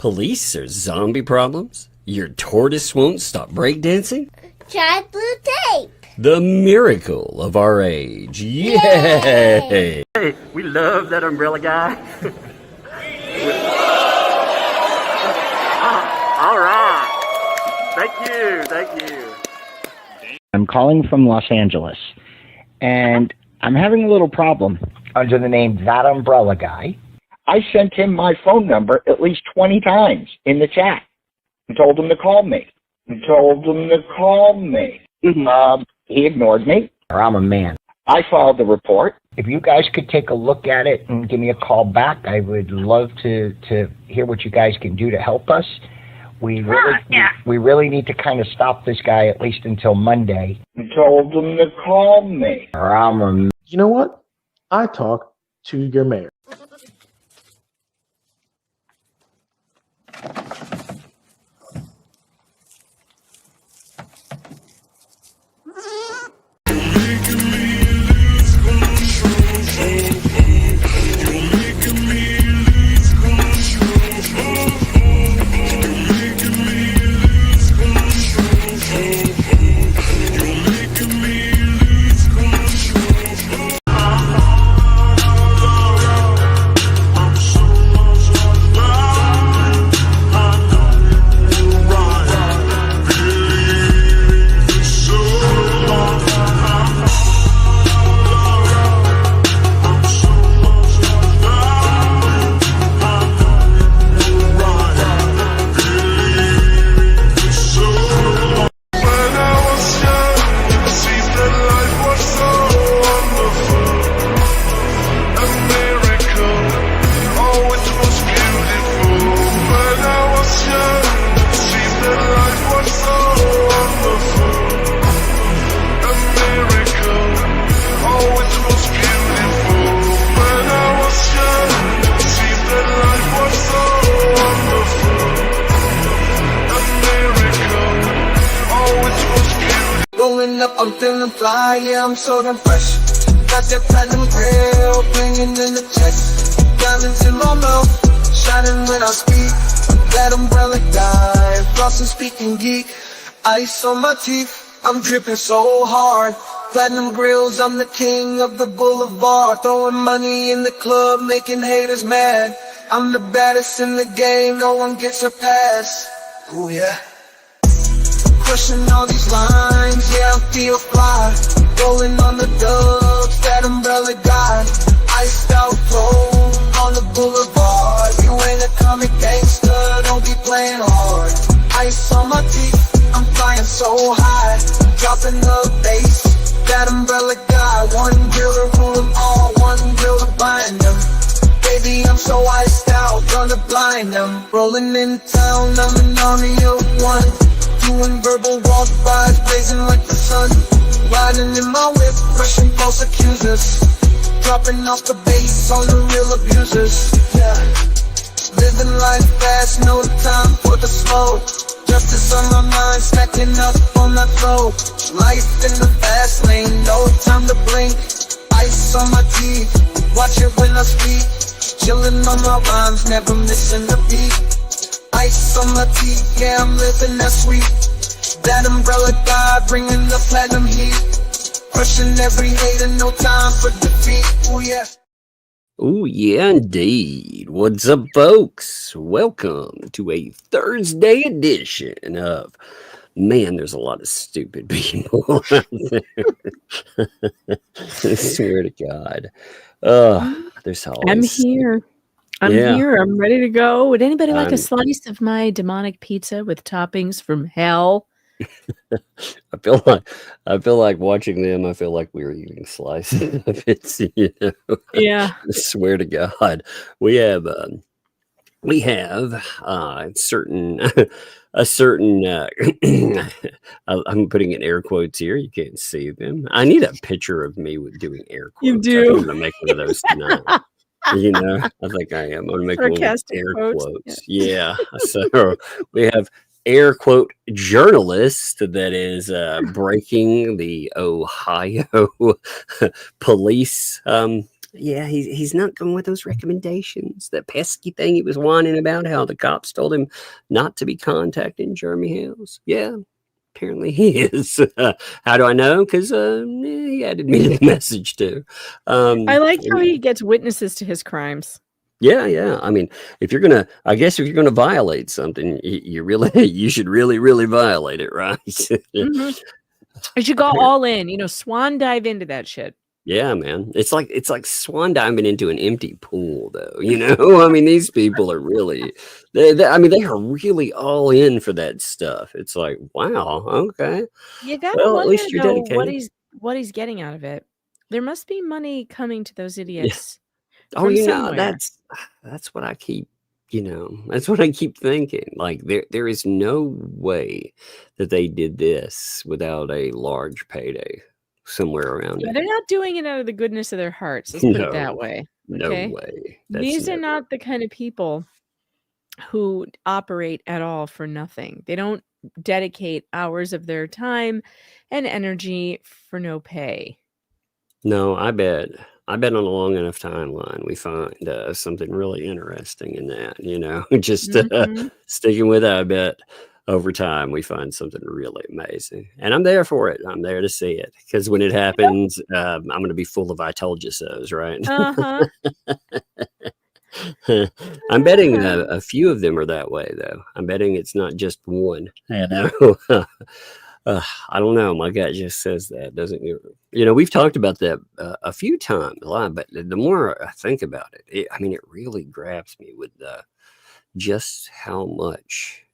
Police or zombie problems? Your tortoise won't stop breakdancing? Try blue tape. The miracle of our age. Yay! Hey, we love that umbrella guy. All right. Thank you. I'm calling from Los Angeles, and I'm having a little problem under the name ThatUmbrellaGuy. I sent him my phone number at least 20 times in the chat and told him to call me. He ignored me, or I'm a man. I filed the report. If you guys could take a look at it and give me a call back, I would love to hear what you guys can do to help us. We really need to kind of stop this guy at least until Monday. I told him to call me, or I'm a man. You know what? I talked to your mayor. I'm feeling fly, yeah, I'm so damn fresh. Got that platinum grill, blingin' in the chest. Diamonds in my mouth, shining when I speak. That umbrella guy, flossing, speaking geek. Ice on my teeth, I'm dripping so hard. Platinum grills, I'm the king of the boulevard. Throwing money in the club, making haters mad. I'm the baddest in the game, no one gets a pass. Ooh yeah. Crushing all these lines, yeah, I feel fly. Rolling on the dubs, that umbrella guy. Iced out cold on the boulevard. You ain't a comic gangster, don't be playing hard. Ice on my teeth, I'm flying so high. Dropping the bass, that umbrella guy. One grill to rule them all, one grill to bind them. Baby, I'm so iced out, gonna blind them. Rolling in town, I'm an army of one. Doing verbal walk-bys, blazing like the sun. Riding in my whip, crushing false accusers. Dropping off the bass on the real abusers. Yeah. Living life fast, no time for the slow. Justice on my mind, stacking up on that flow. Life in the fast lane, no time to blink. Ice on my teeth, watch it when I speak. Chillin' on my rhymes, never missing a beat. Ice on my teeth, yeah, I'm living that sweet. That umbrella guy, bringing the platinum heat. Crushing every hater, no time for defeat. Ooh yeah. Ooh yeah, indeed. What's up, folks? Welcome to a Thursday edition of Man, there's a lot of stupid people out there. I swear to God. There's always... I'm here. I'm here. I'm ready to go. Would anybody like a slice of my demonic pizza with toppings from hell? I feel like watching them. I feel like we were eating slices of it. You know? Yeah. I swear to God, we have certain I'm putting in air quotes here. You can't see them. I need a picture of me with doing air quotes. You do. I'm gonna make one of those tonight. You know, I think I am. I'm gonna make one with air quotes. Yeah. So we have air quote journalist that is breaking the Ohio police Yeah, he's not going with those recommendations. That pesky thing he was whining about, how the cops told him not to be contacting Jeremy Hales. Yeah, apparently he is. How do I know? Because he added me to the message too. I like how he gets witnesses to his crimes. Yeah. I mean, if you're gonna violate something, you should really violate it, right? Mm-hmm. You should go all in. Swan dive into that shit. Yeah, man. It's like swan diving into an empty pool, though. I mean, these people are really, they are really all in for that stuff. It's like, wow, okay. You gotta wonder, at least you're dedicated. What he's getting out of it. There must be money coming to those idiots. Yeah. Oh, that's what I keep. That's what I keep thinking. Like there is no way that they did this without a large payday somewhere around it. They're not doing it out of the goodness of their hearts. Let's put it that way. Okay? No way. These are not the kind of people who operate at all for nothing. They don't dedicate hours of their time and energy for no pay. No, I bet on a long enough timeline we find something really interesting in that, just sticking with it. I bet over time we find something really amazing, and I'm there for it. I'm there to see it, because when it happens, I'm going to be full of "I told you so"s, right? I'm betting a few of them are that way, though. I'm betting it's not just one. I don't know. My gut just says that, doesn't it? We've talked about that a few times, a lot, but the more I think about it, it really grabs me with just how much,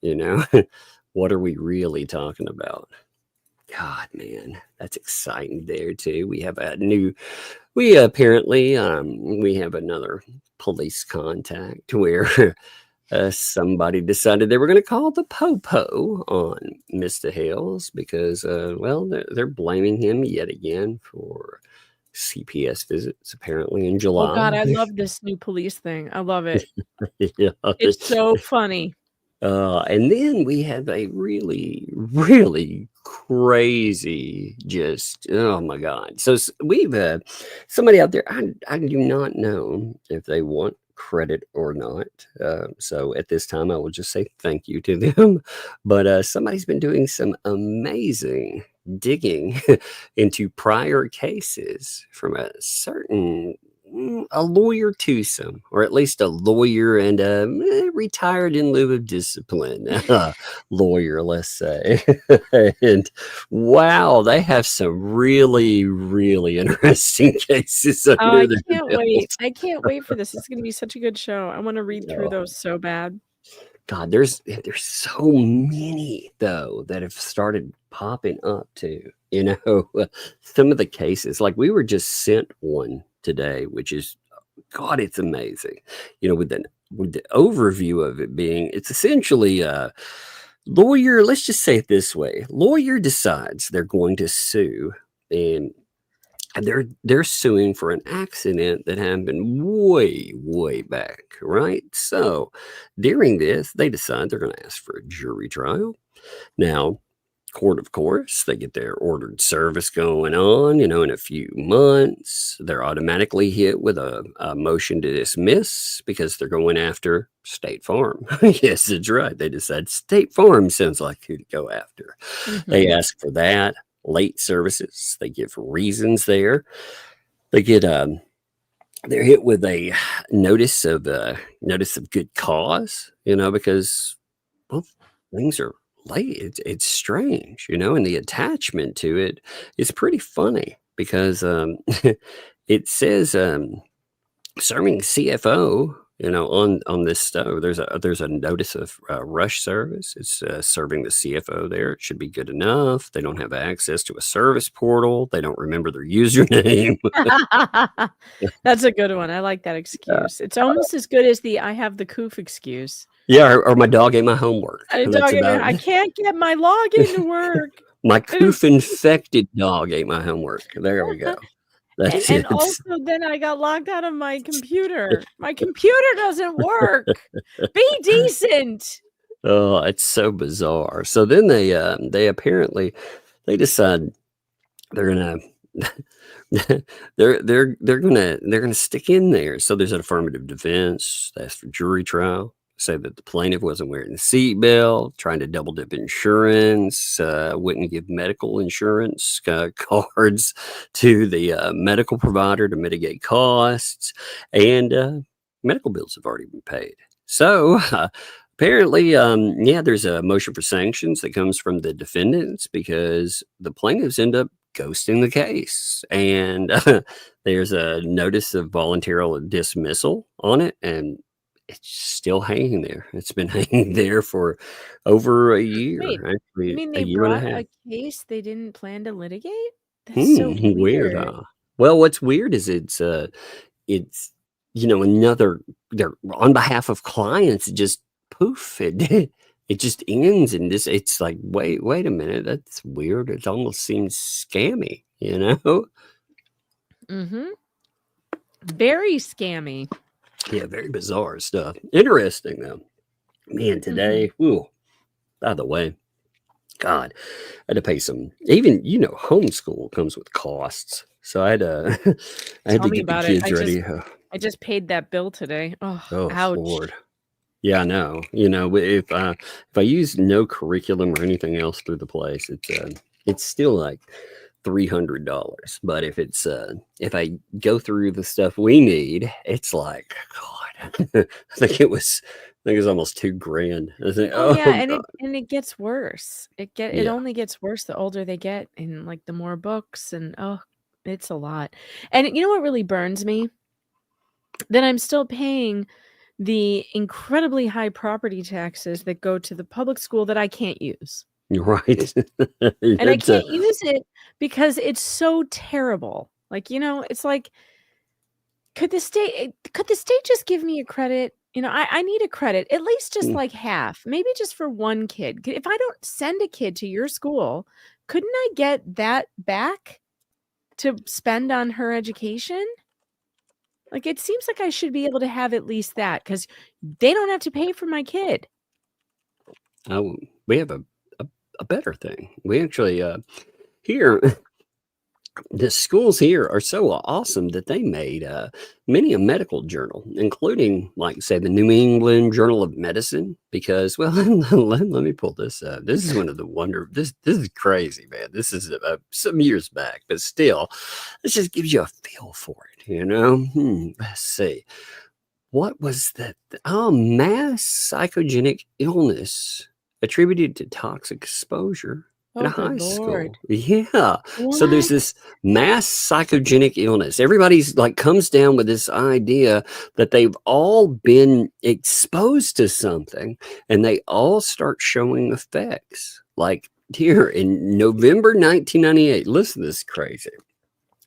what are we really talking about? God, man, that's exciting there too. We have apparently we have another police contact where somebody decided they were going to call the Popo on Mr. Hales because, they're blaming him yet again for CPS visits apparently in July. Oh God, I love this new police thing. I love it. Yeah. It's so funny. And then we have a really crazy, oh my God. So we've somebody out there, I do not know if they want credit or not. So at this time, I will just say thank you to them. But somebody's been doing some amazing digging into prior cases from a certain lawyer twosome, or at least a lawyer and retired in lieu of discipline lawyer, let's say. And wow, they have some really interesting cases under their belt. I can't wait for this. It's going to be such a good show. I want to read through those so bad. God, there's so many though that have started popping up too. Some of the cases, like we were just sent one today, which is, God, it's amazing. With the overview of it being, it's essentially a lawyer. Let's just say it this way: lawyer decides they're going to sue, and they're suing for an accident that happened way back, right? So during this, they decide they're going to ask for a jury trial. Now, court, of course, they get their ordered service going on, in a few months. They're automatically hit with a motion to dismiss because they're going after State Farm. Yes, that's right. They decide State Farm sounds like who to go after. Mm-hmm. They ask for that. Late services, they give reasons there. They get they're hit with a notice of good cause, because things are late. It's strange, and the attachment to it is pretty funny because it says serving CFO, on this stuff. There's a notice of rush service. It's serving the CFO there. It should be good enough. They don't have access to a service portal. They don't remember their username. That's a good one. I like that excuse. It's almost as good as the I have the coof excuse. Yeah, or my dog ate my homework. I can't get my login to work. My coof-infected dog ate my homework. There we go. And also then I got locked out of my computer. My computer doesn't work. Be decent. Oh, it's so bizarre. So then they apparently decide they're gonna they're gonna stick in there. So there's an affirmative defense. That's for jury trial. Say that the plaintiff wasn't wearing the seatbelt, trying to double dip insurance, wouldn't give medical insurance cards to the medical provider to mitigate costs, and medical bills have already been paid. So apparently, yeah, there's a motion for sanctions that comes from the defendants because the plaintiffs end up ghosting the case, and there's a notice of voluntary dismissal on it, and it's still hanging there. It's been hanging there for over a year. Wait, actually, you mean a they year and a brought half. a case they didn't plan to litigate? That's so Weird, weird. huh? Well, what's weird is it's another, they're on behalf of clients, just poof, it just ends, and it's like, wait a minute, that's weird. It almost seems scammy, Very scammy. Yeah, very bizarre stuff. Interesting though. Man, today, by the way, God, I had to pay some, even, homeschool comes with costs. So I had to get the kids ready. I just paid that bill today. Oh, ouch. Lord. Yeah, I know. If I use no curriculum or anything else through the place, it's still like $300. But if I go through the stuff we need, it's like, God, I think it was almost $2,000. I think, and it gets worse. It only gets worse the older they get, and like the more books, and it's a lot. And you know what really burns me? That I'm still paying the incredibly high property taxes that go to the public school that I can't use. Right. And I can't use it because it's so terrible. Like, it's like, could the state just give me a credit? I need a credit, at least just like half, maybe just for one kid. If I don't send a kid to your school, couldn't I get that back to spend on her education? Like, it seems like I should be able to have at least that, because they don't have to pay for my kid. Oh, we have a better thing. We actually here, the schools here are so awesome that they made many a medical journal, including, like, say, the New England Journal of Medicine, because, well, let me pull this up. This is one of the this is crazy, man. This is some years back, but still, this just gives you a feel for it, Let's see. What was that? Oh, mass psychogenic illness attributed to toxic exposure in a high school. Yeah. What? So there's this mass psychogenic illness. Everybody's like comes down with this idea that they've all been exposed to something, and they all start showing effects. Like here in November 1998, listen to this crazy.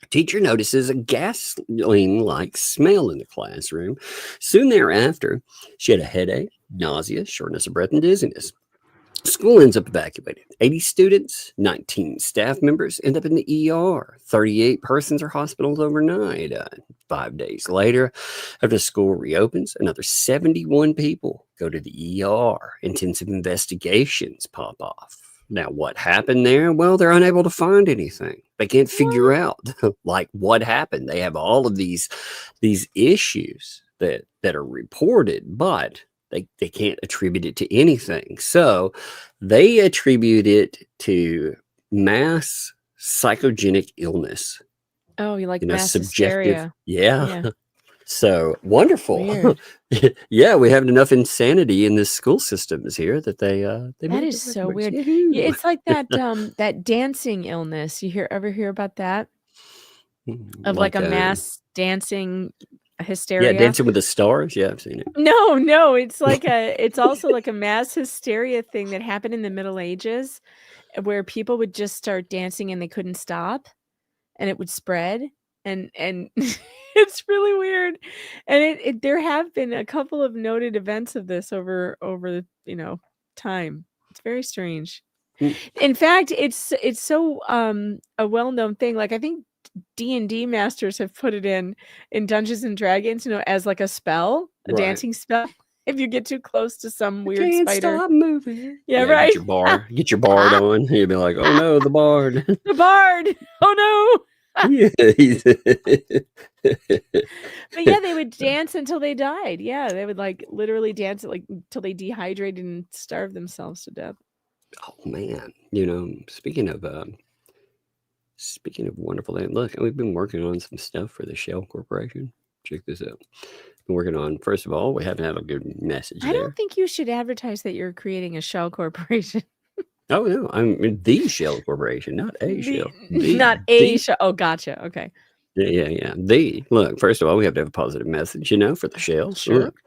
Teacher notices a gasoline-like smell in the classroom. Soon thereafter, she had a headache, nausea, shortness of breath, and dizziness. School ends up evacuated. 80 students, 19 staff members end up in the ER. 38 persons are hospitalized overnight. 5 days later, after school reopens, another 71 people go to the ER. Intensive investigations pop off. Now, what happened there? Well, they're unable to find anything. They can't figure out like what happened. They have all of these issues that are reported, but they can't attribute it to anything. So they attribute it to mass psychogenic illness. Oh, you like mass subjective hysteria. Yeah. So wonderful. Weird. Yeah, we have enough insanity in this school systems here that they that is so weird. Yeah, it's like that that dancing illness. You ever hear about that? Of like a mass dancing hysteria. Yeah, Dancing with the Stars. Yeah, I've seen it. No, it's like it's also like a mass hysteria thing that happened in the Middle Ages, where people would just start dancing and they couldn't stop, and it would spread, and it's really weird. And there have been a couple of noted events of this over time. It's very strange. In fact, it's so a well-known thing. Like, I think D&D masters have put it in Dungeons and Dragons, as like a spell, a dancing spell. If you get too close to some weird spider, stop moving. Yeah, right. Get your bard on. You'll be like, oh no, the bard. The bard. Oh Yeah. But yeah, they would dance until they died. Yeah, they would like literally dance like until they dehydrated and starved themselves to death. Oh man, speaking of wonderful things, look, we've been working on some stuff for the Shell Corporation. Check this out. Been working on, first of all, we haven't had a good message I there. don't think you should advertise that you're creating a Shell Corporation. Oh no, I'm the Shell Corporation, not a Shell. Not a Shell. Oh, gotcha. Okay. Yeah. Look, first of all, we have to have a positive message, for the shells. Sure. Look,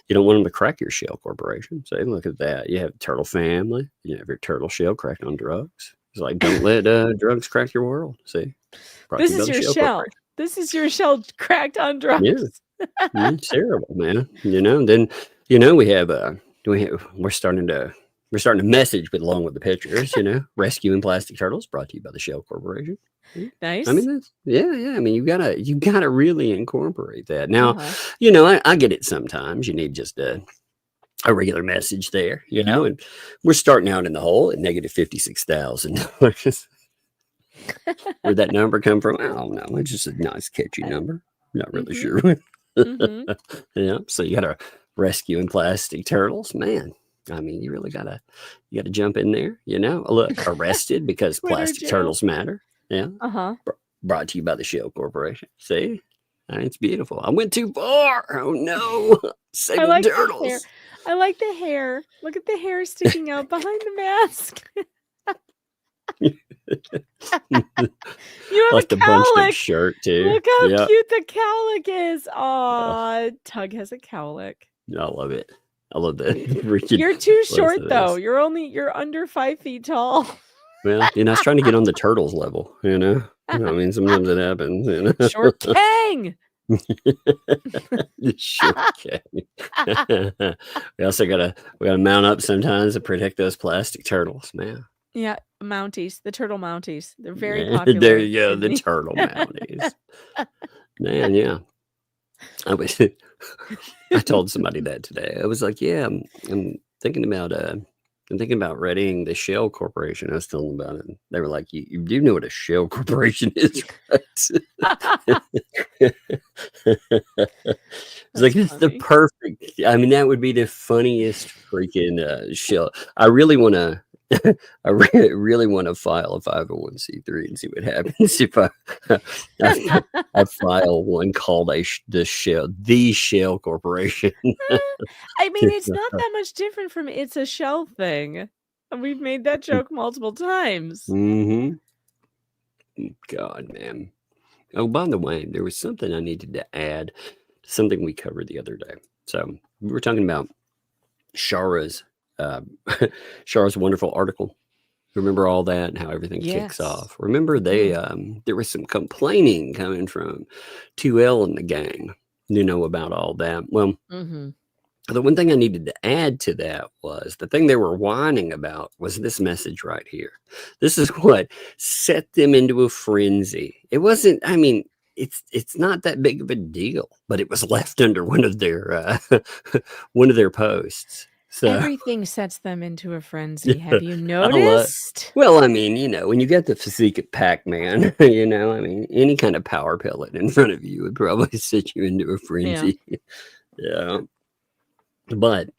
you don't want them to crack your Shell Corporation. Say, look at that. You have a turtle family. You have your turtle shell cracked on drugs. It's like, don't let drugs crack your world. See, this is your shell. This is your shell cracked on drugs. Yeah, it's terrible, man. Then we have we're starting to message along with the pictures. Rescuing plastic turtles, brought to you by the Shell Corporation. Nice. I mean, yeah. I mean, you gotta really incorporate that. Now, I get it. Sometimes you need just a regular message there, and we're starting out in the hole at negative 56,000. Where'd that number come from? I don't know. It's just a nice, catchy number. Not really sure. Yeah. So you gotta rescuing plastic turtles, man. I mean, you really gotta jump in there. Look, arrested because plastic turtles matter. Yeah. Brought to you by the Shell Corporation. See, it's beautiful. I went too far. Oh no! Saving I like turtles. I like the hair. Look at the hair sticking out behind the mask. You have like a the cowlick. bunched up shirt too. Look how cute the cowlick is. Aw, Tug has a cowlick. I love it. I love that. You're too short though. You're under 5 feet tall. Well, I was trying to get on the turtles level. I mean, sometimes it happens. Short Kang. Short Kang. We also gotta mount up sometimes to protect those plastic turtles, man. Yeah, Mounties, the turtle Mounties. They're very popular. There you go, the turtle Mounties. Man, yeah. I told somebody that today. I was like, yeah, I'm thinking about readying the Shell Corporation. I was telling them about it. They were like, you do know what a Shell Corporation is, right? It's like, it's the perfect. I mean, that would be the funniest freaking shell. I really want to. I really want to file a 501c3 and see what happens if I file one called the Shell Corporation. I mean, it's not that much different from It's a Shell thing. We've made that joke multiple times. Mm-hmm. God, man. Oh, by the way, there was something I needed to add to something we covered the other day. So we were talking about Shara's wonderful article. Remember all that and how everything kicks off. Remember there was some complaining coming from 2L and the gang, about all that. Well, the one thing I needed to add to that was the thing they were whining about was this message right here. This is what set them into a frenzy. It wasn't, I mean, it's not that big of a deal, but it was left under one of their posts. So, everything sets them into a frenzy. Have you noticed? Well, I mean, when you get the physique of Pac-Man, I mean, any kind of power pellet in front of you would probably set you into a frenzy. Yeah. But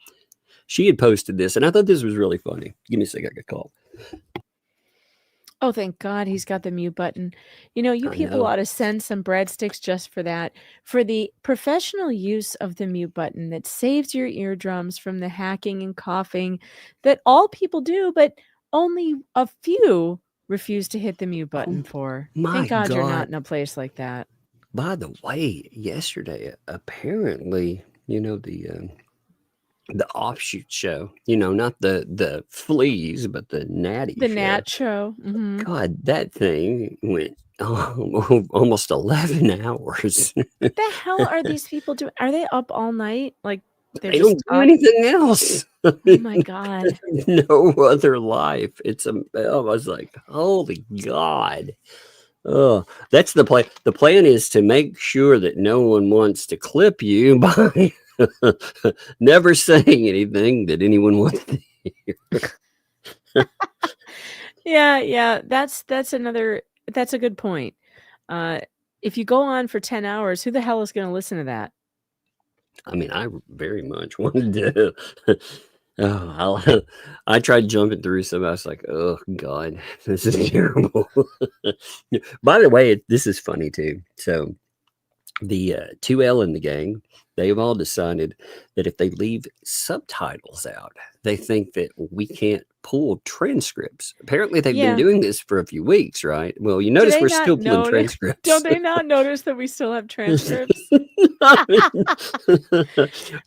she had posted this, and I thought this was really funny. Give me a second, I got called. Oh, thank God he's got the mute button. You people ought to send some breadsticks just for that. For the professional use of the mute button that saves your eardrums from the hacking and coughing that all people do, but only a few refuse to hit the mute button for. Thank God you're not in a place like that. By the way, yesterday, apparently, the offshoot show, not the fleas, but the natty show. Nat show. Mm-hmm. God, that thing went almost 11 hours. What the hell are these people doing? Are they up all night? Like they don't do anything else. Oh my God. No other life. I was like, holy God. Oh, that's the plan. The plan is to make sure that no one wants to clip you by never saying anything that anyone wants to hear. Yeah, that's a good point. if you go on for 10 hours, who the hell is going to listen to that? I mean, I very much wanted to. I tried jumping through some. I was like, oh, God, this is terrible. By the way, this is funny, too. So the 2L in the gang, they've all decided that if they leave subtitles out, they think that we can't pull transcripts. Apparently, they've been doing this for a few weeks, right? Well, you notice we're still pulling transcripts. Don't they not notice that we still have transcripts?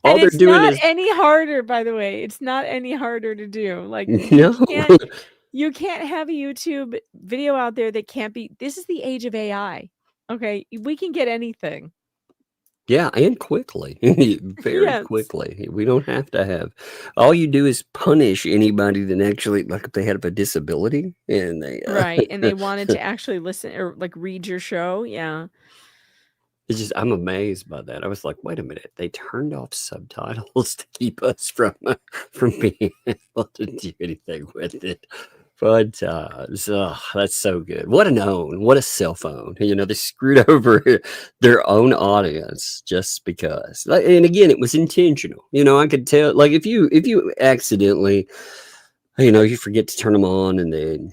All they're doing is any harder, by the way. It's not any harder to do. Like, no. You can't have a YouTube video out there that can't be. This is the age of AI. Okay, we can get anything. Yeah, and quickly, very quickly. We don't have to have. All you do is punish anybody that actually, like, if they had a disability and they right, and they wanted to actually listen or like read your show. Yeah, it's just I'm amazed by that. I was like, wait a minute, they turned off subtitles to keep us from being able to do anything with it. But that's so good. What an own, what a cell phone. You know, they screwed over their own audience just because. And again, it was intentional. You know, I could tell, like, if you accidentally, you know, you forget to turn them on and then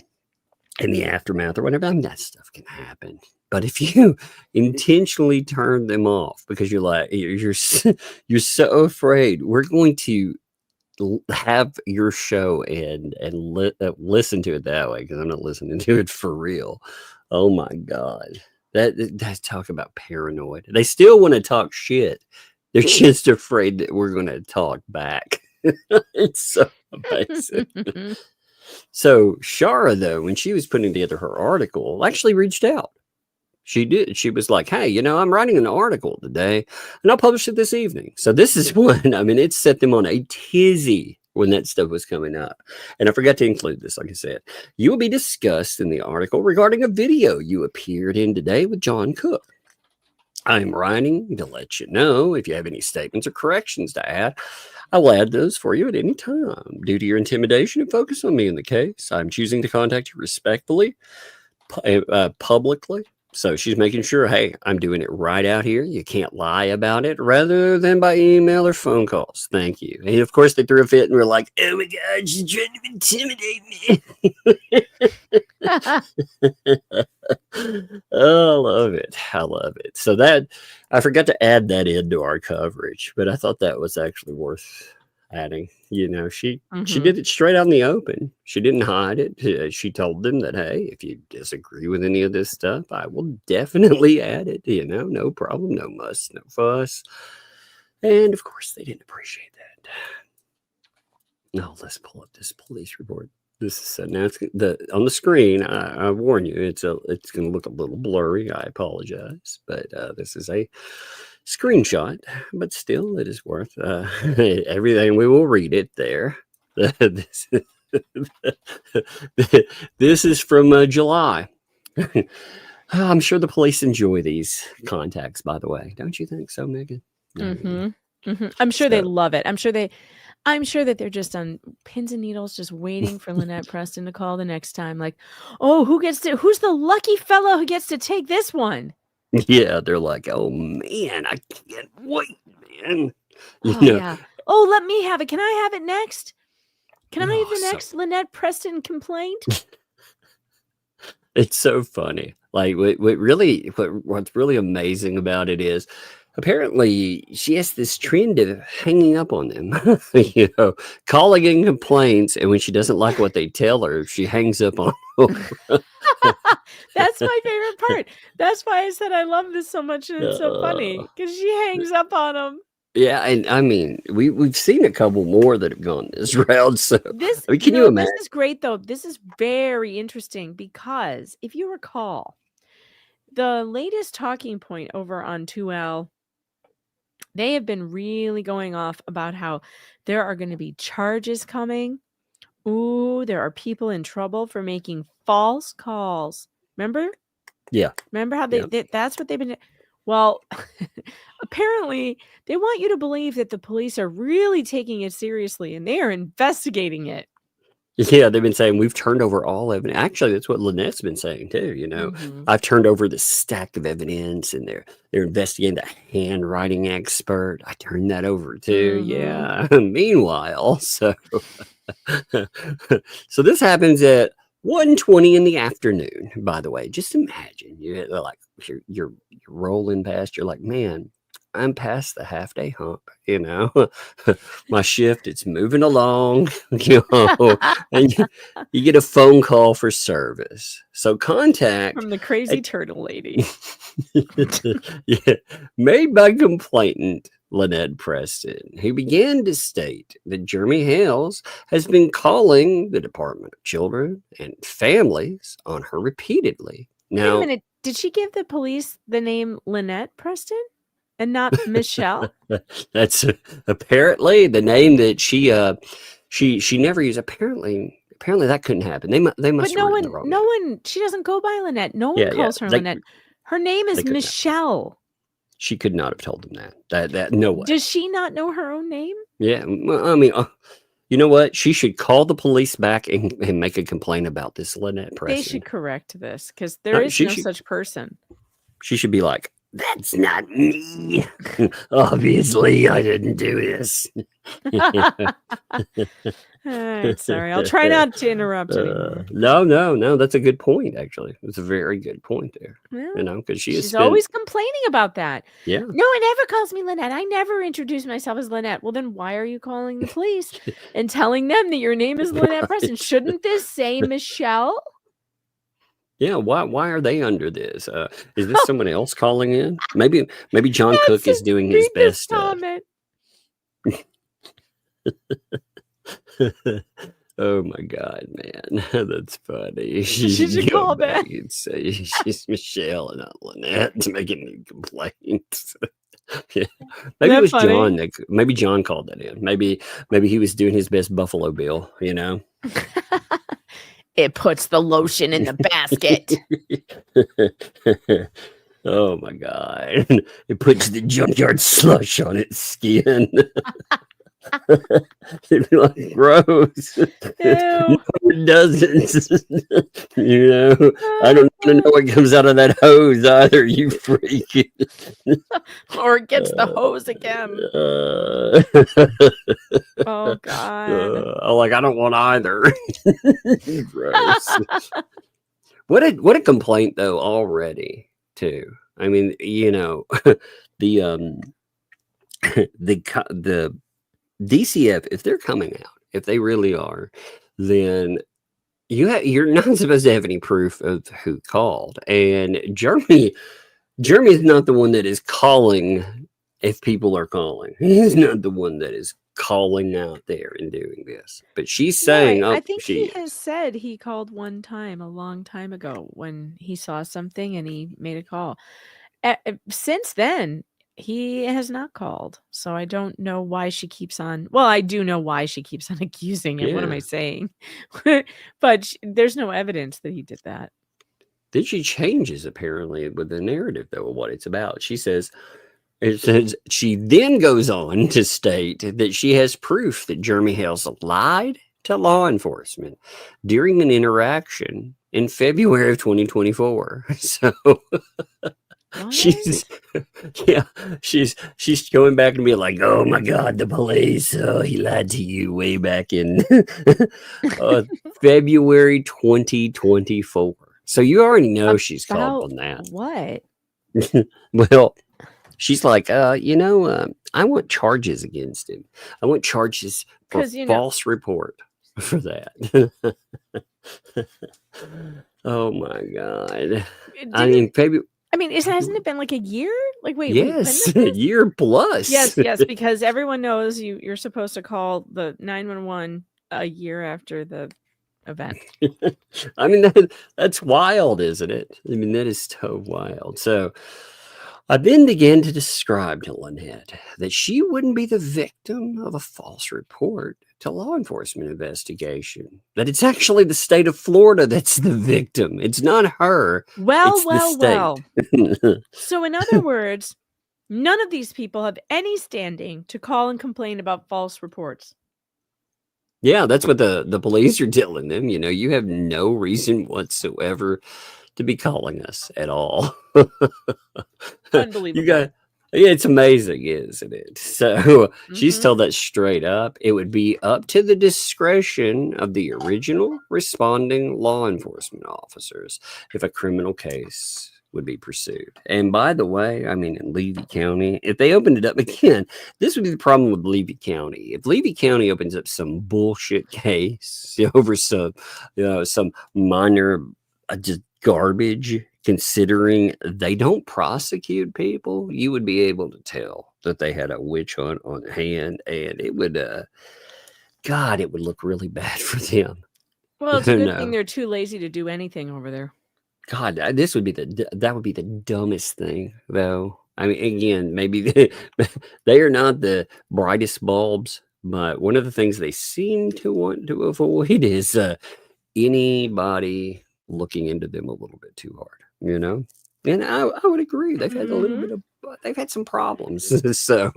in the aftermath or whatever, I mean, that stuff can happen. But if you intentionally turn them off because you're like, you're so afraid, we're going to have your show and listen to it that way because I'm not listening to it for real. Oh my God, that's talk about paranoid. They still want to talk shit. They're just afraid that we're going to talk back. It's so amazing. So Shara, though, when she was putting together her article, actually reached out. She did. She was like, hey, you know, I'm writing an article today and I'll publish it this evening. So this is one. I mean, it set them on a tizzy when that stuff was coming up. And I forgot to include this. Like I said, you will be discussed in the article regarding a video you appeared in today with John Cook. I'm writing to let you know if you have any statements or corrections to add. I will add those for you at any time. Due to your intimidation and focus on me in the case, I'm choosing to contact you respectfully, publicly. So she's making sure, hey, I'm doing it right out here. You can't lie about it rather than by email or phone calls. Thank you. And of course, they threw a fit and were like, oh my God, she's trying to intimidate me. Oh, I love it. I love it. So that, I forgot to add that into our coverage, but I thought that was actually worth adding. You know, she did it straight out in the open. She didn't hide it. She told them that, hey, if you disagree with any of this stuff, I will definitely add it. You know, no problem, no muss, no fuss. And of course, they didn't appreciate that. No, let's pull up this police report. This is now it's on the screen. I warn you, it's going to look a little blurry. I apologize, but this is a screenshot, but still it is worth everything. We will read it there. This is from July. I'm sure the police enjoy these contacts, by the way. Don't you think so, Megan? I'm sure they love it. I'm sure that they're just on pins and needles, just waiting for Lynette Preston to call the next time. Like, oh, who's the lucky fellow who gets to take this one? Yeah, they're like, oh man, I can't wait, man. Yeah. Oh, let me have it. Can I have it next? Can I have the next Lynette Preston complaint? It's so funny. Like, what's really amazing about it is, apparently she has this trend of hanging up on them, you know, calling in complaints, and when she doesn't like what they tell her, she hangs up on them. That's my favorite part. That's why I said I love this so much, and it's so funny because she hangs up on them. Yeah, and I mean, we've seen a couple more that have gone this route. So this, I mean, can you imagine? This is great, though. This is very interesting because if you recall, the latest talking point over on 2L, they have been really going off about how there are going to be charges coming. Ooh, there are people in trouble for making false calls. Remember? Yeah. Remember how that's what they've been. Well, apparently they want you to believe that the police are really taking it seriously and they are investigating it. Yeah, they've been saying we've turned over all evidence. Actually, that's what Lynette's been saying too. I've turned over the stack of evidence, and they're investigating the handwriting expert. I turned that over too. Yeah. Meanwhile, so this happens at 1:20 in the afternoon. By the way, just imagine you're rolling past. You're like, man, I'm past the half day hump, my shift, it's moving along, and you get a phone call for service. So contact from the crazy turtle lady. Yeah, made by complainant Lynette Preston, who began to state that Jeremy Hales has been calling the Department of Children and Families on her repeatedly. Now, wait a minute, did she give the police the name Lynette Preston? And not Michelle? That's apparently the name that she never used. Apparently that couldn't happen. They must. But no one. She doesn't go by Lynette. No one calls her Lynette. Her name is Michelle. She could not have told them that. That no way. Does she not know her own name? Yeah, well, I mean, you know what? She should call the police back and make a complaint about this Lynette Preston. They should correct this because there is no such person. She should be like, that's not me. Obviously, I didn't do this. Sorry, I'll try not to interrupt anymore. No. That's a good point, actually. It's a very good point there. Well, because she's always complaining about that. Yeah. No one ever calls me Lynette. I never introduce myself as Lynette. Well, then why are you calling the police and telling them that your name is Lynette Preston? Shouldn't this say Michelle? Yeah, why are they under this? Is this someone else calling in? Maybe John Cook is doing his best. Comment. Oh my God, man, that's funny. She should call back and say she's Michelle and not Lynette to make any complaints. Yeah. Maybe it was funny? John. Maybe John called that in. Maybe he was doing his best Buffalo Bill. It puts the lotion in the basket. Oh my God. It puts the junkyard slush on its skin. It'd be like gross. Ew. No, it doesn't. I don't want to know what comes out of that hose either, you freak. Or it gets the hose again. Oh God. I don't want either. Gross. What a complaint though already too. I mean, the DCF, if they're coming out, if they really are, then you're not supposed to have any proof of who called. And Jeremy is not the one that is calling if people are calling. He's not the one that is calling out there and doing this. But she's saying, I think he has said he called one time a long time ago when he saw something and he made a call. Since then, he has not called. So I don't know why she keeps on. Well, I do know why she keeps on accusing him. Yeah. What am I saying? But there's no evidence that he did that. Then she changes apparently with the narrative though of what it's about. She says she then goes on to state that she has proof that Jeremy Hales lied to law enforcement during an interaction in February of 2024. So she's going back and being like, oh my God, the police, he lied to you way back in February 2024. So you already know she's called on that. What? Well, she's like, I want charges against him. I want charges for false report for that. Oh my God. Hasn't it been like a year? Like, wait. Yes, a year plus. Yes, because everyone knows you're supposed to call the 911 a year after the event. I mean, that's wild, isn't it? I mean, that is so wild. So I then began to describe to Lynette that she wouldn't be the victim of a false report to law enforcement investigation. That it's actually the state of Florida that's the victim. It's not her. Well. So in other words, none of these people have any standing to call and complain about false reports. Yeah, that's what the police are telling them. You have no reason whatsoever to be calling us at all. Unbelievable. It's amazing, isn't it? So she's told that straight up. It would be up to the discretion of the original responding law enforcement officers if a criminal case would be pursued. And by the way, I mean, in Levy County, if they opened it up again, this would be the problem with Levy County. If Levy County opens up some bullshit case over some minor just garbage, considering they don't prosecute people, you would be able to tell that they had a witch hunt on hand, and it would God, it would look really bad for them. Well, it's a good thing they're too lazy to do anything over there. God, that would be the dumbest thing, though. I mean, again, maybe they are not the brightest bulbs, but one of the things they seem to want to avoid is anybody looking into them a little bit too hard, And I would agree. They've had a little bit of, they've had some problems, so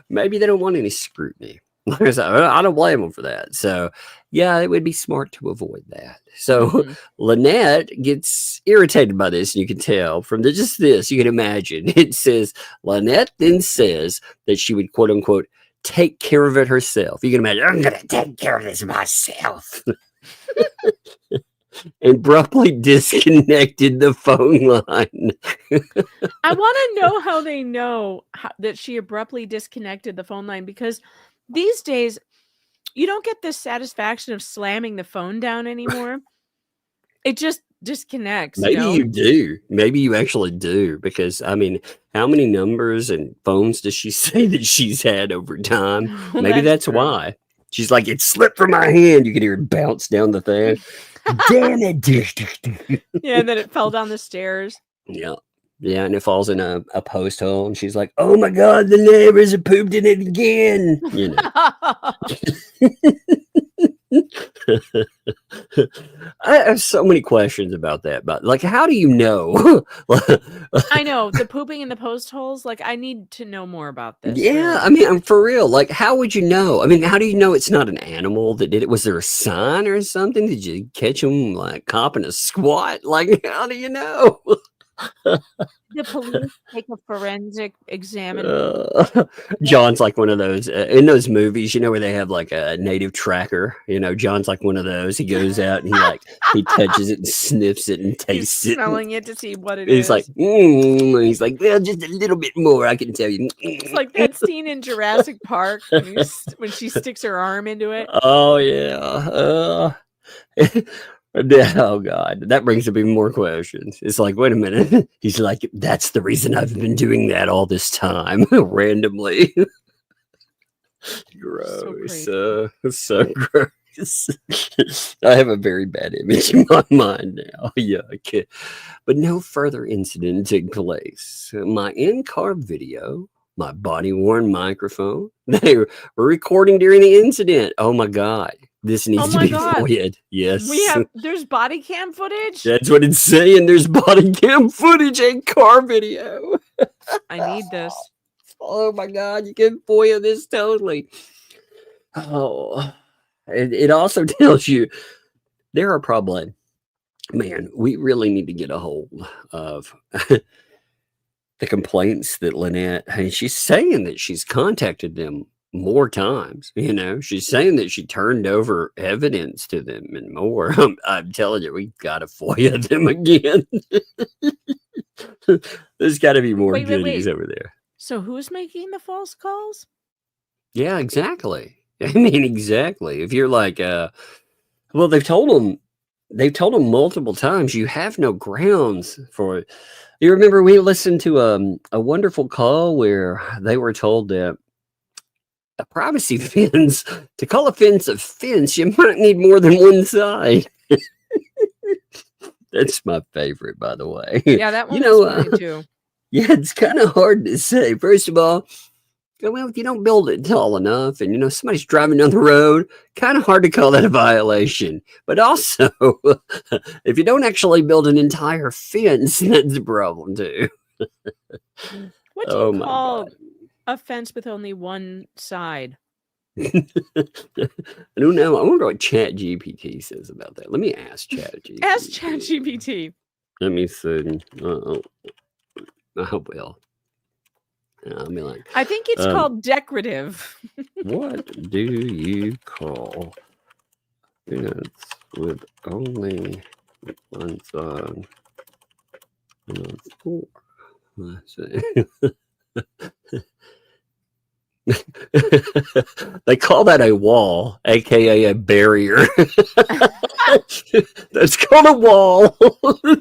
maybe they don't want any scrutiny. I don't blame them for that. So, yeah, it would be smart to avoid that. So, Lynette gets irritated by this, and you can tell from just this, you can imagine. It says, Lynette then says that she would, quote unquote, take care of it herself. You can imagine, I'm going to take care of this myself. Abruptly disconnected the phone line. I want to know how they know that she abruptly disconnected the phone line, because these days you don't get the satisfaction of slamming the phone down anymore. It just disconnects. Maybe you do. Maybe you actually do, because I mean, how many numbers and phones does she say that she's had over time? Well, maybe that's why. She's like, it slipped from my hand. You could hear it bounce down the thing. Damn it. Yeah, and then it fell down the stairs. Yeah. Yeah, and it falls in a post hole, and she's like, oh my God, the neighbors have pooped in it again. I have so many questions about that, but like, how do you know? I know, the pooping in the post holes, like, I need to know more about this. Yeah, really. I mean, I'm for real. Like, how would you know? I mean, how do you know it's not an animal that did it? Was there a sign or something? Did you catch them like copping a squat? Like, how do you know? The police take a forensic examination. John's like one of those in those movies, where they have like a native tracker. John's like one of those. He goes out and he touches it and sniffs it and tastes He's it, smelling it to see what it is. He's like, he's like, well, just a little bit more, I can tell you. It's like that scene in Jurassic Park when she sticks her arm into it. Oh yeah. Oh God, that brings up even more questions. It's like, wait a minute. He's like, that's the reason I've been doing that all this time, randomly. Gross. So gross. I have a very bad image in my mind now. Yeah, okay. But no further incident took place. My in-car video, my body-worn microphone, they were recording during the incident. Oh my God. This needs to be voided. Yes. There's body cam footage? That's what it's saying. There's body cam footage and car video. I need this. Oh my God. You can FOIA this totally. Oh. It also tells you there are probably, man, we really need to get a hold of the complaints that Lynette, she's saying that she's contacted them more times. She's saying that she turned over evidence to them and more. I'm telling you, we gotta FOIA them again. There's got to be more goodies over there. So who's making the false calls? Yeah, exactly. I mean, exactly. If you're like, well, they've told them multiple times you have no grounds for it. You remember we listened to a wonderful call where they were told that a privacy fence, to call a fence a fence, you might need more than one side. That's my favorite, by the way. Yeah, that one was funny too. Yeah, it's kind of hard to say. First of all, well, if you don't build it tall enough and, somebody's driving down the road, kind of hard to call that a violation. But also, if you don't actually build an entire fence, that's a problem too. What do you call a fence with only one side? I don't know. I wonder what ChatGPT says about that. Let me ask ChatGPT. Ask ChatGPT. Let me see. I will. I'll be like, I think it's called decorative. What do you call fence with only one side and a floor? Let's see. They call that a wall, aka a barrier. That's called a wall.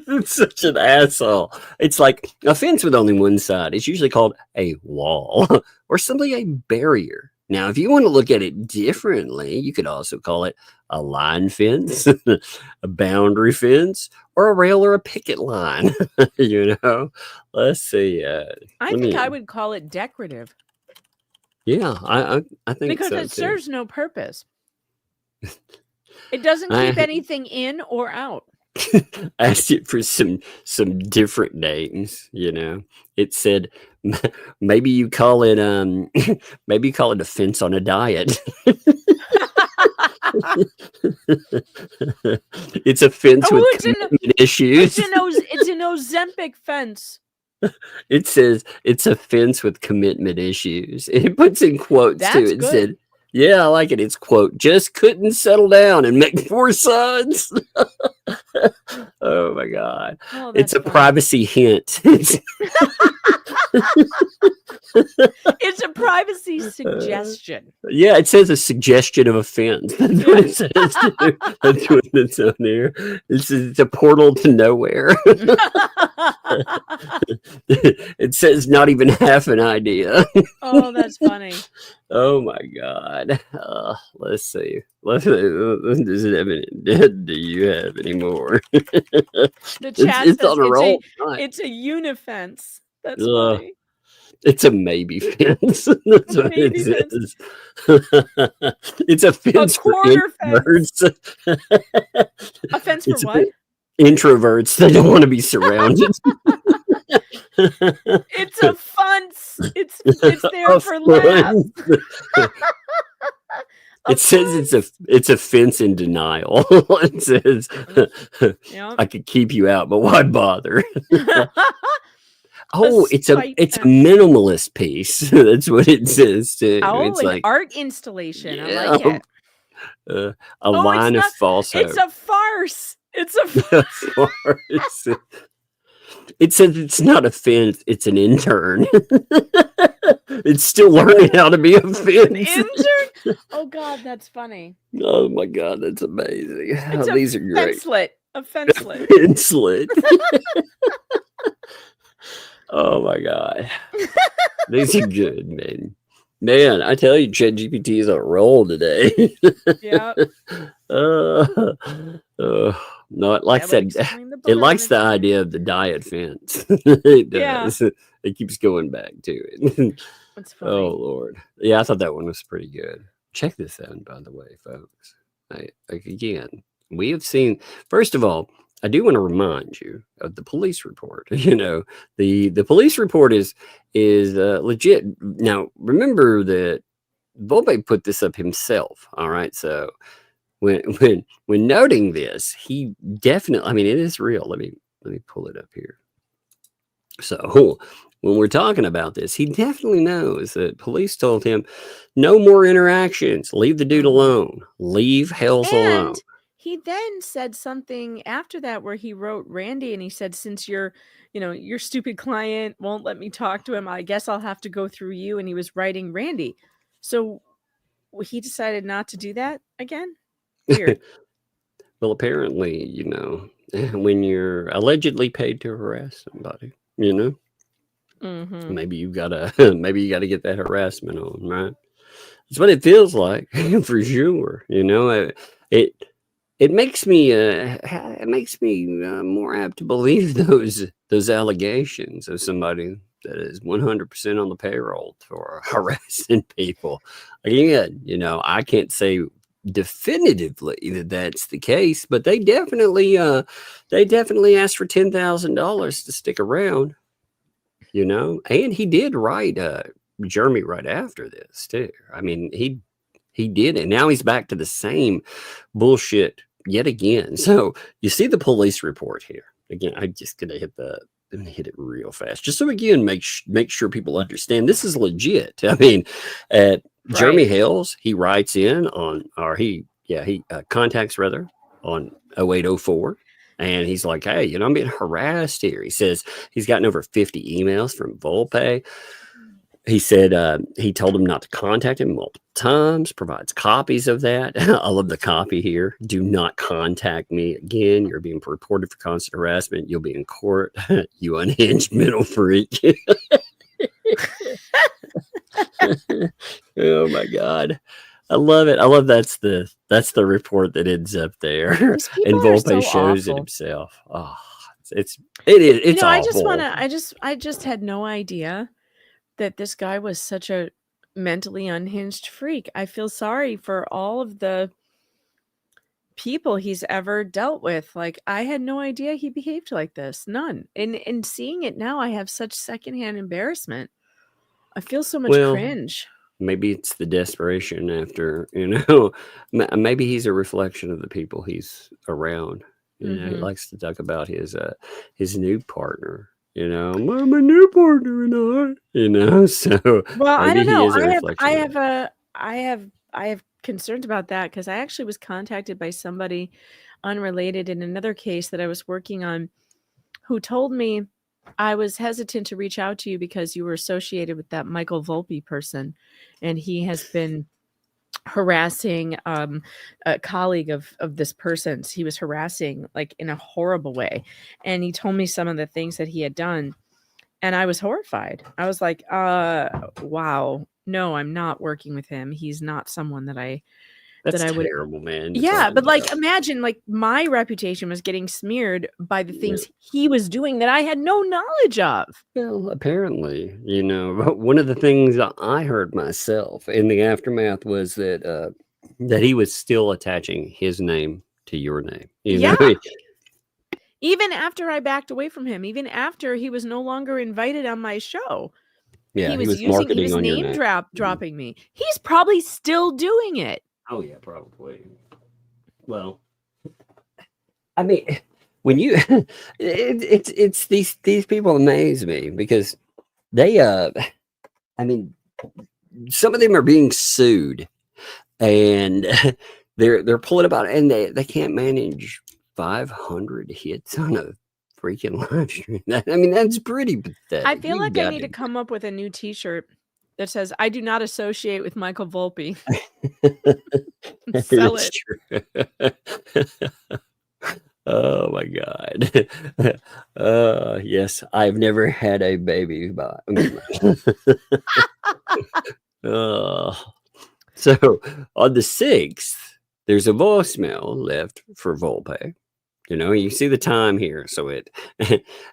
It's such an asshole. It's like a fence with only one side. It's usually called a wall or simply a barrier. Now, if you want to look at it differently, you could also call it a line fence, a boundary fence, or a rail or a picket line. You know, let's see. I think I would call it decorative. Yeah, I think because so it too. serves no purpose. It doesn't keep anything in or out. Asked it for some different names, you know. It said maybe you call it maybe you call it a fence on a diet. It's a fence with commitment issues. It's an Ozempic fence. It says it's a fence with commitment issues. It puts in quotes too. It said, yeah, I like it. It's quote, just couldn't settle down and make 4 sons. Oh my God. Oh, it's a privacy hint. It's a privacy suggestion. Yeah, it says a suggestion of a fence. That's what it says. That's what it's on there. It's a portal to nowhere. It says not even half an idea. Oh, that's funny. Oh my God. Let's see. Does it have any, do you have any more? The chat says on a roll. It's a unifence. That's funny. It's a maybe fence. That's what it says. It's a fence for introverts. A fence for what? Introverts. They don't want to be surrounded. It's a fence. It's there for laughs. It says it's a fence in denial. It says I could keep you out, but why bother? Oh, it's a minimalist piece. That's what it says too. Oh, it's an like art installation. Yeah, I like it. A line of falsehood. It's a farce. It's a farce. It says it's not a fence, it's an intern. It's still learning how to be a fence. An intern? Oh God, that's funny. Oh my God, that's amazing. These are great. A fencelet. Fencelet. Oh my God. These are good, man. Man, I tell you, ChatGPT is on a roll today. Yeah. No, it likes that. It likes the idea of the diet fence. It does. Yeah. It keeps going back to it. That's funny. Oh Lord. Yeah, I thought that one was pretty good. Check this out, by the way, folks. Again, we have seen. First of all, I do want to remind you of the police report. You know, the police report is legit. Now, remember that Volpe put this up himself. All right, so when noting this, he definitely. I mean, it is real. Let me pull it up here. So when we're talking about this, he definitely knows that police told him no more interactions. Leave the dude alone. Leave Hales alone. He then said something after that where he wrote Randy and he said, since your stupid client won't let me talk to him, I guess I'll have to go through you. And he was writing Randy. So he decided not to do that again? Weird. Well, apparently, you know, when you're allegedly paid to harass somebody, you know, maybe you gotta get that harassment on, right? That's what it feels like for sure. You know, it makes me more apt to believe those allegations of somebody that is 100% on the payroll for harassing people. Again, you know, I can't say definitively that that's the case, but they definitely asked for $10,000 to stick around. You know, and he did write Jeremy right after this too. I mean, he He did it. Now he's back to the same bullshit yet again. So you see the police report here. Again, I'm just going to hit it real fast. Just so again, make sure people understand this is legit. I mean, Jeremy Hales, he writes in on, or he contacts rather on 0804. And he's like, hey, I'm being harassed here. He says he's gotten over 50 emails from Volpe. He said he told him not to contact him multiple times, provides copies of that. I love the copy here. Do not contact me again. You're being reported for constant harassment. You'll be in court. You unhinged mental freak. Oh, my God. I love it. I love that's the report that ends up there. And Volpe shows it himself. Oh, it is. It's awful. I just had no idea that this guy was such a mentally unhinged freak. I feel sorry for all of the people he's ever dealt with. Like, I had no idea he behaved like this. None. And seeing it now, I have such secondhand embarrassment. I feel so much cringe. Maybe it's the desperation after, maybe he's a reflection of the people he's around. He likes to talk about his new partner. I'm a new partner and so. Well, I don't know. I have concerns about that because I actually was contacted by somebody unrelated in another case that I was working on who told me I was hesitant to reach out to you because you were associated with that Michael Volpe person, and he has been harassing a colleague of this person's. He was harassing like in a horrible way, and he told me some of the things that he had done, and I was horrified. I was like, wow, no, I'm not working with him. He's not someone that I would. Terrible, man. Yeah, but like imagine like my reputation was getting smeared by the things he was doing that I had no knowledge of. Well, apparently, one of the things I heard myself in the aftermath was that he was still attaching his name to your name. Even after I backed away from him, even after he was no longer invited on my show. Yeah, he was name dropping me. He's probably still doing it. Oh yeah, probably. Well, I mean, when you, it's these people amaze me because they, I mean, some of them are being sued, and they're pulling about it, and they can't manage 500 hits on a freaking live stream. I mean, that's pretty pathetic. I feel like I need to come up with a new T-shirt that says, I do not associate with Michael Volpe. Sell it. True. Oh my God. Yes, I've never had a baby. So on the 6th, there's a voicemail left for Volpe. You see the time here. So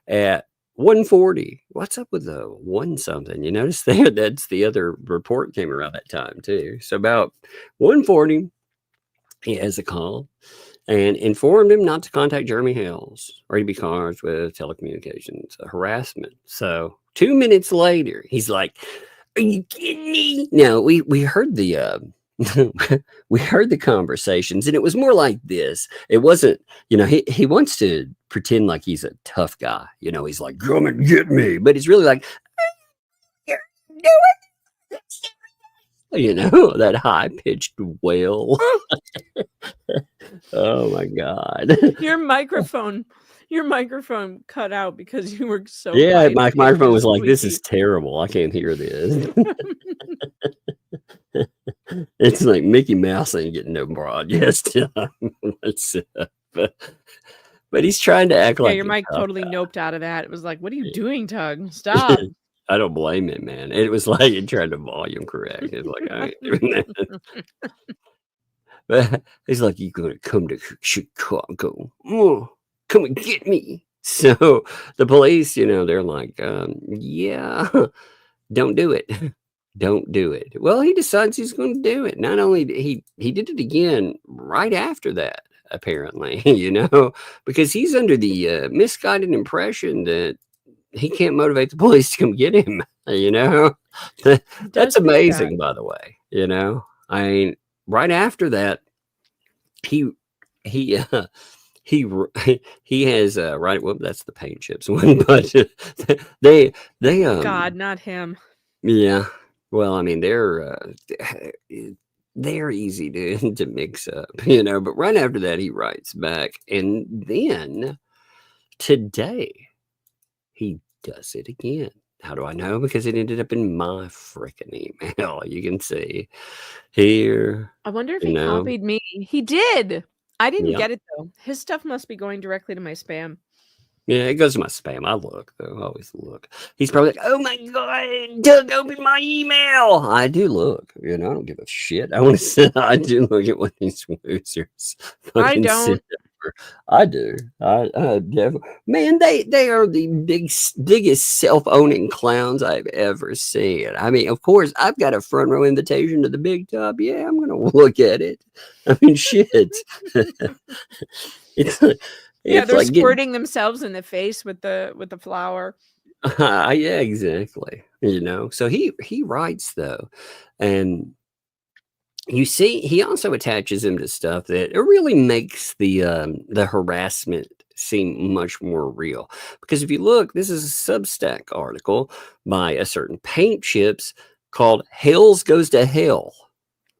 at 1:40. What's up with the 1 something? You notice there? That's the other report came around that time too. So about 1:40, he has a call and informed him not to contact Jeremy Hales or he'd be charged with telecommunications harassment. So 2 minutes later, he's like, "Are you kidding me?" Now we heard the we heard the conversations, and it was more like this. It wasn't, he wants to pretend like he's a tough guy. He's like, "Come and get me," but it's really like, "You're doing," that high pitched wail. Oh my God! Your microphone cut out because you were so. Yeah, my microphone was like, "This is terrible. I can't hear this." It's like Mickey Mouse ain't getting no broadcast time. What's up? But he's trying to act like your mic totally noped out of that. It was like, "What are you doing, Tug? Stop." I don't blame it, man. It was like it tried to volume correct. It's like, I ain't doing that. But he's like, "You're gonna come to Chicago. Come and get me." So the police, they're like, yeah, don't do it. Don't do it. Well, he decides he's going to do it. Not only did he did it again right after that, apparently, because he's under the misguided impression that he can't motivate the police to come get him. That's amazing, by the way. I mean, right after that, he he has right. Well, that's the paint chips one, but they God, not him. Yeah. Well, I mean, they're easy to mix up, but right after that he writes back, and then today he does it again. How do I know? Because it ended up in my freaking email. You can see here. I wonder if he copied me. He did. I didn't get it though. His stuff must be going directly to my spam. Yeah, it goes to my spam. I look, though. I always look. He's probably like, oh my God, Doug, open my email. I do look. I don't give a shit. I do look at what these losers I don't. I do. I definitely. Man, they are the biggest self-owning clowns I've ever seen. I mean, of course, I've got a front row invitation to the big top. Yeah, I'm going to look at it. I mean, shit. Yeah, they're like squirting themselves in the face with the flour. Yeah, exactly. So he writes though, and you see, he also attaches him to stuff that it really makes the harassment seem much more real. Because if you look, this is a Substack article by a certain Paint Chips called "Hales Goes to Hell."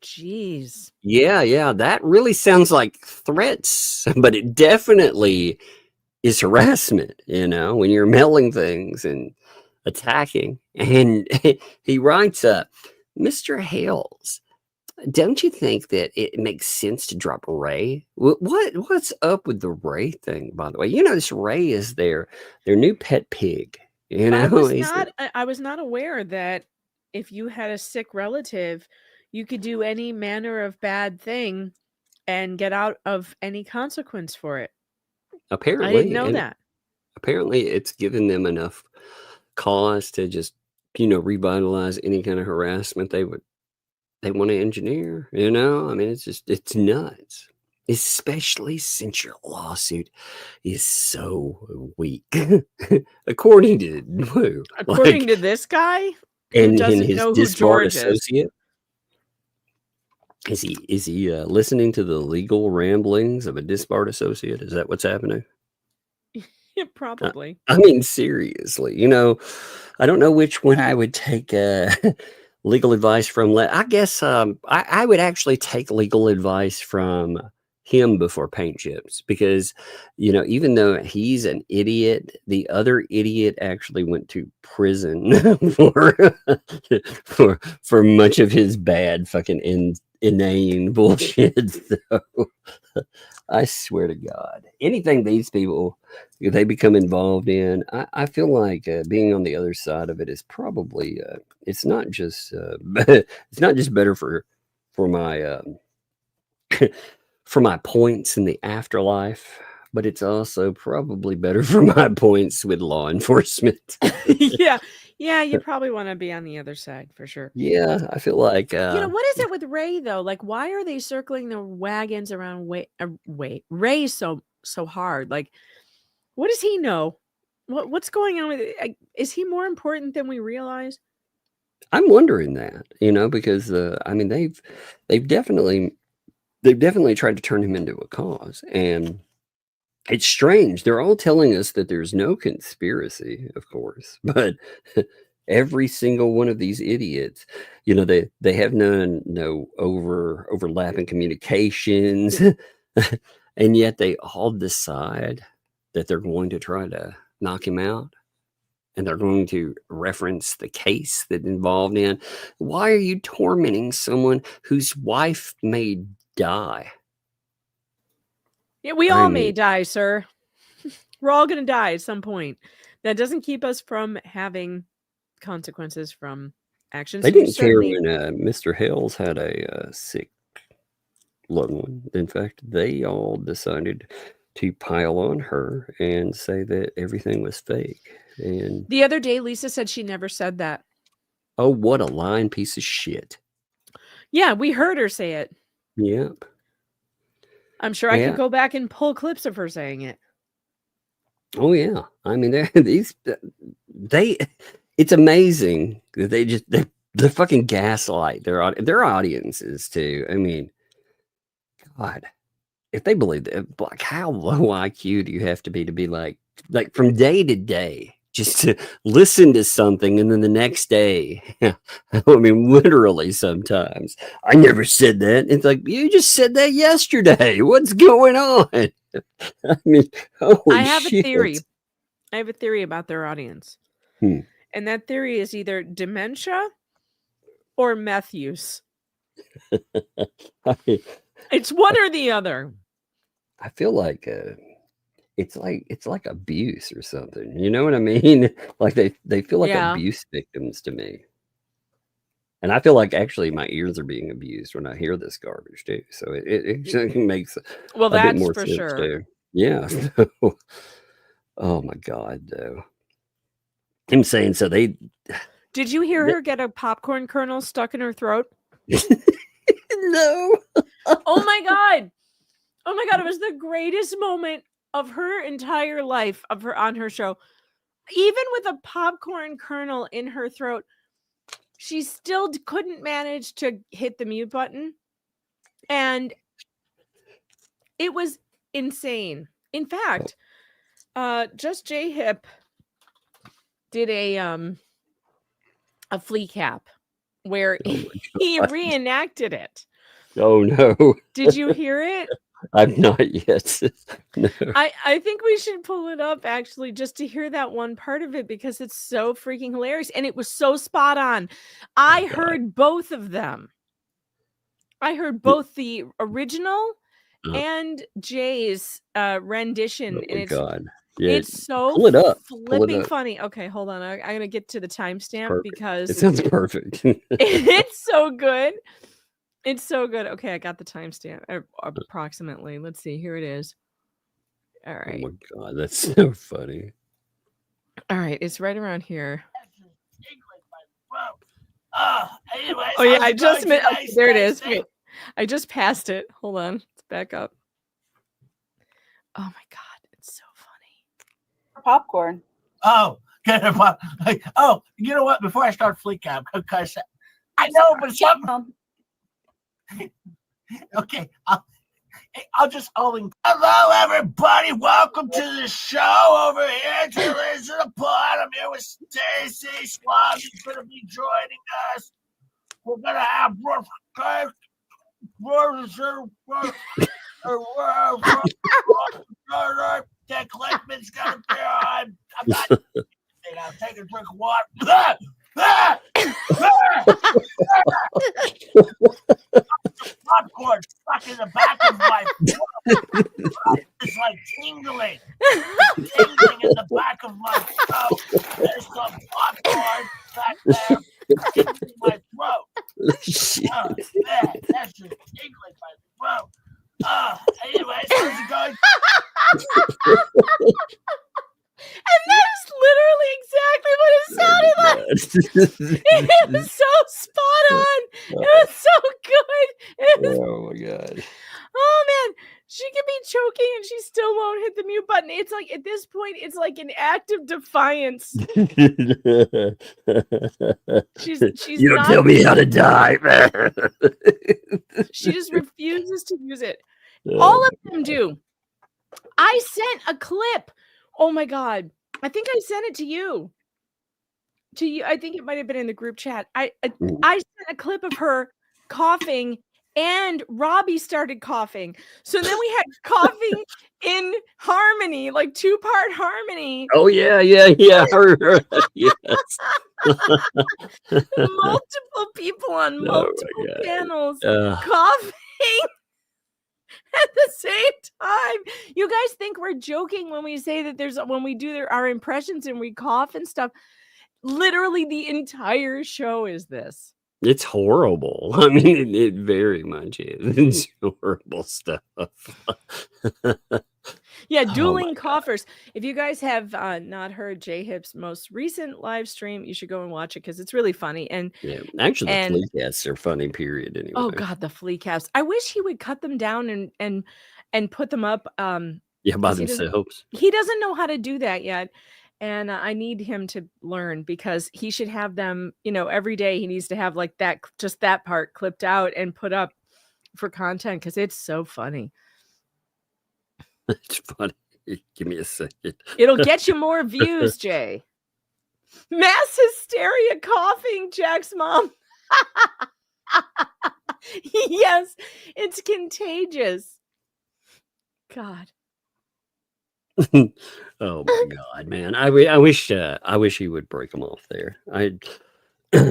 Jeez. Yeah, that really sounds like threats, but it definitely is harassment, when you're mailing things and attacking. And he writes Mr. Hales, don't you think that it makes sense to drop Ray? What's up with the Ray thing, by the way? This Ray is their new pet pig. I was not aware that if you had a sick relative, you could do any manner of bad thing and get out of any consequence for it. Apparently, I didn't know that. Apparently, it's given them enough cause to just, revitalize any kind of harassment they want to engineer. I mean, it's nuts. Especially since your lawsuit is so weak, according to who? According to this guy, and doesn't his know who George associate. Is he listening to the legal ramblings of a disbarred associate? Is that what's happening? Yeah, probably. I mean, seriously, I don't know which one I would take legal advice from. I guess I would actually take legal advice from him before Paint Chips, because even though he's an idiot, the other idiot actually went to prison for much of his bad fucking inane bullshit. So I swear to God, anything these people they become involved in, I feel like being on the other side of it is probably it's not just better for my for my points in the afterlife, but it's also probably better for my points with law enforcement. Yeah, you probably want to be on the other side for sure. Yeah, I feel like what is it with Ray though? Like, why are they circling the wagons around Ray so hard? Like, what does he know? What's going on with it? Is he more important than we realize? I'm wondering that, because I mean they've definitely tried to turn him into a cause, and it's strange. They're all telling us that there's no conspiracy, of course, but every single one of these idiots, they have no overlapping communications, and yet they all decide that they're going to try to knock him out, and they're going to reference the case that involved in. Why are you tormenting someone whose wife may die? Yeah, we all may die, sir. We're all going to die at some point. That doesn't keep us from having consequences from actions. They didn't care when Mr. Hales had a sick loved one. In fact, they all decided to pile on her and say that everything was fake. And the other day, Lisa said she never said that. Oh, what a lying piece of shit. Yeah, we heard her say it. Yep. I'm sure I could go back and pull clips of her saying it. Oh yeah, I mean, it's amazing that they They fucking gaslight their audiences too. I mean, God, if they believe that, like, how low IQ do you have to be like from day to day just to listen to something and then the next day, I mean, literally sometimes, I never said that. It's like, you just said that yesterday. What's going on? I mean, holy I have shit. a theory. I have a theory about their audience. And that theory is either dementia or meth use. It's one or the other. I feel like it's like abuse or something. You know what I mean? Like they feel like abuse victims to me. And I feel like actually my ears are being abused when I hear this garbage too. So it makes a bit more sense too. Yeah. Oh my God, though. I'm saying so they. Did you hear her get a popcorn kernel stuck in her throat? No. Oh my God. Oh my God. It was the greatest moment of her entire life on her show. Even with a popcorn kernel in her throat, she still couldn't manage to hit the mute button. And it was insane. In fact, Just J Hip did a flea cap where he reenacted it. Oh no. Did you hear it? I've not yet. No. I think we should pull it up actually just to hear that one part of it because it's so freaking hilarious and it was so spot on. I heard both of them. I heard both the original and Jay's rendition. Oh and my God. Yeah, it's so pull it up. Flipping funny. Okay, hold on. I'm gonna get to the timestamp because it sounds perfect. It's so good. It's so good. Okay, I got the timestamp approximately. Let's see. Here it is. All right. Oh my God, that's so funny. All right, it's right around here. Anyways, oh yeah, I just there it is. Wait, I just passed it. Hold on, let's back up. Oh my God, it's so funny. Popcorn. Oh, oh, you know what? Before I start fleeking out, because I know, but something. Okay, hello everybody, welcome to the show over here to Listen to the Pod. I'm here with Stacy Schwab. He's going to be joining us. We're going to have Dick Lickman's going to be on. I'm not I'll take a drink of water. Popcorn stuck in the back of my throat. It's like tingling in the back of my throat. There's some popcorn back there in my throat. Oh, man, that's just tingling my throat. Anyways, how's it going? And that is literally exactly what it sounded like. It was so spot on. It was so good. Oh my God. Oh man, she could be choking and she still won't hit the mute button. It's like at this point, it's like an act of defiance. She's you don't tell me how to die, man. She just refuses to use it. All of them do. I sent a clip. Oh my God. I think I sent it to you. I think it might have been in the group chat. I sent a clip of her coughing and Robbie started coughing. So then we had coughing in harmony, like 2-part harmony. Oh yeah. Yes. Multiple people on multiple panels coughing at the same time. You guys think we're joking when we say that when we do our impressions and we cough and stuff. Literally the entire show is this. It's horrible. I mean, it very much is. It's horrible stuff. Yeah, dueling coughers. If you guys have not heard J-Hip's most recent live stream, you should go and watch it because it's really funny. And yeah, actually, the flea casts are funny. Period. Anyway. Oh God, the flea casts. I wish he would cut them down and put them up. Yeah, by themselves. He doesn't know how to do that yet. And I need him to learn, because he should have them, every day he needs to have like that, just that part clipped out and put up for content, because it's so funny. It's funny. Give me a second. It'll get you more views, Jay. Mass hysteria coughing, Jack's mom. Yes, it's contagious. God. Oh my God, man! I wish he would break them off there.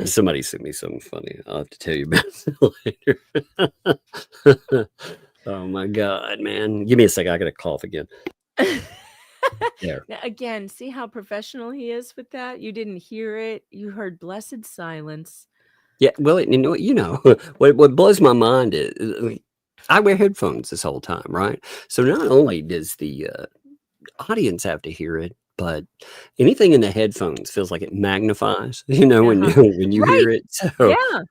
Somebody sent me something funny. I'll have to tell you about it later. Oh my God, man! Give me a second. I got to cough again. There. Now, again, see how professional he is with that? You didn't hear it. You heard blessed silence. Yeah. Well, what blows my mind is I wear headphones this whole time, right? So not only does the audience have to hear it, but anything in the headphones feels like it magnifies, when you Right. hear it. So Yeah.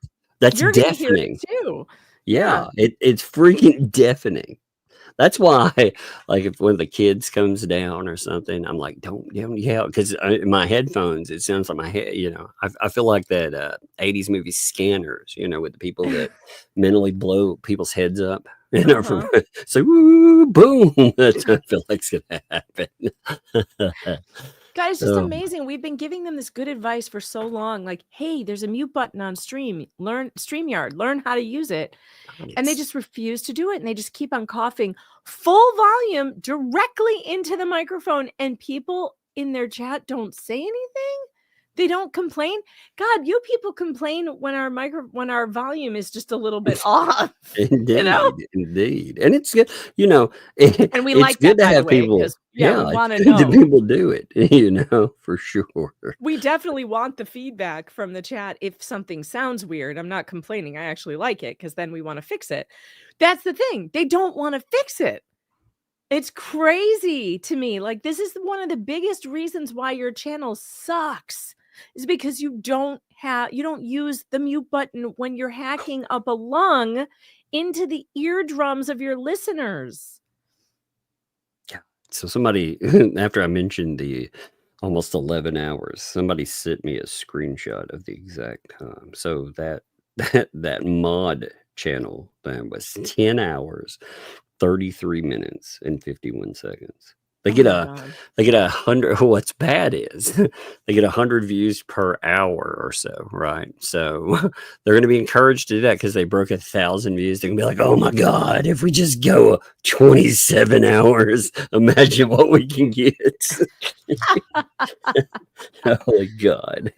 that's You're gonna hear deafening it too. Yeah, it's freaking deafening. That's why, like, if one of the kids comes down or something, I'm like, don't yell, because in my headphones, it sounds like my head. I feel like that 80s movie Scanners. With the people that mentally blow people's heads up. So woo, boom. That's what I feel like's gonna happen. God, it's just amazing. We've been giving them this good advice for so long. Like, hey, there's a mute button on StreamYard. Learn how to use it. And they just refuse to do it. And they just keep on coughing full volume directly into the microphone. And people in their chat don't say anything. They don't complain. God, you people complain when our volume is just a little bit off. Indeed. And it's good, and we like that, to by have the way, people. we want to know. know. People do it, for sure. We definitely want the feedback from the chat. If something sounds weird, I'm not complaining. I actually like it, because then we want to fix it. That's the thing. They don't want to fix it. It's crazy to me. Like, this is one of the biggest reasons why your channel sucks, is because you don't use the mute button when you're hacking up a lung into the eardrums of your listeners. Yeah. So somebody, after I mentioned the almost 11 hours, somebody sent me a screenshot of the exact time. So that mod channel was 10 hours, 33 minutes, and 51 seconds. They get 100. What's bad is they get 100 views per hour or so, right? So they're going to be encouraged to do that, because they broke 1,000 views. They're going to be like, oh my God, if we just go 27 hours, imagine what we can get. Oh God.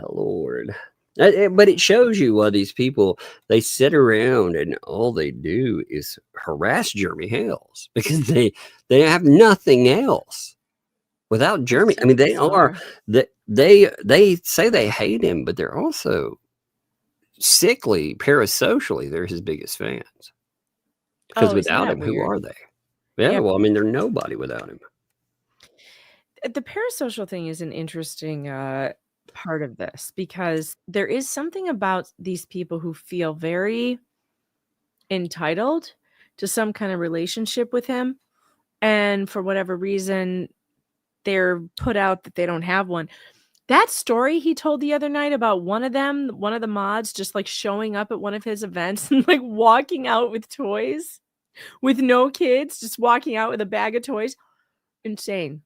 Lord. But it shows you why these people, they sit around and all they do is harass Jeremy Hales, because they have nothing else without Jeremy. I mean, they say they hate him, but they're also sickly, parasocially, they're his biggest fans. Because without him, who are they? Yeah, well, I mean, they're nobody without him. The parasocial thing is an interesting part of this, because there is something about these people who feel very entitled to some kind of relationship with him, and for whatever reason they're put out that they don't have one. That story he told the other night about one of the mods just like showing up at one of his events and like walking out with toys, with no kids, just walking out with a bag of toys. Insane.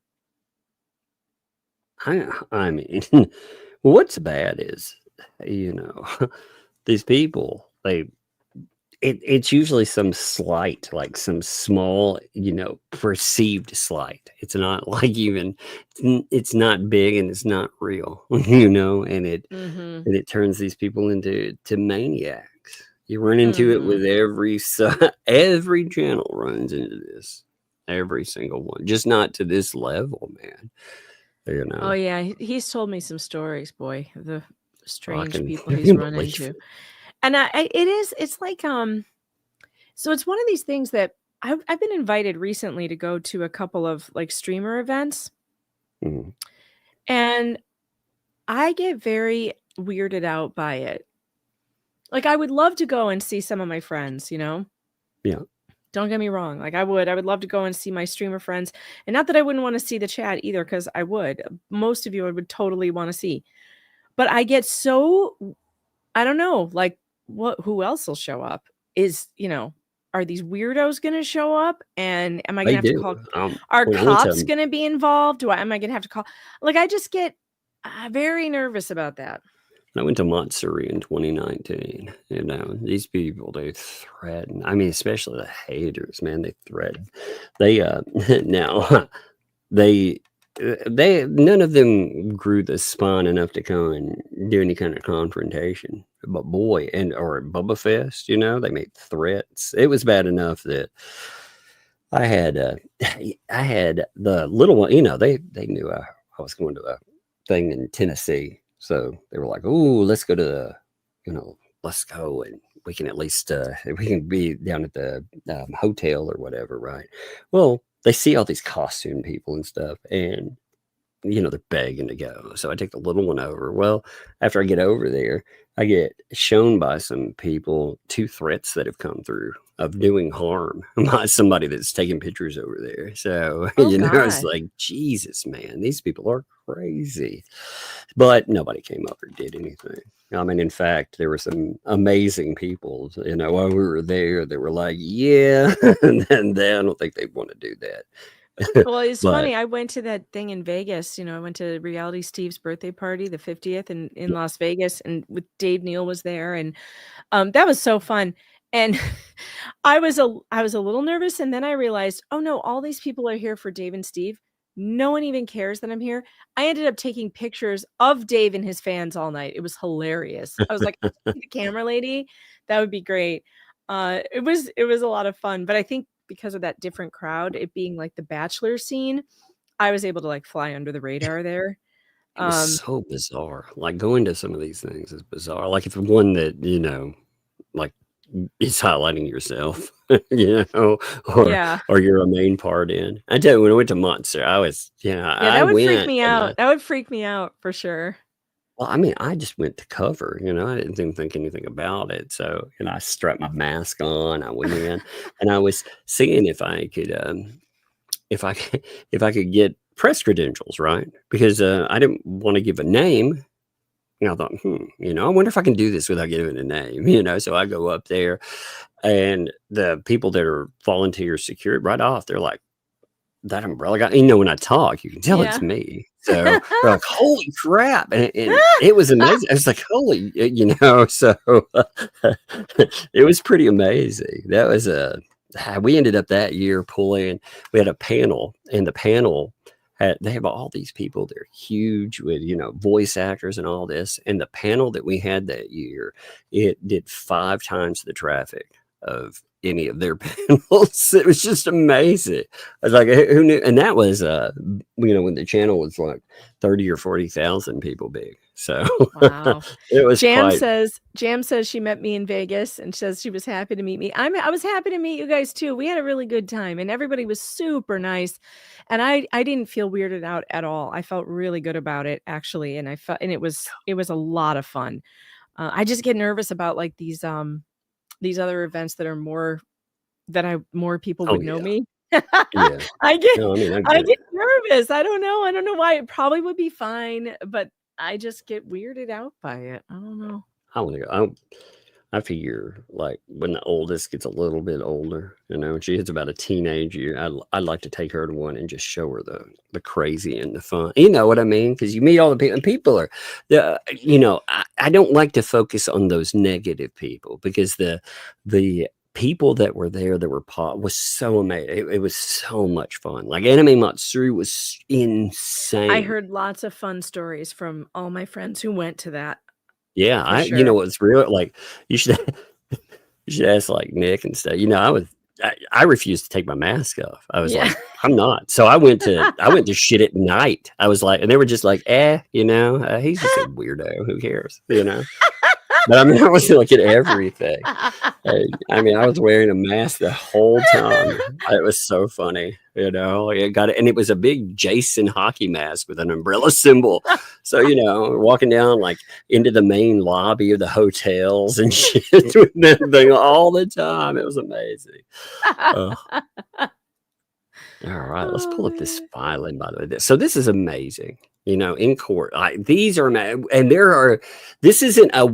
I mean, what's bad is, these people, it's usually some slight, like some small, perceived slight. It's not like it's not big and it's not real, and it turns these people into maniacs. You run into it with every channel runs into this, every single one, just not to this level, man. Oh yeah, he's told me some stories, boy, the strange people he's run into. And it's like so it's one of these things that I've been invited recently to go to a couple of like streamer events. Mm-hmm. And I get very weirded out by it. Like, I would love to go and see some of my friends, Yeah. Don't get me wrong. Like I would love to go and see my streamer friends. And not that I wouldn't want to see the chat either, because I would. Most of you I would totally want to see. But I get so, I don't know, like who else will show up? Are these weirdos going to show up? And am I going to have to call? Are cops going to be involved? Am I going to have to call? Like, I just get very nervous about that. I went to Montsuri in 2019. These people, they threaten. I mean, especially the haters, man. They threaten. They now none of them grew the spine enough to come and do any kind of confrontation. But boy, or Bubba Fest, they made threats. It was bad enough that I had the little one. They knew I was going to a thing in Tennessee. So they were like, "Oh, let's go to let's go, and we can at least we can be down at the hotel or whatever, right?" Well, they see all these costume people and stuff, and they're begging to go. So I take the little one over. Well, after I get over there, I get shown by some people 2 threats that have come through of doing harm by somebody that's taking pictures over there. So, it's like, Jesus, man, these people are crazy. But nobody came up or did anything. I mean, in fact, there were some amazing people, while we were there, they were like, yeah, and then I don't think they want to do that. Well, it's funny. I went to that thing in Vegas. I went to Reality Steve's birthday party, the 50th in Las Vegas, and with Dave Neal was there, and that was so fun. And I was a little nervous, and then I realized, oh no, all these people are here for Dave and Steve. No one even cares that I'm here. I ended up taking pictures of Dave and his fans all night. It was hilarious. I was like, the camera lady, that would be great. It was a lot of fun, but I think because of that different crowd, it being like the Bachelor scene, I was able to like fly under the radar there. It was so bizarre. Like going to some of these things is bizarre. Like if one that, like it's highlighting yourself, or you're a main part in. I tell you, when I went to Monster, I was, that would freak me out. That would freak me out for sure. Well, I mean, I just went to cover, I didn't even think anything about it. So, I strapped my mask on, I went in, and I was seeing if I could get press credentials, right? Because I didn't want to give a name. I thought, I wonder if I can do this without giving a name, So I go up there, and the people that are volunteer security right off, they're like, "That umbrella guy," when I talk, you can tell it's me. So they're like, "Holy crap!" And it was amazing. I was like, "Holy," So it was pretty amazing. That was we ended up that year pulling. We had a panel, and the panel they have all these people. They're huge with voice actors and all this. And the panel that we had that year, it did 5 times the traffic of any of their panels. It was just amazing. I was like, who knew? And that was when the channel was like 30 or 40,000 people big. So wow. It was Jam says she met me in Vegas and says she was happy to meet me. I was happy to meet you guys too. We had a really good time and everybody was super nice. And I didn't feel weirded out at all. I felt really good about it actually. And it was a lot of fun. I just get nervous about like these other events that are more people would know me. Yeah. I get nervous. I don't know why. It probably would be fine, but I just get weirded out by it. I don't know. I want to go. I figure like when the oldest gets a little bit older, when she hits about a teenage year, I'd like to take her to one and just show her the crazy and the fun. You know what I mean? Because you meet all the people, and people are, I don't like to focus on those negative people because the people that were there that were was so amazing. It was so much fun. Like Anime Matsuri was insane. I heard lots of fun stories from all my friends who went to that. Yeah, sure. What's real, like you should ask like Nick and stuff. I refused to take my mask off. I was like, I'm not. So I went to shit at night. I was like, and they were just like, he's just a weirdo. Who cares? But I mean, I was looking at everything. I mean, I was wearing a mask the whole time. It was so funny, you know. It got it, and it was a big Jason hockey mask with an umbrella symbol. So, you know, walking down like into the main lobby of the hotels and shit with that thing all the time. It was amazing. All right, let's pull up this filing, by the way. So this is amazing. You know, in court, these are, and there are, this isn't a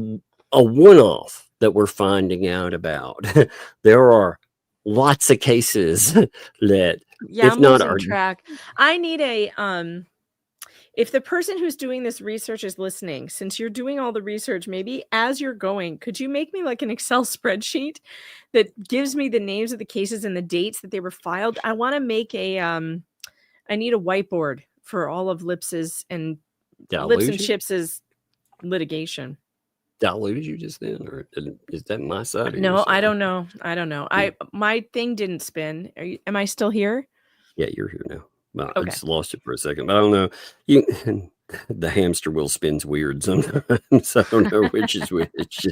one-off that we're finding out about. There are lots of cases that, yeah, if I'm not losing track. I need a, if the person who's doing this research is listening, since you're doing all the research, maybe as you're going, could you make me like an Excel spreadsheet that gives me the names of the cases and the dates that they were filed? I want to make a, I need a whiteboard for all of Lips's and Lips and Chips's litigation. Did I lose you just then, or is that my side? No, I don't know. My thing didn't spin. Am I still here? Yeah, you're here now. Well, Okay. I just lost you for a second, but I don't know. The hamster wheel spins weird sometimes. I don't know which is which.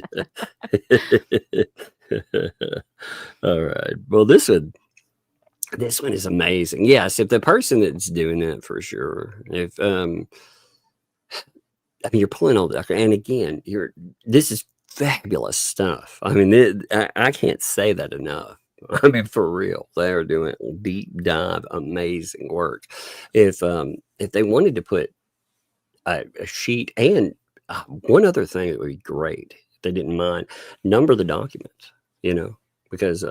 All right. Well, this one is amazing. Yes, if the person that's doing that, for sure. If I mean, you're pulling all that, and again, this is fabulous stuff. I mean, I can't say that enough. I mean, for real, they are doing deep dive, amazing work. If they wanted to put a sheet, and one other thing that would be great, if they didn't mind, number the documents, you know, because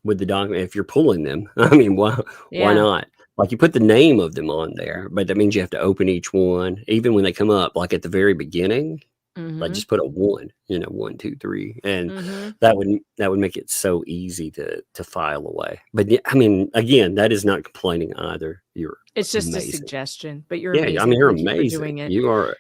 with the document, if you're pulling them, I mean, why not? Like, you put the name of them on there, but that means you have to open each one, even when they come up, like at the very beginning. Like, just put a 1, you know, 1, 2, 3, and that would make it so easy to file away. But I mean, again, that is not complaining either. It's just amazing. A suggestion, but you're amazing. I mean, you're amazing. Doing it. You are.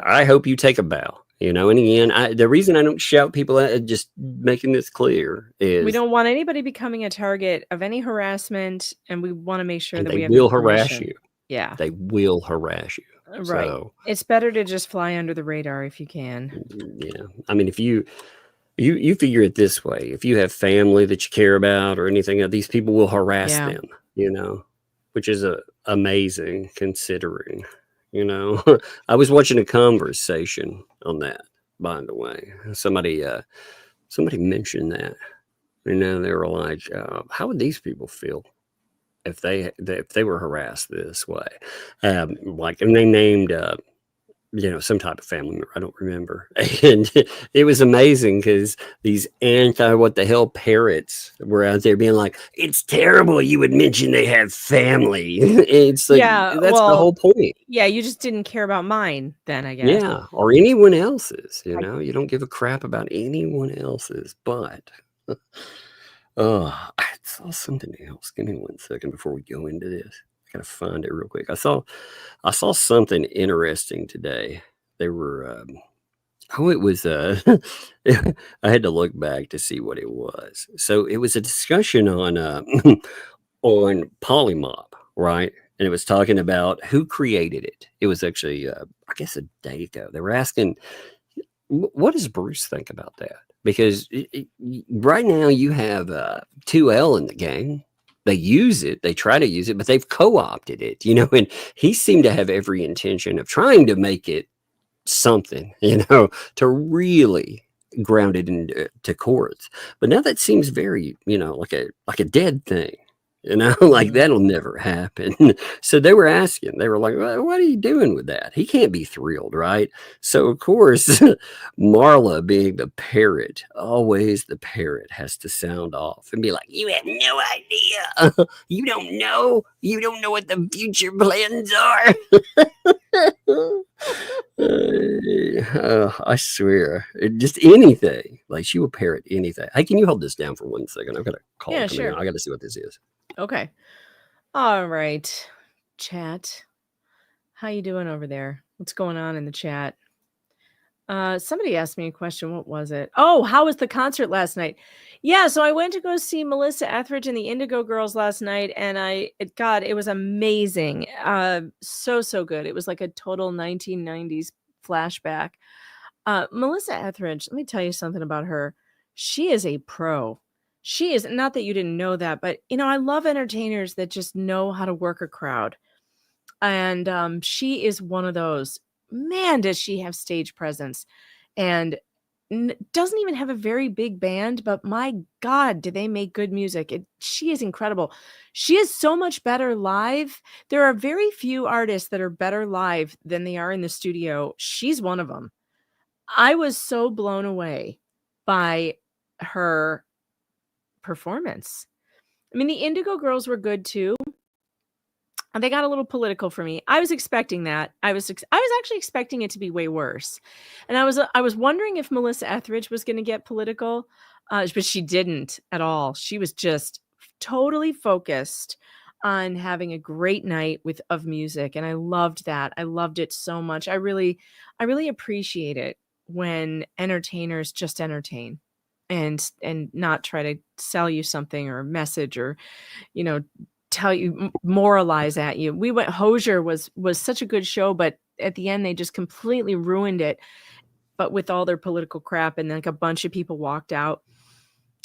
I hope you take a bow. You know, and again, the reason I don't shout people at, just making this clear, is we don't want anybody becoming a target of any harassment, and we want to make sure that we have will harass you. Yeah, they will harass you. Right. So, it's better to just fly under the radar if you can. Yeah. I mean, if you figure it this way, if you have family that you care about or anything, these people will harass them, you know, which is amazing considering, you know. I was watching a conversation on that, by the way. Somebody mentioned that, you know, they were like, how would these people feel if they were harassed this way? Like, and they named, you know, some type of family member, I don't remember. And it was amazing because these what the hell parrots were out there being like, it's terrible you would mention they have family. It's like, that's the whole point. Yeah, you just didn't care about mine then, I guess. Yeah, or anyone else's, you know. You don't give a crap about anyone else's, but I saw something else. Give me 1 second before we go into this. I gotta find it real quick. I saw something interesting today. They were it was I had to look back to see what it was. So it was a discussion on on Polymop, right? And it was talking about who created it. It was actually I guess a day ago. They were asking, what does Bruce think about that? Because right now you have 2L in the game. They use it, they try to use it, but they've co-opted it, you know, and he seemed to have every intention of trying to make it something, you know, to really ground it into courts. But now that seems very, you know, like a dead thing. You know, like that'll never happen. So they were asking, they were like, well, what are you doing with that? He can't be thrilled, right? So, of course, Marla, being the parrot, always the parrot has to sound off and be like, you have no idea. You don't know what the future plans are. I swear, just anything. Like, she will parrot anything. Hey, can you hold this down for 1 second? I've got a call coming in. I got to see what this is. Okay. All right. Chat. How you doing over there? What's going on in the chat? Somebody asked me a question. What was it? Oh, how was the concert last night? Yeah, so I went to go see Melissa Etheridge and the Indigo Girls last night, and it was amazing. So good. It was like a total 1990s flashback. Melissa Etheridge, let me tell you something about her. She is a pro. She is, not that you didn't know that, but I love entertainers that just know how to work a crowd. And she is one of those. Man, does she have stage presence. And doesn't even have a very big band, but my God, do they make good music. She is incredible. She is so much better live. There are very few artists that are better live than they are in the studio. She's one of them. I was so blown away by her performance. I mean, the Indigo Girls were good too. And they got a little political for me. I was expecting that. I was actually expecting it to be way worse. And I was wondering if Melissa Etheridge was going to get political, but she didn't at all. She was just totally focused on having a great night of music, and I loved that. I loved it so much. I really appreciate it when entertainers just entertain and not try to sell you something or a message or tell you, moralize at you. Hosier was such a good show, but at the end they just completely ruined it, but with all their political crap, and like a bunch of people walked out.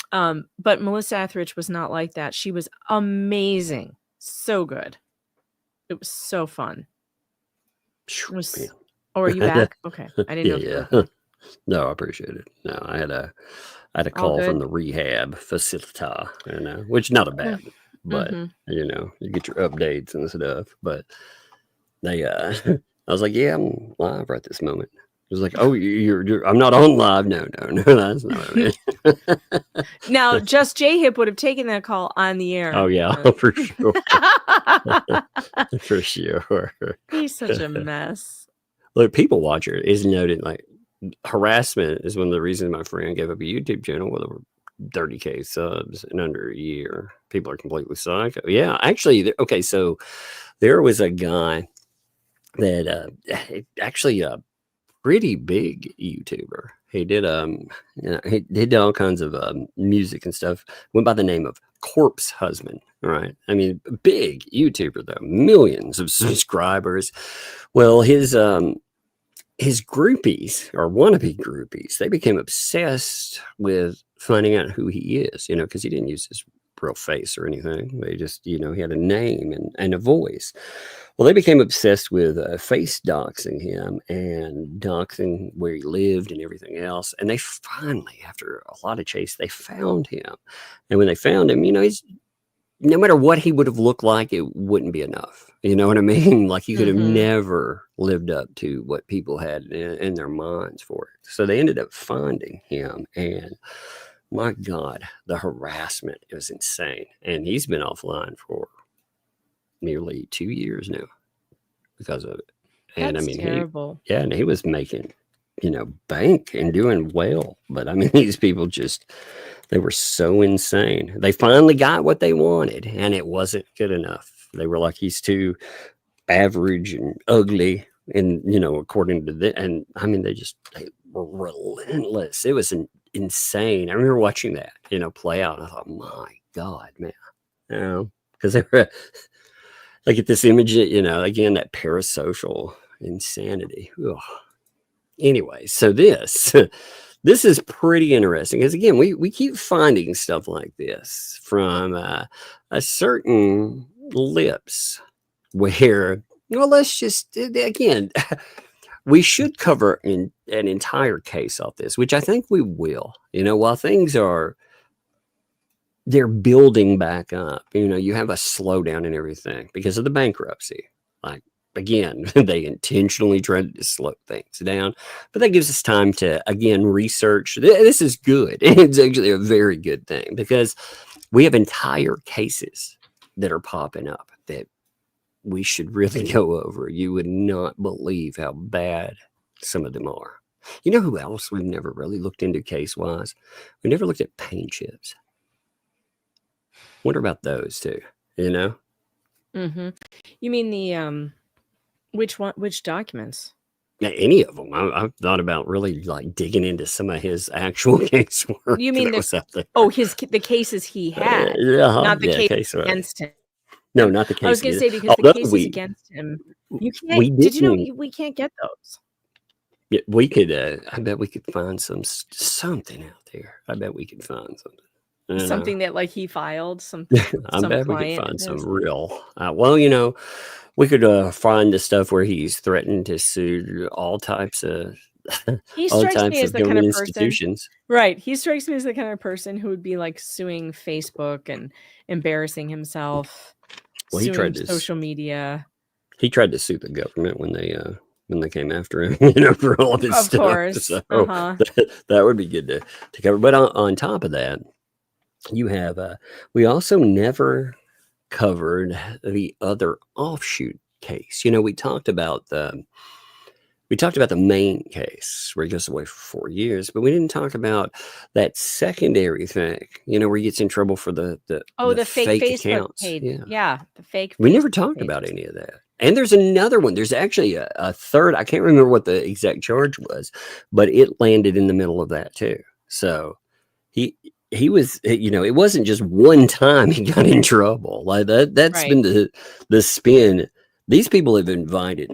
But Melissa Etheridge was not like that. She was amazing. So good. It was so fun. Oh, are you back? Okay. I didn't know. Yeah. No, I appreciate it. No, I had a call from the rehab facility, which is not a bad, but you get your updates and stuff. But they, I was like, yeah, I'm live right this moment. It was like, oh, I'm not on live. No, that's not what I mean. Now, just J-Hip would have taken that call on the air. Oh yeah, for sure. For sure. He's such a mess. Look, People Watcher is noted, like, harassment is one of the reasons my friend gave up a YouTube channel with over 30K subs in under a year. People are completely psycho. Yeah, actually, okay, so there was a guy that actually a pretty big YouTuber. He did he did all kinds of music and stuff.Ent by the name of Corpse Husband, right? I mean, big YouTuber though, millions of subscribers. Well, his groupies, or wannabe groupies, they became obsessed with finding out who he is, because he didn't use his real face or anything. They just, he had a name and a voice. Well, they became obsessed with face doxing him and doxing where he lived and everything else. And they finally, after a lot of chase, they found him. And when they found him, he's, no matter what he would have looked like, it wouldn't be enough. You know what I mean? Like, he could have never lived up to what people had in their minds for it. So they ended up finding him, and my God, the harassment was insane. And he's been offline for nearly 2 years now because of it. And That's I mean, terrible. and he was making, bank and doing well. But I mean, these people they were so insane. They finally got what they wanted, and it wasn't good enough. They were like, he's too average and ugly, and according to that. And I mean, they were relentless. It was insane. I remember watching that, play out. And I thought, my God, man, because they were like at this image, again, that parasocial insanity. Ugh. Anyway, so this is pretty interesting, because again, we keep finding stuff like this from a certain lips where, let's just, again, we should cover an entire case off this, which I think we will, while things they're building back up, you have a slowdown in everything because of the bankruptcy. Like, again, they intentionally tried to slow things down, but that gives us time to, again, research. This is good. It's actually a very good thing, because we have entire cases that are popping up that we should really go over. You would not believe how bad some of them are. You know who else we've never really looked into case-wise? We never looked at paint chips. Wonder about those too, Mm-hmm. You mean the which documents? Yeah, any of them. I've thought about really like digging into some of his actual casework. You mean the cases he had, not the case against him. No, not the case. I was going to say, because the cases against him, you can't. Did you know we can't get those? Yeah, we could. I bet we could find something out there. I bet we could find something. Something that like he filed. Something. I Some bet we could client find of some his. real. Well, you know, we could find the stuff where he's threatened to sue all types of He all strikes me types as of the kind government of person, institutions. right? He strikes me as the kind of person who would be like suing Facebook and embarrassing himself, Well, he suing tried to social media. he tried to sue the government when they came after him, you know, for all of his Of stuff. course. So Uh-huh. that would be good to cover. But on top of that, you have we also never covered the other offshoot case. You know, we talked about the main case where he goes away for 4 years, but we didn't talk about that secondary thing, you know, where he gets in trouble for the fake Facebook accounts. page. Yeah. Yeah, the fake. We never Facebook talked pages. about any of that. And there's another one. There's actually a third. I can't remember what the exact charge was, but it landed in the middle of that too. So he was, you know, it wasn't just one time he got in trouble. Like that's Right. been the spin. These people have invited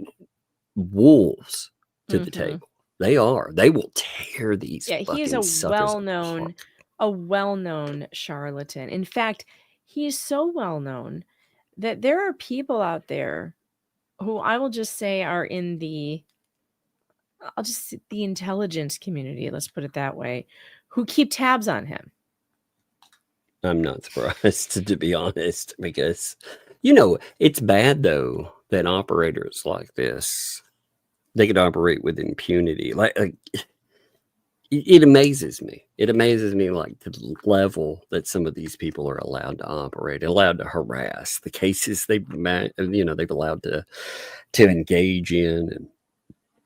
wolves to the table. They will tear these. Yeah, he is a well-known charlatan. In fact, he is so well known that there are people out there who I will just say are in the intelligence community, let's put it that way, who keep tabs on him. I'm not surprised, to be honest, because, you know, it's bad though that operators like this, they could operate with impunity. Like it amazes me. It amazes me, like the level that some of these people are allowed to operate, allowed to harass, the cases they've allowed to engage in, and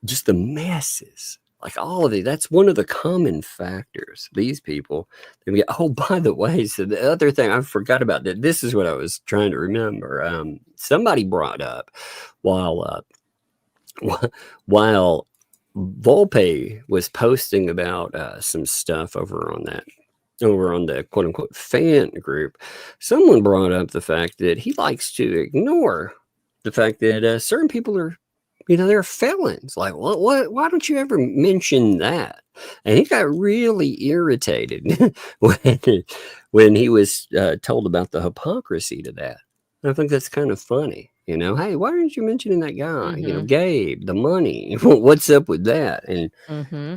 just the messes. Like all of it. That's one of the common factors. These people, oh, by the way, so the other thing I forgot about that. This is what I was trying to remember. Somebody brought up while Volpe was posting about some stuff over on the quote unquote fan group, someone brought up the fact that he likes to ignore the fact that certain people are, you know, they're felons. Like, what? Why don't you ever mention that? And he got really irritated when he was told about the hypocrisy to that. I think that's kind of funny. You know, hey, why aren't you mentioning that guy? You know, Gabe, the money. What's up with that? And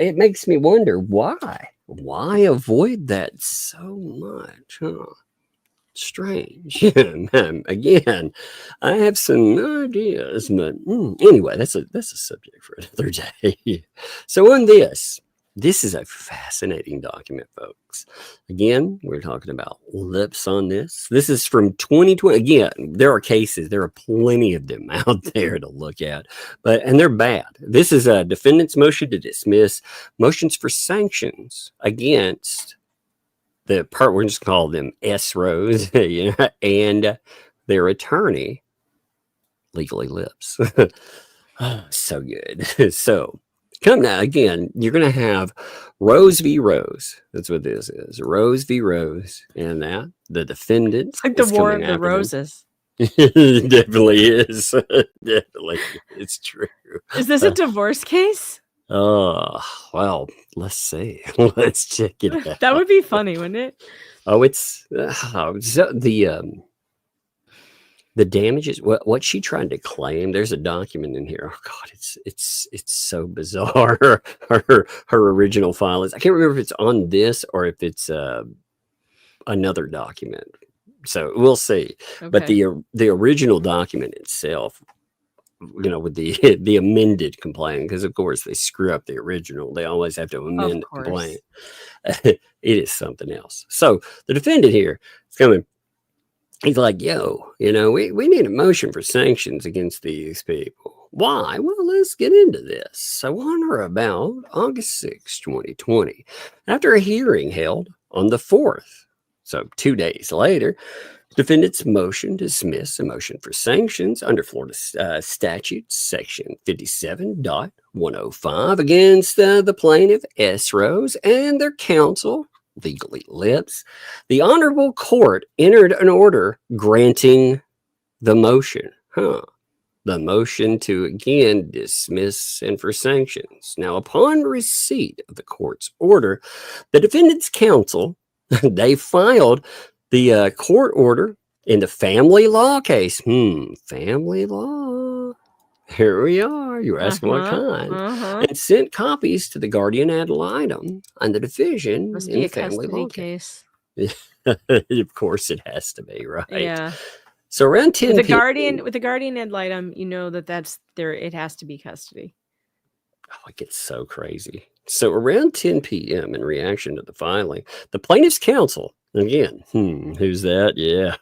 it makes me wonder why. Why avoid that so much? Huh? Strange. Again, I have some ideas, but anyway, that's a subject for another day. So on this is a fascinating document, folks. Again, we're talking about lips on this. This is from 2020. Again, there are cases. There are plenty of them out there to look at, and they're bad. This is a defendant's motion to dismiss motions for sanctions against the part we're just call them S-Rose, you know, and their attorney, Legally Lips. So good. So come now, again, you're going to have Rose v. Rose. That's what this is. Rose v. Rose. And that the defendant. It's like the War of the Roses. It definitely is. Definitely. It's true. Is this a divorce case? Oh, well, let's see. Let's check it out. That would be funny, wouldn't it? Oh, it's so the damages. What she tried to claim. There's a document in here. Oh God, it's so bizarre. Her original file is. I can't remember if it's on this or if it's another document. So we'll see. Okay. But the original document itself, you know, with the amended complaint, because of course they screw up the original. They always have to amend the complaint. It is something else. So the defendant here is coming. He's like, yo, you know, we need a motion for sanctions against these people. Why? Well, let's get into this. So on or about August 6, 2020, after a hearing held on the 4th, so 2 days later, defendant's motion to dismiss a motion for sanctions under Florida statute section 57.105 against the plaintiff S-Rose and their counsel, Legally Lips. The Honorable Court entered an order granting the motion. the motion to again dismiss and for sanctions. Now, upon receipt of the court's order, the defendant's counsel, they filed the court order in the family law case. Family law. Here we are. You're asking what kind. And sent copies to the guardian ad litem on the division Must in be the a family law case. Of course it has to be, right? Yeah. So around 10 with the guardian ad litem, you know that's there. It has to be custody. Oh, it gets so crazy. So around 10 p.m. in reaction to the filing, the plaintiff's counsel, again, who's that? Yeah,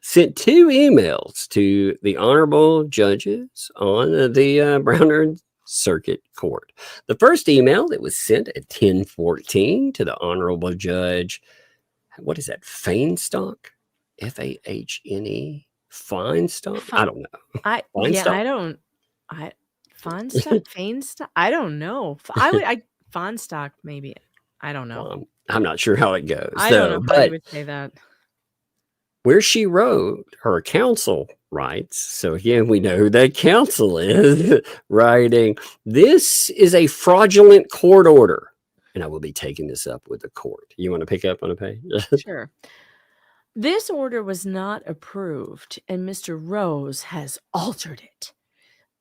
sent 2 emails to the honorable judges on the Browner Circuit Court. The first email that was sent at 10:14 to the honorable judge, what is that, Fainstock? Fahne? Feinstock? I don't know. Feinstock? Fainstock? I don't know. Feinstock, maybe. I don't know. I'm not sure how it goes. I don't know how you would say that. Where she wrote, her counsel writes, so again, we know who that counsel is, writing, "This is a fraudulent court order, and I will be taking this up with the court." You want to pick up on a page? Sure. "This order was not approved, and Mr. Rose has altered it.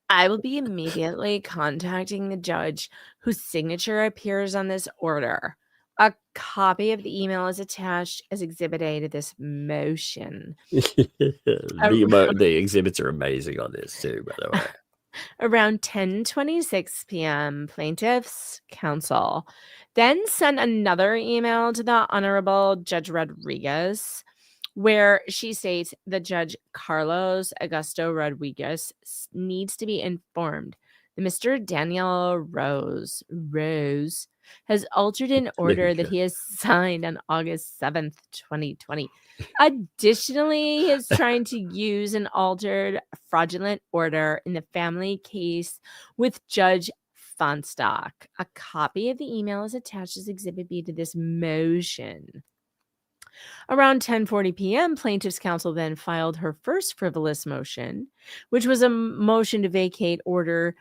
I will be immediately contacting the judge whose signature appears on this order. A copy of the email is attached as Exhibit A to this motion." The exhibits are amazing on this too, by the way. Around 10:26 p.m., plaintiff's counsel then sent another email to the Honorable Judge Rodriguez, where she states that Judge Carlos Augusto Rodriguez needs to be informed that Mr. Daniel Rose has altered an order that he has signed on August 7th, 2020. Additionally, he is trying to use an altered fraudulent order in the family case with Judge Fainstock. A copy of the email is attached as Exhibit B to this motion. Around 10:40 p.m., plaintiff's counsel then filed her first frivolous motion, which was a motion to vacate ordered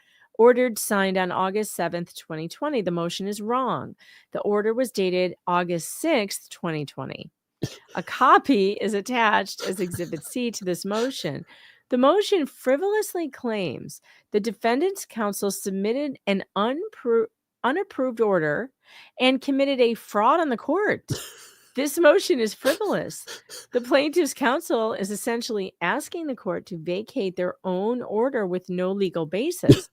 signed on August 7th, 2020. The motion is wrong. The order was dated August 6th, 2020. A copy is attached as Exhibit C to this motion. The motion frivolously claims the defendant's counsel submitted an unapproved order and committed a fraud on the court. This motion is frivolous. The plaintiff's counsel is essentially asking the court to vacate their own order with no legal basis.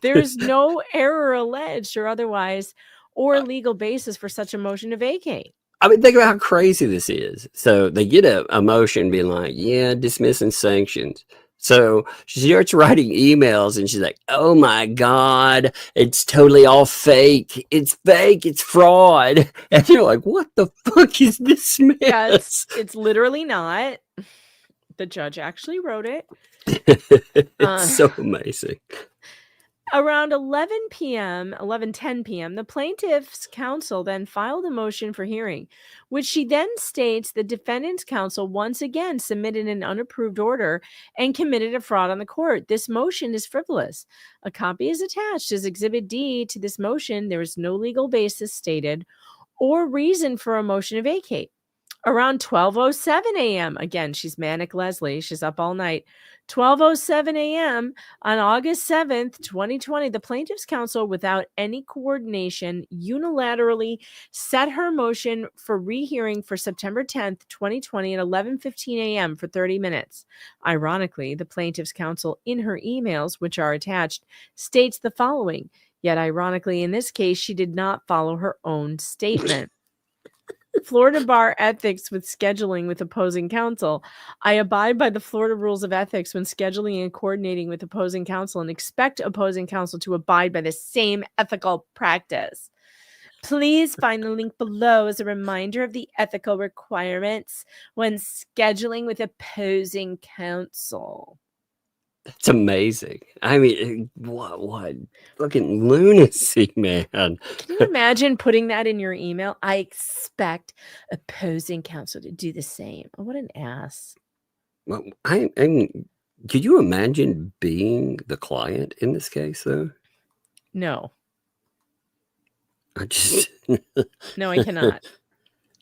There's no error alleged or otherwise or legal basis for such a motion to vacate. I mean, think about how crazy this is. So they get a motion being like, yeah, dismissing sanctions. So she starts writing emails and she's like, "Oh my God, it's totally all fake. It's fake. It's fraud." And you're like, what the fuck is this mess? Yeah, it's literally not. The judge actually wrote it. It's so amazing. Around 11:10 p.m., the plaintiff's counsel then filed a motion for hearing, which she then states the defendant's counsel once again submitted an unapproved order and committed a fraud on the court. This motion is frivolous. A copy is attached as Exhibit D to this motion. There is no legal basis stated or reason for a motion to vacate. Around 12:07 a.m., again, she's Manic Leslie. She's up all night. 12:07 a.m. on August 7th, 2020, the plaintiff's counsel, without any coordination, unilaterally set her motion for rehearing for September 10th, 2020 at 11:15 a.m. for 30 minutes. Ironically, the plaintiff's counsel in her emails, which are attached, states the following. Yet ironically, in this case, she did not follow her own statement. Florida Bar Ethics with scheduling with opposing counsel. I abide by the Florida rules of ethics when scheduling and coordinating with opposing counsel and expect opposing counsel to abide by the same ethical practice. Please find the link below as a reminder of the ethical requirements when scheduling with opposing counsel. It's amazing. I mean, what fucking lunacy, man. Can you imagine putting that in your email? I expect opposing counsel to do the same. Oh, what an ass. Well, I'm Could you imagine being the client in this case, though? No. I just... No, I cannot.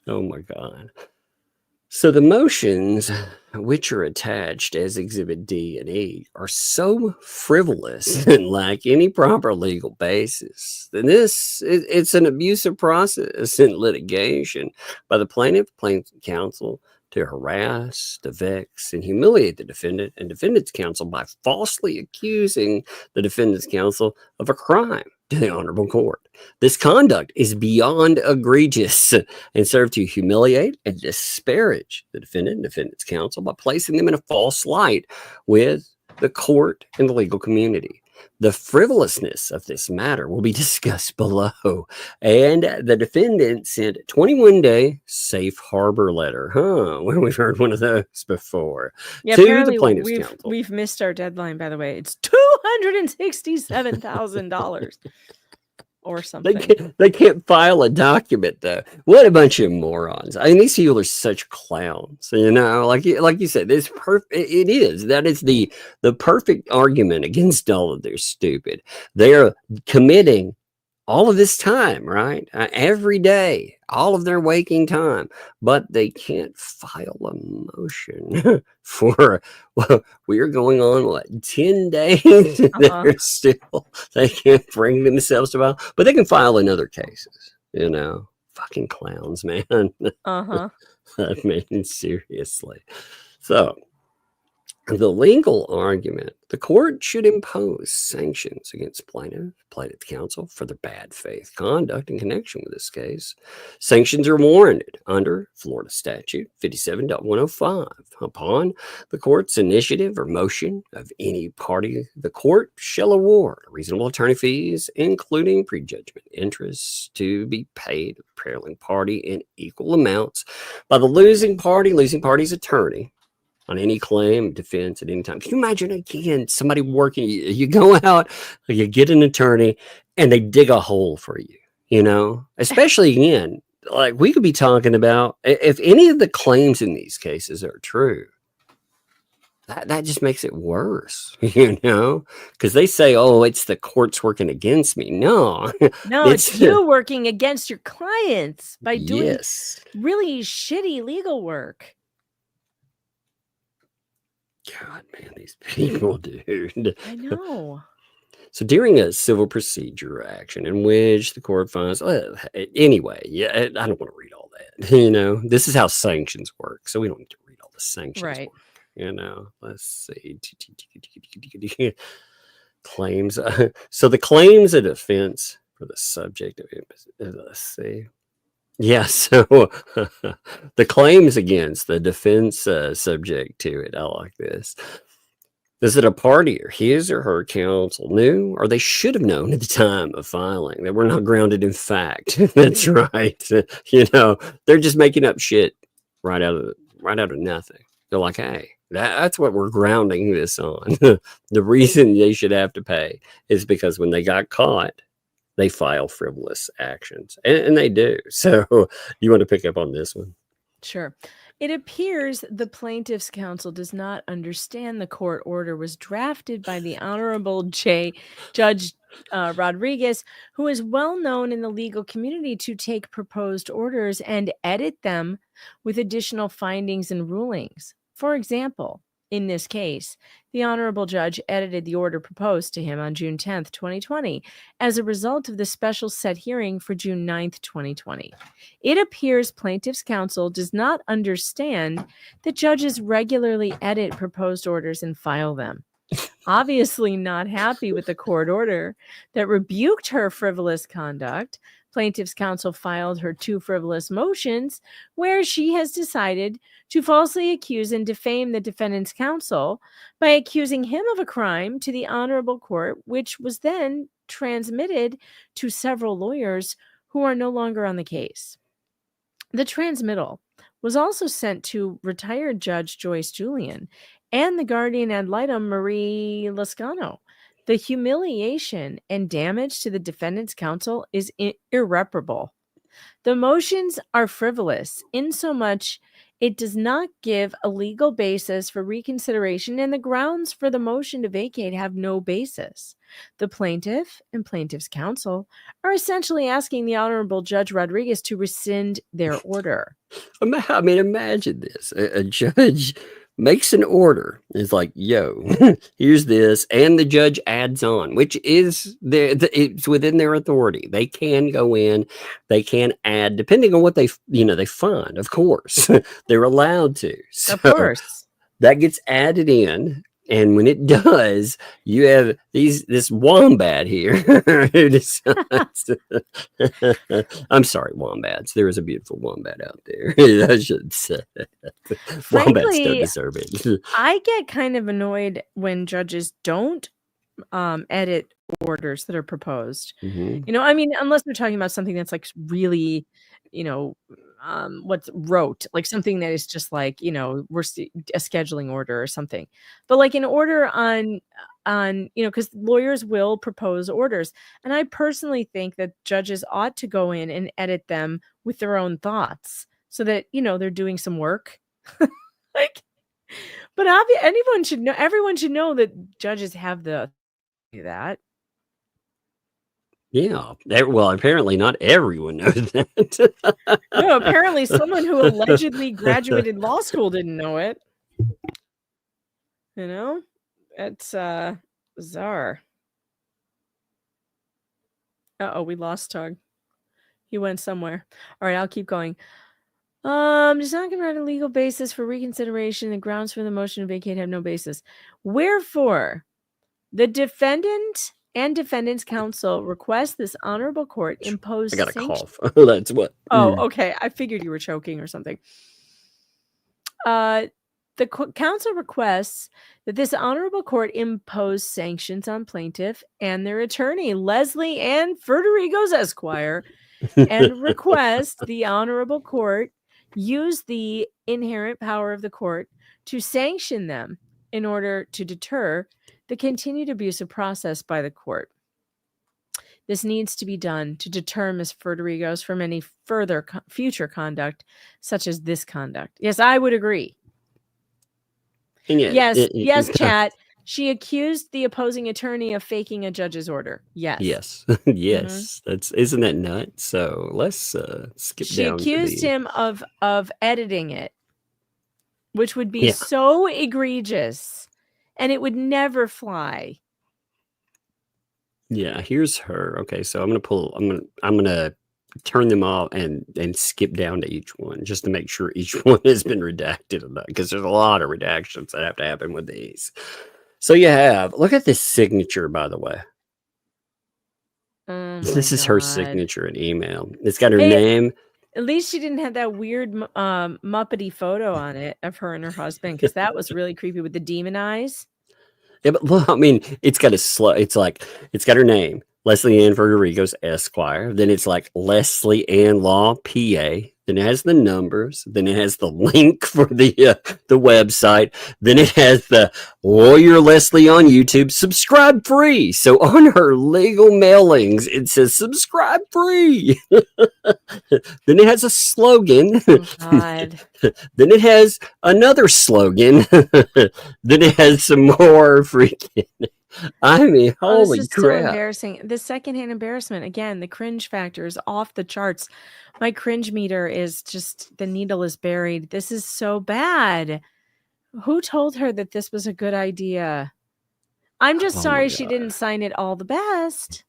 Oh, my God. So the motions which are attached as Exhibit D and E are so frivolous and lack any proper legal basis. Then it's an abusive process in litigation by the plaintiff counsel to harass, to vex, and humiliate the defendant and defendant's counsel by falsely accusing the defendant's counsel of a crime to the honorable court. This conduct is beyond egregious and serve to humiliate and disparage the defendant and defendant's counsel by placing them in a false light with the court and the legal community. The frivolousness of this matter will be discussed below. And the defendant sent a 21-day safe harbor letter. Well, we've heard one of those before. Yeah, to apparently the plaintiff's counsel. We've missed our deadline, by the way. It's $267,000 or something. They can't file a document, though. What a bunch of morons. I mean, these people are such clowns. You know, like you said, it is. That is the perfect argument against all of their stupid. They're committing all of this time, right? Every day, all of their waking time, but they can't file a motion for, well, we're going on, 10 days? They can't bring themselves to file, but they can file in other cases, you know? Fucking clowns, man. I mean, seriously. So, the legal argument, the court should impose sanctions against plaintiff's counsel for their bad faith conduct in connection with this case. Sanctions are warranted under Florida Statute 57.105. Upon the court's initiative or motion of any party, the court shall award reasonable attorney fees, including prejudgment interest, to be paid to the prevailing party in equal amounts by the losing party's attorney on any claim, defense at any time. Can you imagine, again, somebody working, you go out, you get an attorney, and they dig a hole for you, you know? Especially, again, like we could be talking about, if any of the claims in these cases are true, that just makes it worse, you know? Because they say, oh, it's the courts working against me. No. No, it's you working against your clients by doing really shitty legal work. God, man, these people, dude. I know. So during a civil procedure action in which the court finds, anyway, I don't want to read all that. You know, this is how sanctions work. So we don't need to read all the sanctions work. You know, let's see. Claims. So the claims of defense for the subject of it, let's see. Yeah, so the claims against the defense subject to it, I like this. Is it a party or his or her counsel knew or they should have known at the time of filing that we're not grounded in fact? That's right. You know, they're just making up shit right out of nothing. They're like, hey, that's what we're grounding this on. The reason they should have to pay is because when they got caught, they file frivolous actions, and they do. So you want to pick up on this one? Sure. It appears the plaintiff's counsel does not understand the court order was drafted by the Honorable Judge Rodriguez, who is well known in the legal community to take proposed orders and edit them with additional findings and rulings. For example, in this case, the Honorable Judge edited the order proposed to him on June 10th, 2020, as a result of the special set hearing for June 9th, 2020. It appears plaintiff's counsel does not understand that judges regularly edit proposed orders and file them. Obviously not happy with the court order that rebuked her frivolous conduct, plaintiff's counsel filed her 2 frivolous motions where she has decided to falsely accuse and defame the defendant's counsel by accusing him of a crime to the honorable court, which was then transmitted to several lawyers who are no longer on the case. The transmittal was also sent to retired Judge Joyce Julian and the guardian ad litem Marie Lascano. The humiliation and damage to the defendant's counsel is irreparable. The motions are frivolous insomuch It does not give a legal basis for reconsideration, and the grounds for the motion to vacate have no basis. The plaintiff and plaintiff's counsel are essentially asking the Honorable Judge Rodriguez to rescind their order. I mean, imagine this. A judge makes an order. It's like, yo, here's this. And the judge adds on, which is it's within their authority. They can go in, they can add, depending on what they find, of course. They're allowed to. So of course. That gets added in. And when it does, you have this wombat here who decides. I'm sorry, wombats. There is a beautiful wombat out there. I should say. Frankly, wombats don't deserve it. I get kind of annoyed when judges don't edit orders that are proposed. Mm-hmm. I mean, unless they're talking about something that's like really, what's wrote, like something that is just like, we're a scheduling order or something. But like an order on because lawyers will propose orders. And I personally think that judges ought to go in and edit them with their own thoughts so that, they're doing some work. But everyone should know that judges have the do that. Yeah. Well, apparently not everyone knows that. No, apparently someone who allegedly graduated law school didn't know it. It's bizarre. Uh-oh, we lost Tug. He went somewhere. All right, I'll keep going. Just not going to write a legal basis for reconsideration. The grounds for the motion to vacate have no basis. Wherefore, the defendant and defendant's counsel request this honorable court impose. I got a cough. That's what. Oh, okay. I figured you were choking or something. The counsel requests that this honorable court impose sanctions on plaintiff and their attorney, Leslie and Federico's Esquire, and request the honorable court use the inherent power of the court to sanction them in order to deter the continued abusive process by the court. This needs to be done to deter Ms. Federico's from any further future conduct, such as this conduct. Yes, I would agree. Yes, chat. She accused the opposing attorney of faking a judge's order. Yes. Yes. Mm-hmm. Isn't that nuts? So let's skip down. She accused him of editing it, which would be so egregious, and it would never fly. Yeah, here's her. Okay, so I'm gonna turn them all and skip down to each one just to make sure each one has been redacted enough, because there's a lot of redactions that have to happen with these. So look at this signature, by the way. This is her signature in email. It's got her name. At least she didn't have that weird Muppety photo on it of her and her husband, because that was really creepy with the demon eyes. Yeah, but look, I mean, it's got it's got her name, Leslie Ann Federico's Esquire. Then it's like Leslie Ann Law, PA. Then it has the numbers. Then it has the link for the website. Then it has the Lawyer Leslie on YouTube. Subscribe free. So on her legal mailings, it says subscribe free. Then it has a slogan. Oh, God. Then it has another slogan. Then it has some more freaking. I mean, holy this is crap. So embarrassing. The secondhand embarrassment, again, the cringe factor is off the charts. My cringe meter is just, the needle is buried. This is so bad. Who told her that this was a good idea? I'm just sorry she didn't sign it all the best.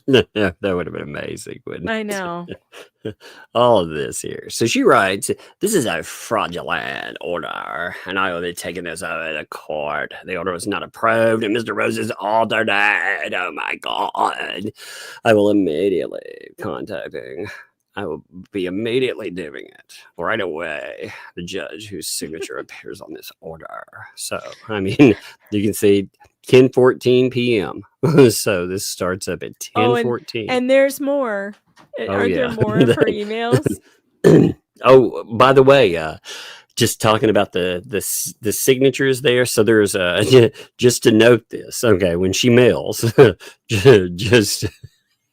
That would have been amazing, wouldn't it? I know. All of this here. So she writes, this is a fraudulent order, and I will be taking this over to court. The order was not approved, and Mr. Rose is altered it. Oh, my God. I will be immediately doing it right away. The judge whose signature appears on this order. So, I mean, you can see 10:14 p.m. So this starts up at 10:14. And there's more. Aren't there more of her emails? Oh, by the way, just talking about the signatures there. So there's just to note this. Okay, when she mails, just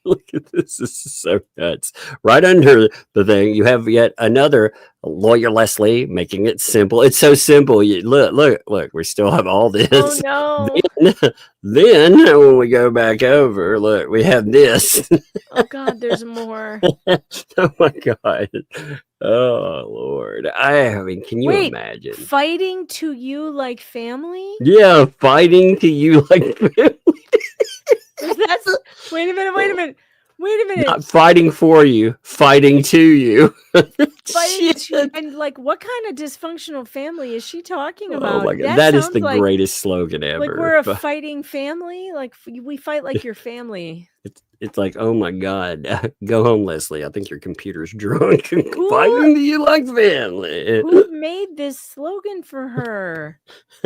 Look at this. This is so nuts. Right under the thing, you have yet another lawyer Leslie making it simple. It's so simple. You look. We still have all this. Oh no. Then when we go back over, look, we have this. Oh God, there's more. Oh my God. Oh Lord. I mean, can you imagine? Fighting to you like family? Yeah, fighting to you like family. Wait a minute. Not fighting for you, fighting to you. Fighting to, and like, what kind of dysfunctional family is she talking about? Oh my God, that is the greatest slogan ever. Like we're a fighting family. Like we fight like your family. It's like, oh my God, go home, Leslie. I think your computer's drunk. Fighting to you like family. Who made this slogan for her?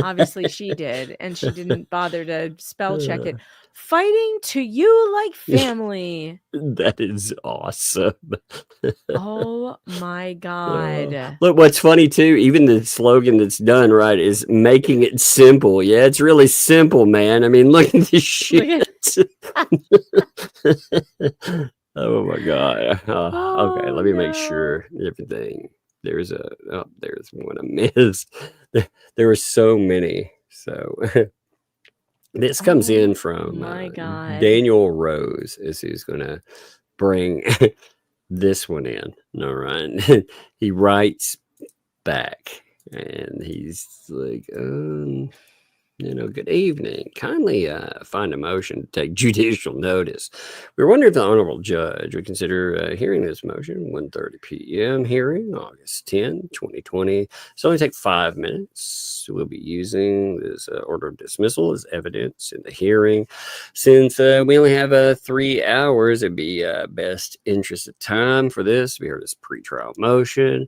Obviously she did, and she didn't bother to spell check it. Fighting to you like family. That is awesome. Oh my God. Look, what's funny too, even the slogan that's done right is making it simple. Yeah, it's really simple, man. I mean, look at this shit. Oh my God. Okay, let me make sure everything. There's one I missed. There were so many. So this comes in from Daniel Rose is who's going to bring this one in. All right. He writes back and he's like, good evening. Kindly find a motion to take judicial notice. We're wondering if the Honorable Judge would consider hearing this motion. 1:30 p.m. hearing, August 10, 2020. It's only take 5 minutes. We'll be using this order of dismissal as evidence in the hearing. Since we only have 3 hours, it'd be best interest of time for this. We heard this pretrial motion.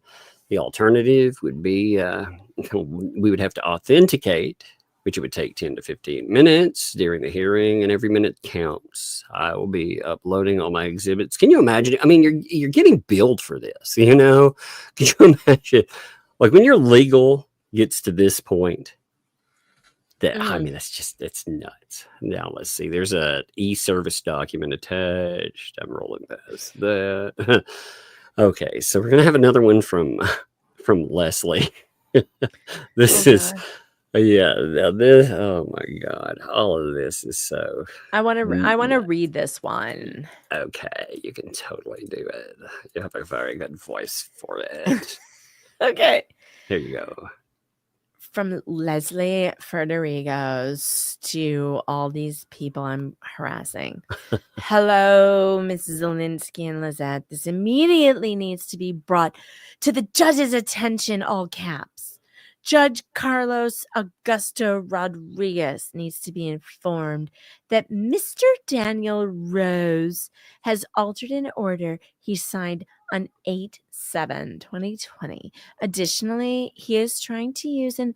The alternative would be we would have to authenticate, which it would take 10 to 15 minutes during the hearing, and every minute counts. I will be uploading all my exhibits. Can you imagine? I mean, you're getting billed for this, you know? Can you imagine? Like when your legal gets to this point, I mean, it's nuts. Now let's see. There's a e-service document attached. I'm rolling past that. Okay, so we're gonna have another one from Leslie. This is. Yeah, this. Oh my God, all of this is so. I want to read this one. Okay, you can totally do it. You have a very good voice for it. Okay, here you go. From Leslie Federigos to all these people I'm harassing. Hello, Mrs. Zelinsky and Lizette. This immediately needs to be brought to the judge's attention. All caps. Judge Carlos Augusto Rodriguez needs to be informed that Mr. Daniel Rose has altered an order he signed on 8/7/2020. Additionally, he is trying to use an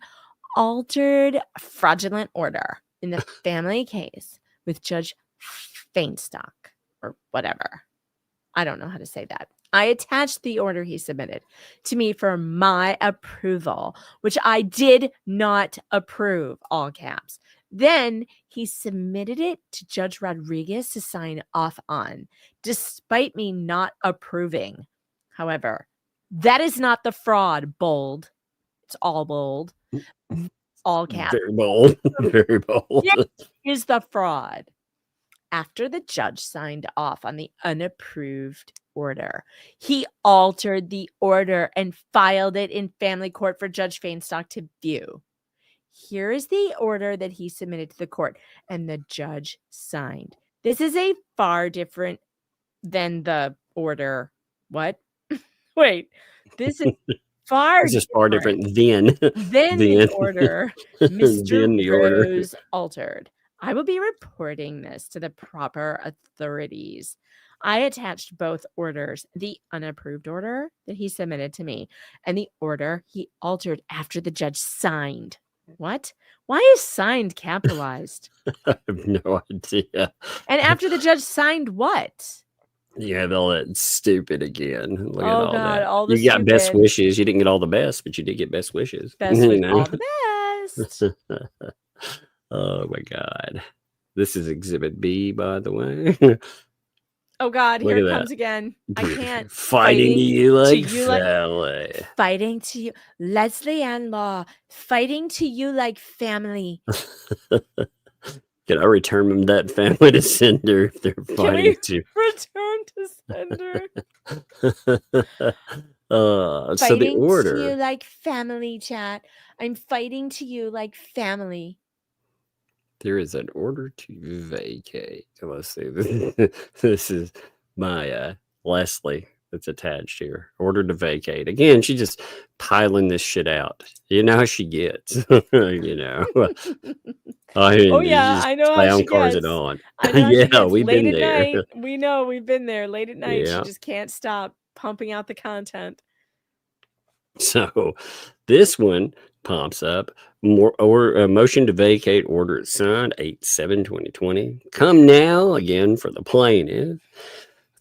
altered fraudulent order in the family case with Judge Feinstock or whatever. I don't know how to say that. I attached the order he submitted to me for my approval, which I did not approve, all caps. Then he submitted it to Judge Rodriguez to sign off on, despite me not approving. However, that is not the fraud, bold. It's all bold. All caps. Very bold. Very bold. It is the fraud. After the judge signed off on the unapproved order, he altered the order and filed it in family court for Judge Feinstock to view. Here is the order that he submitted to the court, and the judge signed. This is a far different than the order. What? Wait, this is far. This is far different than the order Mr. Rose altered. I will be reporting this to the proper authorities. I attached both orders, the unapproved order that he submitted to me and the order he altered after the judge signed. What? Why is signed capitalized? I have no idea. And after the judge signed what? You have all that stupid again. Look at all God, that. all the you got stupid. Best wishes. You didn't get all the best, but you did get best wishes. Best wishes. All the best. Oh my God. This is Exhibit B, by the way. Oh God, here it comes again. I can't. Fighting to you like family. Fighting to you. Leslie Ann Law. Fighting to you like family. Can I return them that family to sender if they're fighting to return to sender? So the order. To you like family, chat. I'm fighting to you like family. There is an order to vacate. Let's see. This is my Leslie that's attached here. Order to vacate. Again, she's just piling this shit out. You know how she gets. You know. I mean, oh yeah, I know how she gets. It on. I know yeah, we've late been at there. Night, we know we've been there. Late at night, yeah. She just can't stop pumping out the content. So this one pops up. Motion to vacate order is signed 8/7/2020. Come now again for the plaintiff.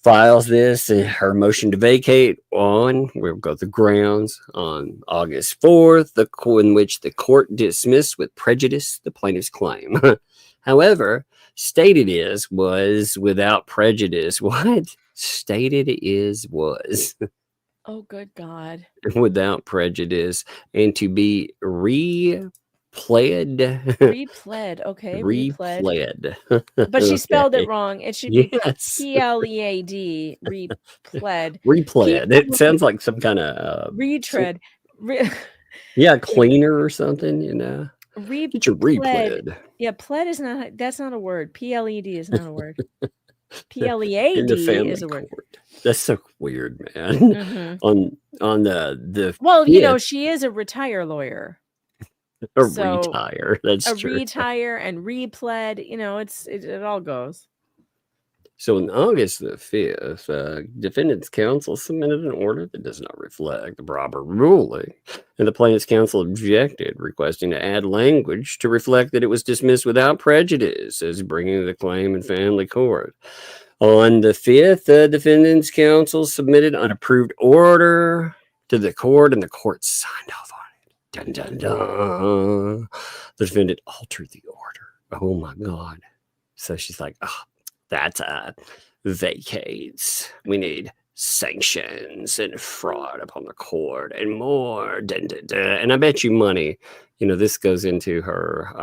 Files this and her motion to vacate on, we'll go the grounds, on August 4th, in which the court dismissed with prejudice the plaintiff's claim. However, stated was without prejudice. What? Stated was. Oh, good God. Without prejudice and to be repled. Okay. Repled. But she spelled it wrong. It should be PLEAD. Repled. Repled. It sounds like some kind of retread. Yeah, cleaner or something, you know. Get your repled. Yeah, pled is not. That's not a word. PLED is not a word. PLEAD is a word. Court. That's so weird, man. Mm-hmm. On the well, you know, she is a retire lawyer. Retire. That's true. Retire and repled. You know, it all goes. So on August the 5th, defendant's counsel submitted an order that does not reflect the proper ruling, and the plaintiff's counsel objected, requesting to add language to reflect that it was dismissed without prejudice as bringing the claim in family court. On the 5th, the defendant's counsel submitted an approved order to the court, and the court signed off on it. Dun, dun, dun. The defendant altered the order. Oh, my God. So she's like, that vacates. We need sanctions and fraud upon the court and more. Dun, dun, dun. And I bet you money, you know, this goes into her,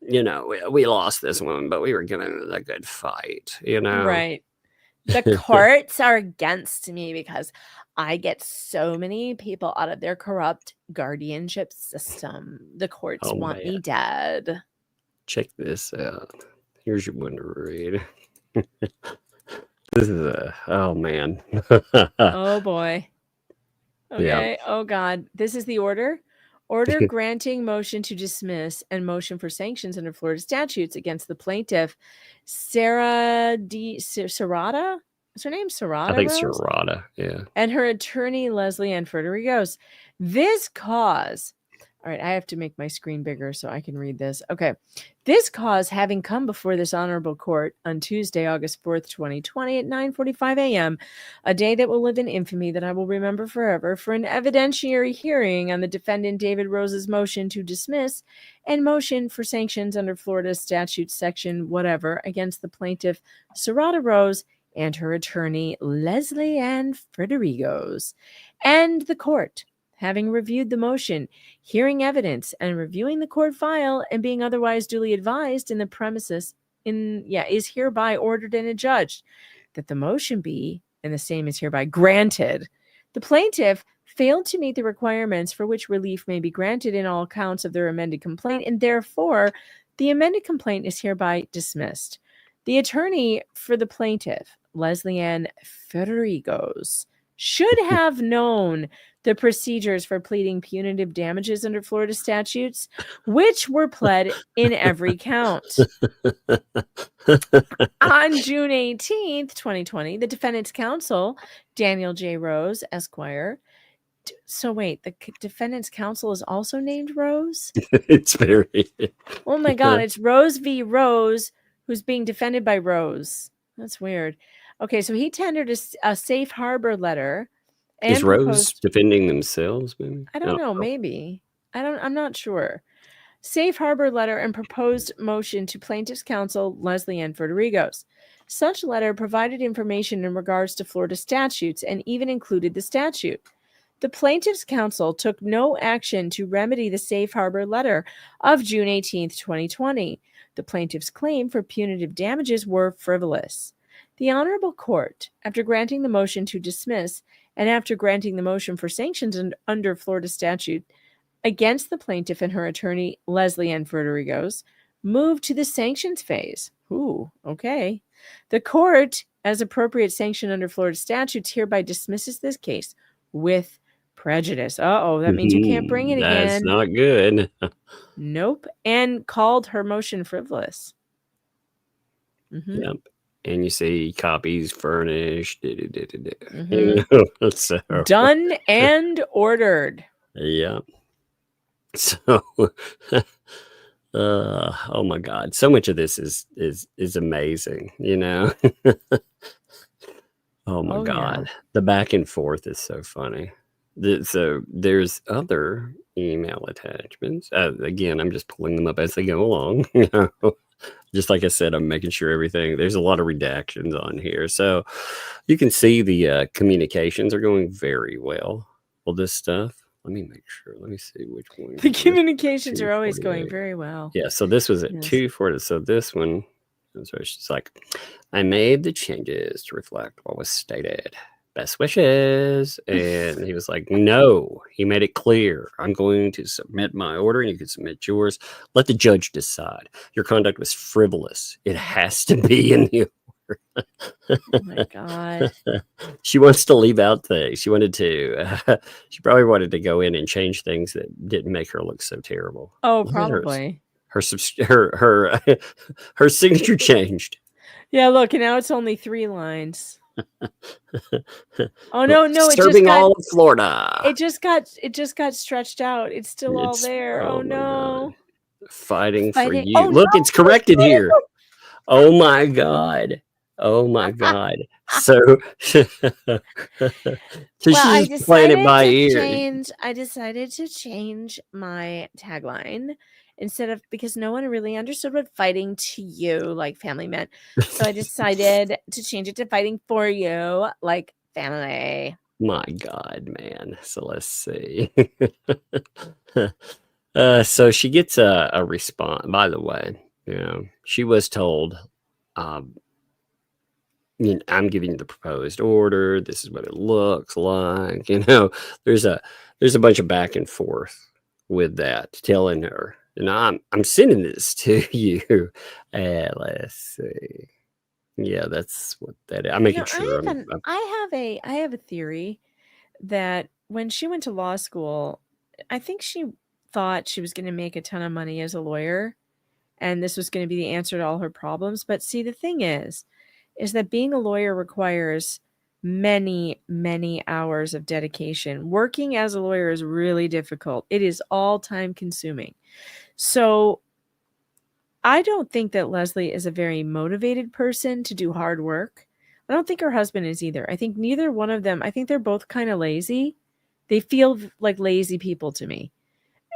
you know, we lost this one, but we were giving it a good fight, you know? Right. The courts are against me because I get so many people out of their corrupt guardianship system. The courts want me dead. Check this out. Here's your one to read. This is oh man. Oh boy. Okay. Yeah. Oh God. This is the order. Order granting motion to dismiss and motion for sanctions under Florida statutes against the plaintiff, Sarah Serrata? Is her name Serrata? I think Serrata, yeah. And her attorney, Leslie Ann Frederigo's. This cause. All right, I have to make my screen bigger so I can read this. Okay. This cause, having come before this honorable court on Tuesday, August 4th, 2020 at 9:45 a.m., a day that will live in infamy that I will remember forever, for an evidentiary hearing on the defendant David Rose's motion to dismiss and motion for sanctions under Florida statute section whatever against the plaintiff Serrata Rose and her attorney Leslie Ann Frederigo's. And the court, having reviewed the motion, hearing evidence, and reviewing the court file, and being otherwise duly advised in the premises, is hereby ordered and adjudged that the motion be, and the same is hereby granted. The plaintiff failed to meet the requirements for which relief may be granted in all counts of their amended complaint, and therefore the amended complaint is hereby dismissed. The attorney for the plaintiff, Leslie Ann Frederigo's, should have known the procedures for pleading punitive damages under Florida statutes, which were pled in every count. On June 18th, 2020, the defendant's counsel, Daniel J. Rose, Esquire. So wait, the defendant's counsel is also named Rose? It's very... Oh my God, it's Rose v. Rose, who's being defended by Rose. That's weird. Okay, so he tendered a safe harbor letter. And is Rose defending themselves? Maybe I don't know. Maybe I'm not sure. safe harbor letter and proposed motion to plaintiff's counsel Leslie Ann Federigos. Such letter provided information in regards to Florida statutes and even included the statute. The plaintiff's counsel took no action to remedy the safe harbor letter of June 18, 2020. The plaintiff's claim for punitive damages were frivolous. The Honorable Court, after granting the motion to dismiss and after granting the motion for sanctions under Florida statute against the plaintiff and her attorney, Leslie Ann Federigos, moved to the sanctions phase. Ooh, okay. The court, as appropriate sanction under Florida statutes, hereby dismisses this case with prejudice. That means you can't bring it again. That's not good. Nope. And called her motion frivolous. Mm-hmm. Yep. And you see copies furnished. Mm-hmm. So. Done and ordered. Yeah. So, oh my God, so much of this is amazing, you know. Oh my God, yeah. The back and forth is so funny. So there's other email attachments. Again, I'm just pulling them up as they go along. You know, just like I said, I'm making sure everything. There's a lot of redactions on here, so you can see the communications are going very well. Well, this stuff. Let me make sure. Let me see which one. The communications are always going very well. Yeah. So this was at 2:40. So this one, so she's like, I made the changes to reflect what was stated. Best wishes. And he was like, no, he made it clear. I'm going to submit my order and you can submit yours. Let the judge decide. Your conduct was frivolous. It has to be in the Oh my God. She wants to leave out things. She wanted to. She probably wanted to go in and change things that didn't make her look so terrible. Oh, probably. Her signature changed. Yeah, look, and now it's only 3 lines. Oh no, it serving all of Florida. It just got stretched out. It's still all there. Oh no. Fighting for you. Oh, look, it's corrected here. Oh my God. Oh my God. So she's just playing it by ear. I decided to change my tagline instead of, because no one really understood what fighting to you like family meant. So I decided to change it to fighting for you like family. My God, man. So let's see. So she gets a response. By the way, you know, she was told, you know, I'm giving you the proposed order. This is what it looks like. You know, there's a bunch of back and forth with that, telling her, and I'm sending this to you. Let's see. Yeah, that's what that is. I'm making sure. I have a theory that when she went to law school, I think she thought she was going to make a ton of money as a lawyer, and this was going to be the answer to all her problems. But see, the thing is that being a lawyer requires many, many hours of dedication. Working as a lawyer is really difficult. It is all time consuming. So I don't think that Leslie is a very motivated person to do hard work. I don't think her husband is either. I think neither one of them, I think they're both kind of lazy. They feel like lazy people to me.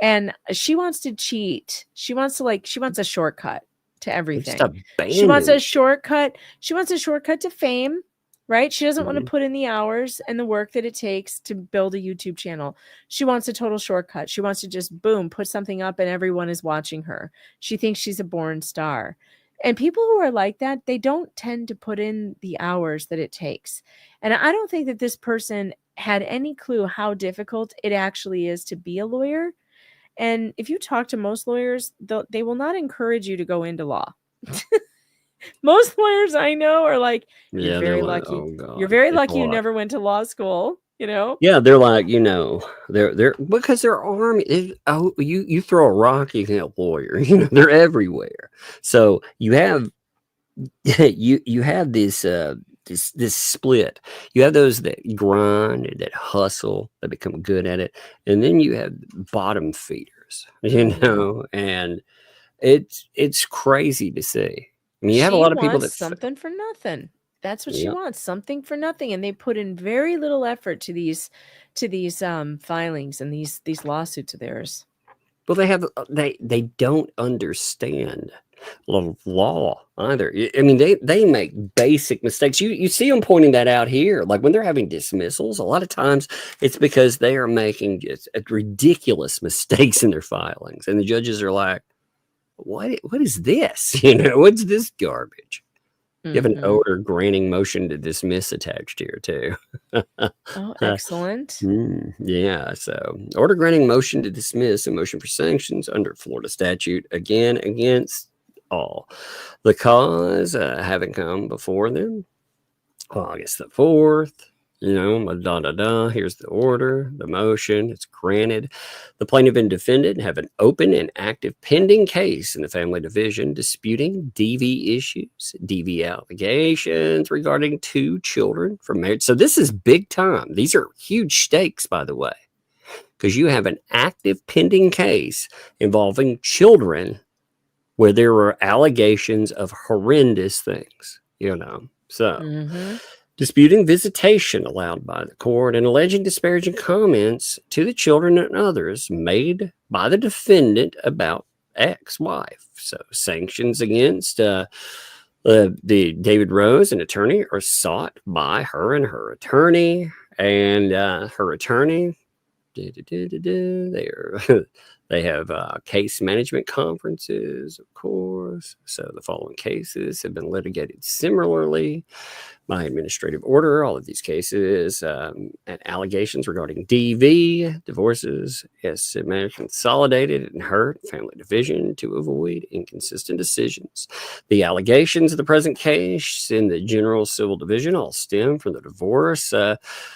And she wants to cheat. She wants a shortcut to everything. She wants a shortcut. She wants a shortcut to fame, right? She doesn't want to put in the hours and the work that it takes to build a YouTube channel. She wants a total shortcut. She wants to just boom, put something up and everyone is watching her. She thinks she's a born star. And people who are like that, they don't tend to put in the hours that it takes. And I don't think that this person had any clue how difficult it actually is to be a lawyer. And if you talk to most lawyers, they will not encourage you to go into law. Most lawyers I know are like, you're very lucky. Oh God, you're very lucky you never went to law school, you know? Yeah, they're like, you know, they're because they're army. You throw a rock, you can get a lawyer. You know, they're everywhere. So you have you have this split. You have those that grind, that hustle, that become good at it, and then you have bottom feeders, you know, and it's crazy to see. I mean, you have a lot of people that something for nothing. That's what she wants, something for nothing, and they put in very little effort to these filings and these lawsuits of theirs. Well, they don't understand law either. I mean, they make basic mistakes. You see them pointing that out here. Like when they're having dismissals, a lot of times it's because they are making just ridiculous mistakes in their filings, and the judges are like, "What is this? What's this garbage?" You have an order granting motion to dismiss attached here too. Oh, excellent. Yeah, so order granting motion to dismiss a motion for sanctions under Florida statute, again against all. The cause having come before them, August the 4th, here's the order, the motion, it's granted. The plaintiff and defendant have an open and active pending case in the family division disputing DV issues, DV allegations regarding 2 children from marriage. So this is big time. These are huge stakes, by the way, because you have an active pending case involving children where there were allegations of horrendous things, So disputing visitation allowed by the court and alleging disparaging comments to the children and others made by the defendant about ex-wife. So sanctions against the David Rose, an attorney, are sought by her and her attorney. And her attorney, they have case management conferences, of course. So the following cases have been litigated similarly by administrative order. All of these cases and allegations regarding DV, divorces, consolidated and hurt family division to avoid inconsistent decisions. The allegations of the present case in the general civil division all stem from the divorce,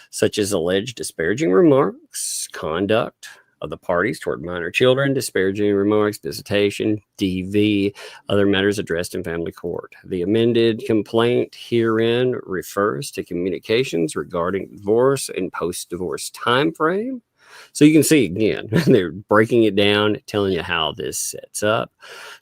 such as alleged disparaging remarks, conduct of the parties toward minor children, disparaging remarks, visitation, DV, other matters addressed in family court. The amended complaint herein refers to communications regarding divorce and post-divorce time frame. So you can see, again, they're breaking it down, telling you how this sets up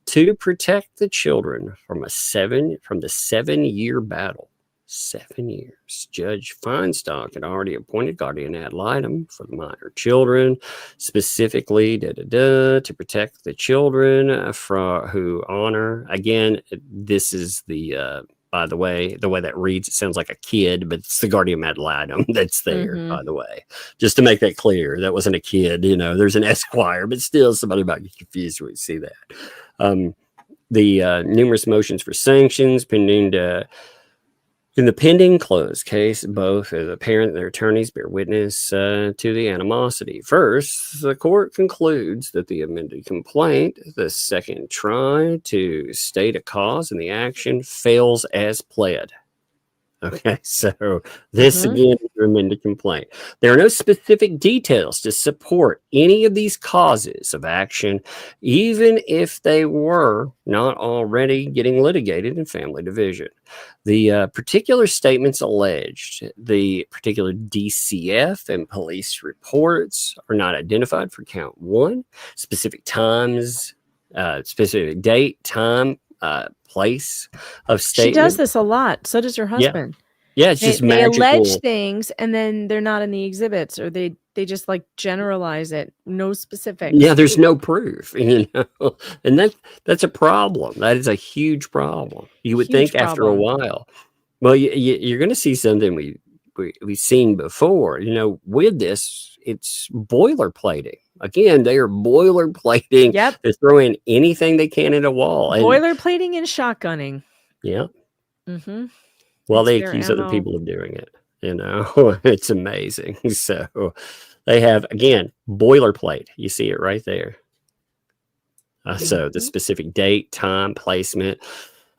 to protect the children from the 7-year battle. 7 years. Judge Feinstock had already appointed guardian ad litem for the minor children, specifically to protect the children who honor. Again, this is the by the way that reads, it sounds like a kid, but it's the guardian ad litem that's there, by the way. Just to make that clear, that wasn't a kid. There's an esquire, but still somebody might get confused when you see that. The numerous motions for sanctions pending in the pending closed case, both the parent and their attorneys bear witness to the animosity. First, the court concludes that the amended complaint, the second try to state a cause in the action, fails as pled. Okay, so this again is your amended complaint. There are no specific details to support any of these causes of action, even if they were not already getting litigated in family division. The particular statements alleged, the particular DCF and police reports are not identified for count 1. Specific times, specific date, time, place of statement. She does this a lot. So does her husband. Yeah, it's just magical. They allege things and then they're not in the exhibits, or they just like generalize it. No specifics. Yeah, there's no proof, and that's a problem. That is a huge problem. You would think after a while. Well, you're going to see something we've seen before. With this, it's boilerplating. Again, they are boilerplating. Yep. They're throwing anything they can at a wall. Boilerplating and shotgunning. Yeah. Well, they accuse other people of doing it. It's amazing. So they have, again, boilerplate. You see it right there. So the specific date, time, placement,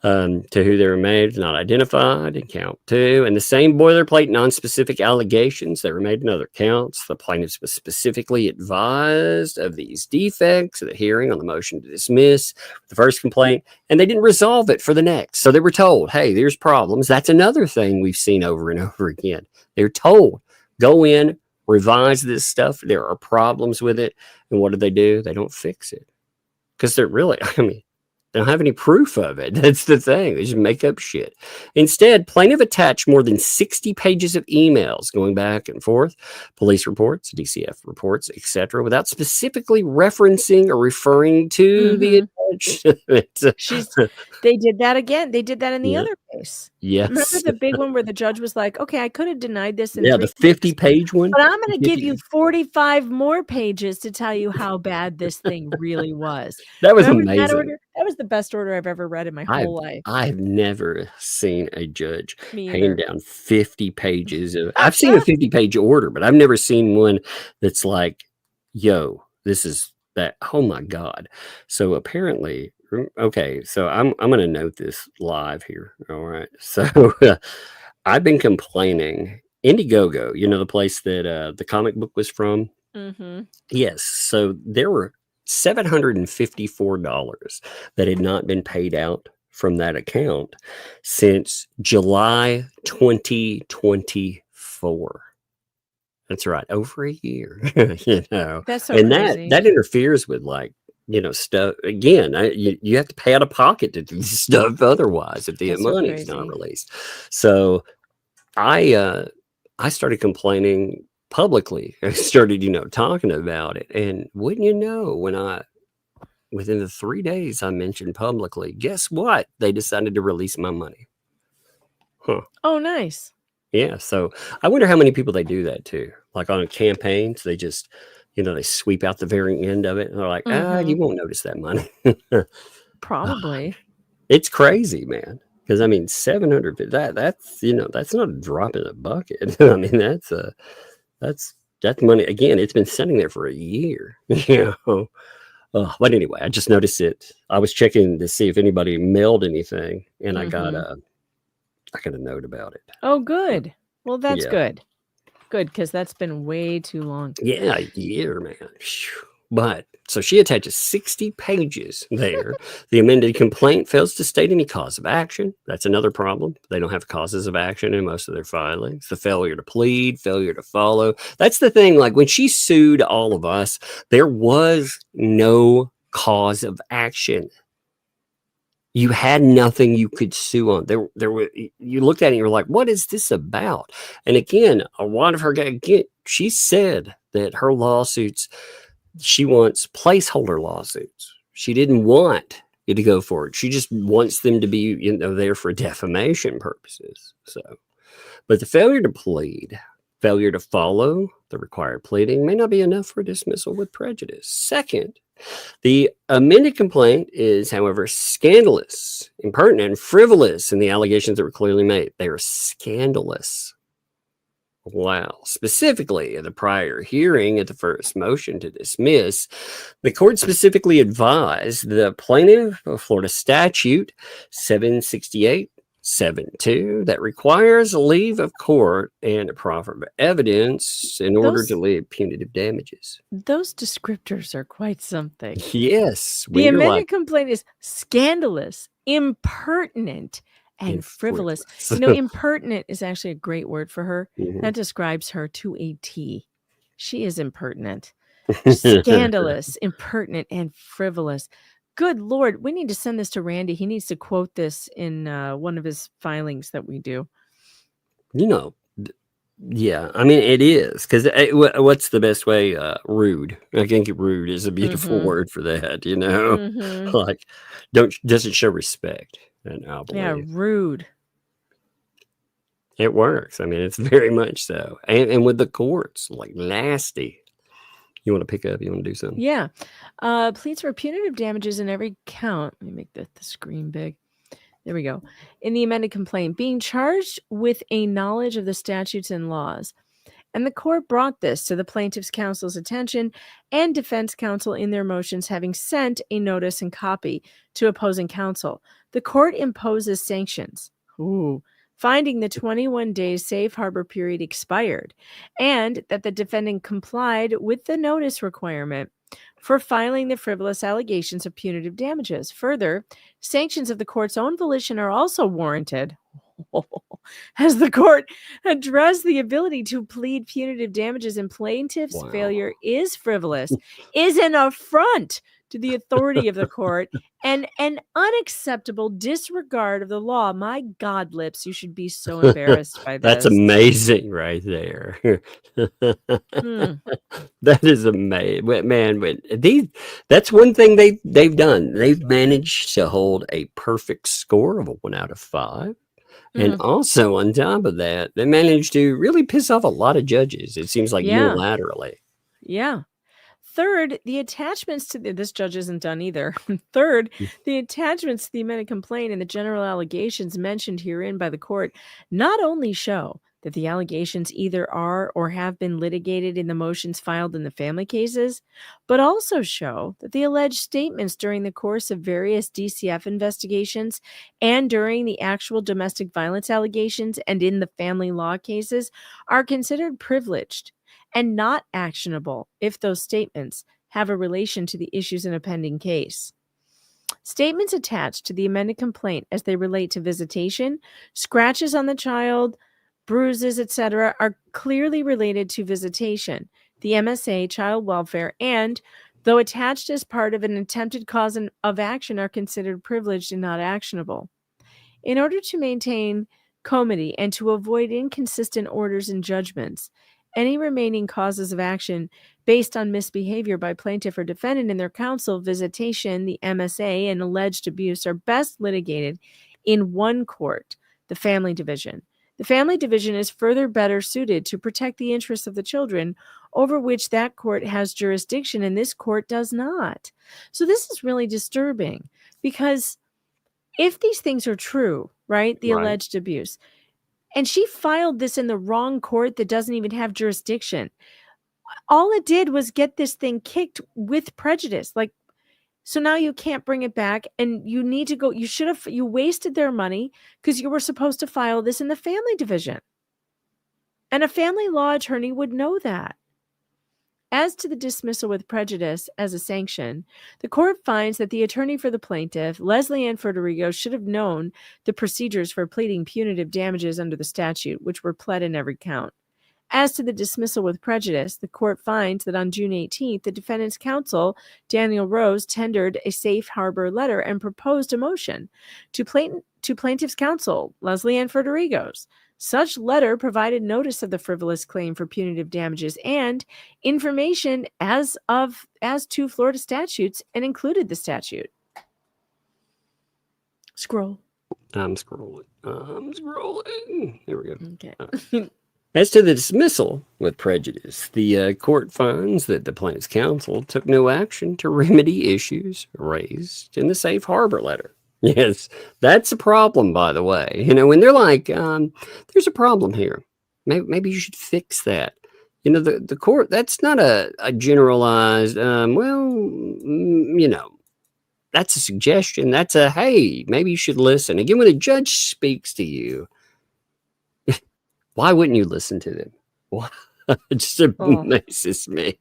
to who they were made, not identified in count 2, and the same boilerplate non-specific allegations that were made in other counts. The plaintiff was specifically advised of these defects at the hearing on the motion to dismiss the first complaint, and they didn't resolve it for the next. So they were told, hey, there's problems. That's another thing we've seen over and over again. They're told, go in, revise this stuff. There are problems with it. And what do? They don't fix it. Because they're They don't have any proof of it. That's the thing. They just make up shit. Instead, plaintiff attached more than 60 pages of emails going back and forth, police reports, DCF reports, etc., without specifically referencing or referring to the They did that again. They did that in the other case. Yes. Remember the big one where the judge was like, okay, I could have denied this in the 50-page one. But I'm going to give you 45 more pages to tell you how bad this thing really was. That was amazing. That was the best order I've ever read in my whole life. I've never seen a judge hand down 50 pages of. I've seen a 50-page order, but I've never seen one that's like, yo, this is that. Oh my God. So apparently, okay, so I'm going to note this live here. All right. So I've been complaining. Indiegogo, you know, the place that the comic book was from. Mm-hmm. Yes. So there were $754 that had not been paid out from that account since July 2024. That's right, over a year. You know, that's so and crazy. that interferes with, like, you know, stuff. Again, you have to pay out of pocket to do stuff otherwise if the money's not released. So I started complaining publicly. I started, you know, talking about it. And wouldn't you know, within the 3 days I mentioned publicly, guess what? They decided to release my money. Huh. Oh, nice. Yeah. So I wonder how many people they do that to. Like on campaigns, they just, you know, they sweep out the very end of it. And they're like, you won't notice that money. Probably. It's crazy, man. Because I mean, 700. That's, you know, that's not a drop in the bucket. I mean, that's money. Again, it's been sitting there for a year. You know. But anyway, I just noticed it. I was checking to see if anybody mailed anything, and I got a note about it. Oh, good. Well, that's good. Good, because that's been way too long. Yeah, a year, man. But so she attaches 60 pages there. The amended complaint fails to state any cause of action. That's another problem. They don't have causes of action in most of their filings. The failure to plead, failure to follow. That's the thing. Like when she sued all of us, there was no cause of action. You had nothing you could sue on. There were. You looked at it and you're like, what is this about? And again, a lot of her, she said that her lawsuits, she wants placeholder lawsuits. She didn't want you to go for it. She just wants them to be, you know, there for defamation purposes. So, but the failure to plead, failure to follow the required pleading may not be enough for dismissal with prejudice. Second, the amended complaint is, however, scandalous, impertinent, and frivolous in the allegations that were clearly made. They are scandalous. Wow. Specifically, in the prior hearing at the first motion to dismiss, the court specifically advised the plaintiff of Florida statute 768.72 that requires a leave of court and a proffer of evidence in order to leave punitive damages. Those descriptors are quite something. Yes. The amended complaint is scandalous, impertinent, and frivolous. You know, impertinent is actually a great word for her. Mm-hmm. That describes her to a T. She is impertinent, scandalous, impertinent, and frivolous. Good Lord, we need to send this to Randy. He needs to quote this in one of his filings that we do. You know, yeah, I mean, it is. Because what's the best way? Rude. I think rude is a beautiful word for that, you know? Mm-hmm. Like, doesn't show respect. Yeah, rude. It works. I mean, it's very much so. And with the courts, like nasty. You want to pick up? You want to do something? Yeah. Pleads for punitive damages in every count. Let me make the screen big. There we go. In the amended complaint, being charged with a knowledge of the statutes and laws. And the court brought this to the plaintiff's counsel's attention and defense counsel in their motions, having sent a notice and copy to opposing counsel. The court imposes sanctions, finding the 21 days safe harbor period expired, and that the defendant complied with the notice requirement for filing the frivolous allegations of punitive damages. Further, sanctions of the court's own volition are also warranted, as the court addressed the ability to plead punitive damages and plaintiff's failure is frivolous, is an affront to the authority of the court and an unacceptable disregard of the law. My God, Lips, you should be so embarrassed by this. That's amazing right there. That is amazing, man. That's one thing they've done. They've managed to hold a perfect score of a 1 out of 5. And also on top of that, they managed to really piss off a lot of judges. It seems like unilaterally. Yeah. Third, the attachments to this judge isn't done either. Third, the attachments to the amended complaint and the general allegations mentioned herein by the court not only show that the allegations either are or have been litigated in the motions filed in the family cases, but also show that the alleged statements during the course of various DCF investigations and during the actual domestic violence allegations and in the family law cases are considered privileged and not actionable if those statements have a relation to the issues in a pending case. Statements attached to the amended complaint as they relate to visitation, scratches on the child, bruises, etc., are clearly related to visitation, the MSA, child welfare, and, though attached as part of an attempted cause of action, are considered privileged and not actionable. In order to maintain comity and to avoid inconsistent orders and judgments, any remaining causes of action based on misbehavior by plaintiff or defendant and their counsel, visitation, the MSA, and alleged abuse are best litigated in one court, the family division. The family division is further better suited to protect the interests of the children over which that court has jurisdiction, and this court does not. So this is really disturbing because if these things are true, right, the alleged abuse, and she filed this in the wrong court that doesn't even have jurisdiction, all it did was get this thing kicked with prejudice. Like, so now you can't bring it back and you need to go. You wasted their money because you were supposed to file this in the family division. And a family law attorney would know that. As to the dismissal with prejudice as a sanction, the court finds that the attorney for the plaintiff, Leslie Ann Federico, should have known the procedures for pleading punitive damages under the statute, which were pled in every count. As to the dismissal with prejudice, the court finds that on June 18th, the defendant's counsel, Daniel Rose, tendered a safe harbor letter and proposed a motion to plaintiff's counsel, Leslie Ann Federico's. Such letter provided notice of the frivolous claim for punitive damages and information as to Florida statutes and included the statute. Scroll. I'm scrolling. There we go. Okay. As to the dismissal with prejudice, the court finds that the plaintiff's counsel took no action to remedy issues raised in the safe harbor letter. Yes, that's a problem, by the way. You know, when they're like, there's a problem here. Maybe you should fix that. You know, the court, that's not a generalized, that's a suggestion. That's a, hey, maybe you should listen. Again, when a judge speaks to you, why wouldn't you listen to them? Why? It just amazes me.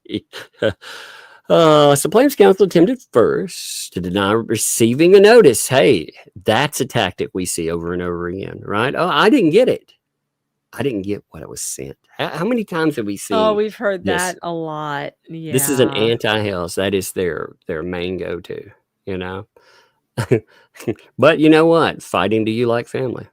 So plaintiff's counsel attempted first to deny receiving a notice. Hey, that's a tactic we see over and over again, right? Oh, I didn't get it. I didn't get what it was sent. How many times have we seen? Oh, we've heard that a lot. Yeah. This is an anti-Hales. That is their main go-to, you know? But you know what? Fighting do you like family?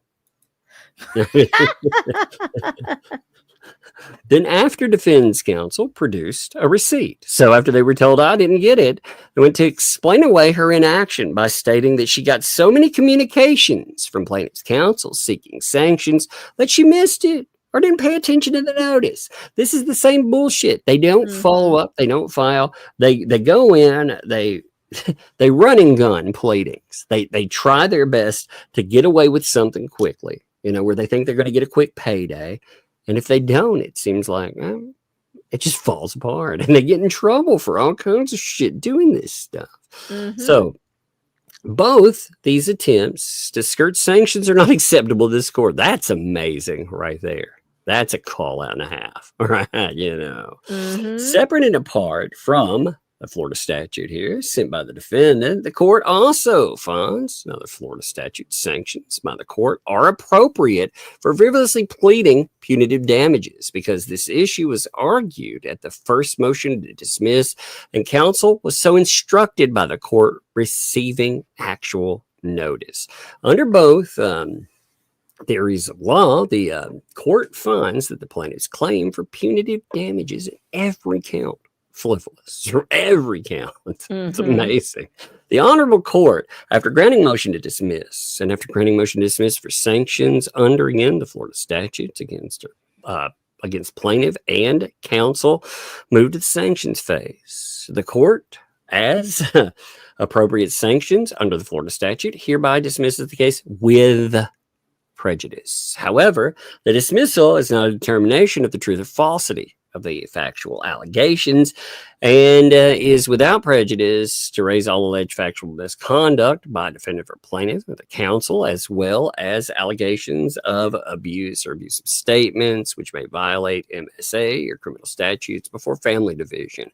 Then after defense counsel produced a receipt. So after they were told I didn't get it, they went to explain away her inaction by stating that she got so many communications from plaintiff's counsel seeking sanctions that she missed it or didn't pay attention to the notice. This is the same bullshit. They don't follow up. They don't file. They go in. They run and gun pleadings. They try their best to get away with something quickly, you know, where they think they're going to get a quick payday. And if they don't, it seems like it just falls apart and they get in trouble for all kinds of shit doing this stuff. So both these attempts to skirt sanctions are not acceptable to this court. That's amazing right there. That's a call out and a half, right? You know, separate and apart from a Florida statute here sent by the defendant. The court also finds another Florida statute sanctions by the court are appropriate for frivolously pleading punitive damages because this issue was argued at the first motion to dismiss, and counsel was so instructed by the court receiving actual notice. Under both theories of law, the court finds that the plaintiff's claim for punitive damages in every count frivolous for every count. It's amazing. The honorable court, after granting motion to dismiss and after granting motion to dismiss for sanctions under again the Florida statutes against plaintiff and counsel, moved to the sanctions phase. The court, as appropriate sanctions under the Florida statute, hereby dismisses the case with prejudice. However, the dismissal is not a determination of the truth or falsity of the factual allegations and is without prejudice to raise all alleged factual misconduct by defendant or plaintiff with the counsel, as well as allegations of abuse or abusive statements which may violate MSA or criminal statutes before family division.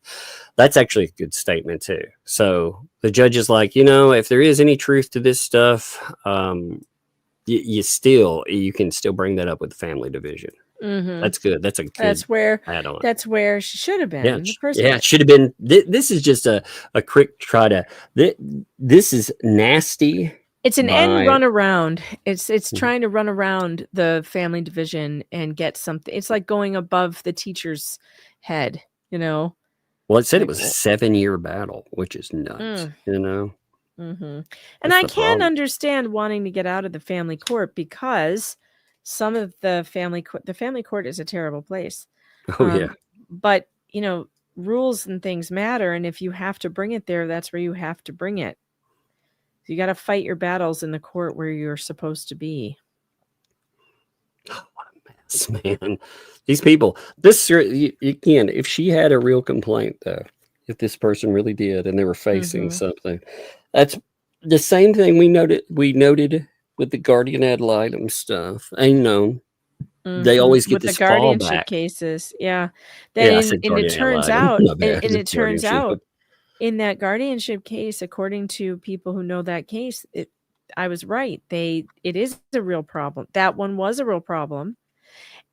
That's actually a good statement too. So the judge is like, if there is any truth to this stuff, you can still bring that up with the family division. That's good. That's a good add-on. That's where she should have been. Yeah, it should have been. This is just a quick try to. This is nasty. It's an end run around. It's trying to run around the family division and get something. It's like going above the teacher's head. Well, it said it was a 7-year battle, which is nuts. And I can understand wanting to get out of the family court because some of the family court is a terrible place. But rules and things matter, and if you have to bring it there, that's where you have to bring it. You got to fight your battles in the court where you're supposed to be. Oh, what a mess, man! These people. Again, if she had a real complaint, though, if this person really did, and they were facing something. That's the same thing we noted with the guardian ad litem stuff. They always get with this the guardianship fallback cases. Yeah. It turns out in that guardianship case, according to people who know that case, I was right. It is a real problem. That one was a real problem.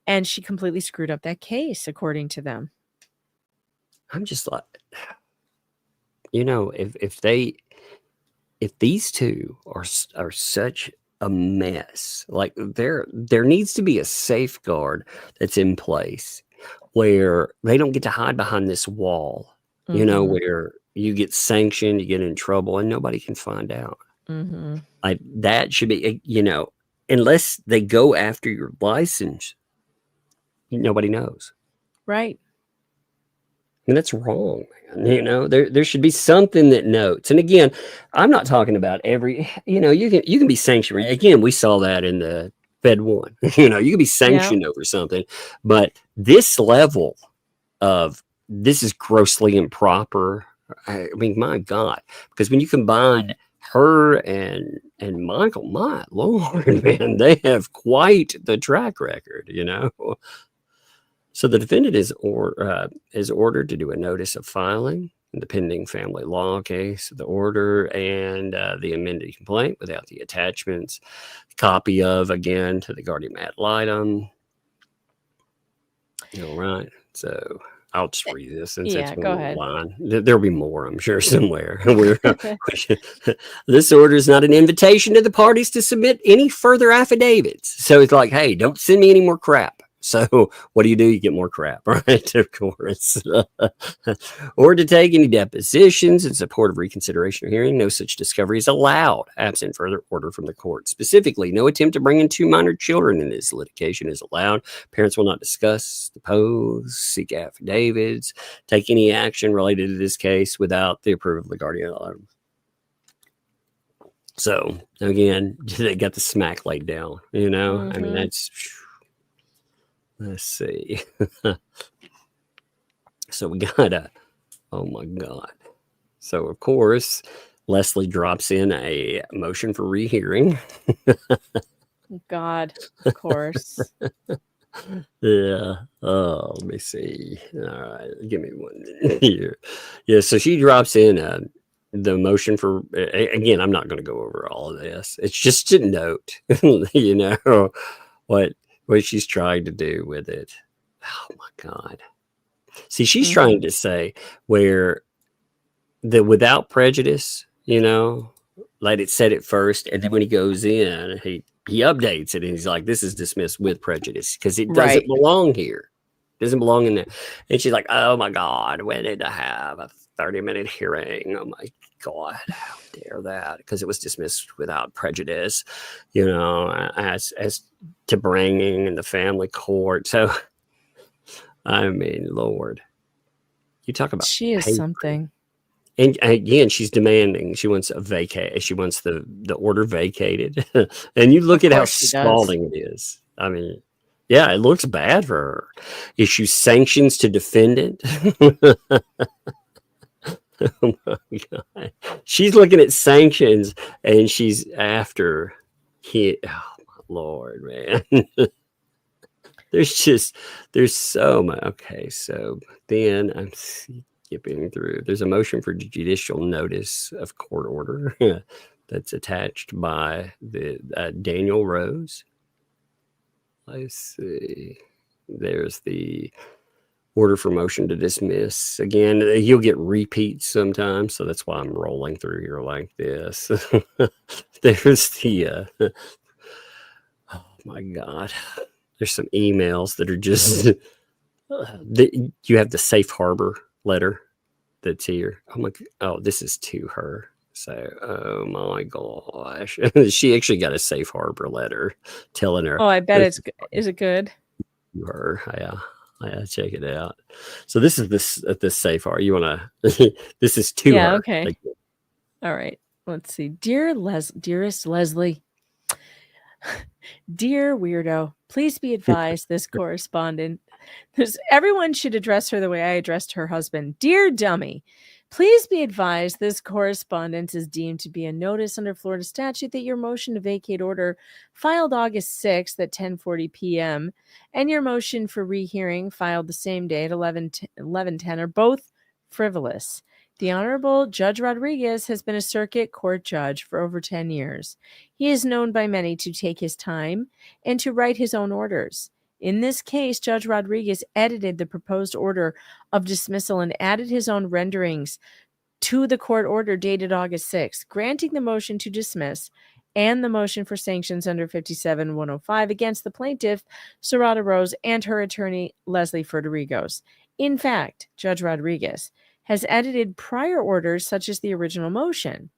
And she completely screwed up that case, according to them. I'm just like, if these two are such a mess, like there needs to be a safeguard that's in place where they don't get to hide behind this wall, where you get sanctioned, you get in trouble, and nobody can find out. Like that should be, unless they go after your license, nobody knows. Right. And that's wrong. There should be something that notes. And again, I'm not talking about every, you can be sanctioned. Again, we saw that in the Fed 1. You can be sanctioned over something, but this level of this is grossly improper. I mean, my God, because when you combine her and Michael, my Lord, man, they have quite the track record, So the defendant is ordered to do a notice of filing in the pending family law case, the order, and the amended complaint without the attachments. Copy of, again, to the guardian ad litem. All right. So I'll just read this since it's go ahead. Line. There'll be more, I'm sure, somewhere. This order is not an invitation to the parties to submit any further affidavits. So it's like, hey, don't send me any more crap. So what do? You get more crap, right? Of course. Or to take any depositions in support of reconsideration or hearing. No such discovery is allowed, absent further order from the court. Specifically, no attempt to bring in 2 minor children in this litigation is allowed. Parents will not discuss, depose, seek affidavits, take any action related to this case without the approval of the guardian ad litem. So again, they got the smack laid down, I mean, that's... Let's see. So we got oh my God. So of course, Leslie drops in a motion for rehearing. God, of course. Yeah. Oh, let me see. All right, give me one minute here. Yeah, so she drops in the motion for again. I'm not going to go over all of this. It's just a note, you know, what she's trying to do with it. Oh my God. See, she's trying to say where the without prejudice, you know, like it said it first, and then when he goes in, he updates it and he's like, this is dismissed with prejudice because it doesn't belong here. It doesn't belong in there. And she's like, oh my God, we need to have a 30-minute hearing. Oh my God, how dare that? Because it was dismissed without prejudice, you know, as to bringing in the family court. So, I mean, Lord, you talk about she is something. And again, she's demanding. She wants a vacate. She wants the order vacated. And you look at how scalding it is. I mean, yeah, it looks bad for her. Issue sanctions to defendant. Oh my God. She's looking at sanctions and she's after he. Oh my Lord, man. There's so much. Okay, so then I'm skipping through. There's a motion for judicial notice of court order that's attached by the Daniel Rose. Let's see. There's the order for motion to dismiss. Again, you'll get repeats sometimes, so that's why I'm rolling through here like this. There's the oh my God. There's some emails that are just you have the safe harbor letter that's here. Oh, this is to her. So, oh my gosh, she actually got a safe harbor letter telling her. Oh, I bet is it good? To her, yeah, check it out. So this is this safe harbor. You want to? This is to her. Yeah, okay. All right. Let's see, dearest Leslie. Dear weirdo, please be advised this correspondent. Everyone should address her the way I addressed her husband. Dear dummy, please be advised this correspondence is deemed to be a notice under Florida statute that your motion to vacate order filed August 6th at 10:40 p.m. and your motion for rehearing filed the same day at 11:10 are both frivolous. The Honorable Judge Rodriguez has been a circuit court judge for over 10 years. He is known by many to take his time and to write his own orders. In this case, Judge Rodriguez edited the proposed order of dismissal and added his own renderings to the court order dated August 6th, granting the motion to dismiss and the motion for sanctions under 57-105 against the plaintiff, Serrata Rose, and her attorney, Leslie Federigos. In fact, Judge Rodriguez has edited prior orders such as the original motion.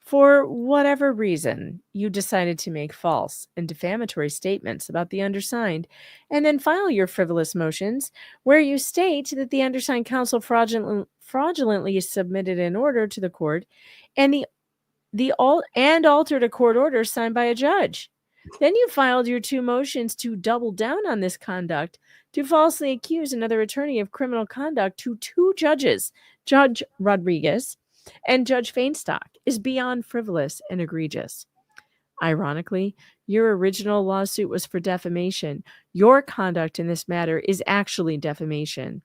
For whatever reason, you decided to make false and defamatory statements about the undersigned and then file your frivolous motions where you state that the undersigned counsel fraudulently submitted an order to the court and altered a court order signed by a judge. Then you filed your two motions to double down on this conduct to falsely accuse another attorney of criminal conduct to two judges, Judge Rodriguez and Judge Feinstock, is beyond frivolous and egregious. Ironically, your original lawsuit was for defamation. Your conduct in this matter is actually defamation.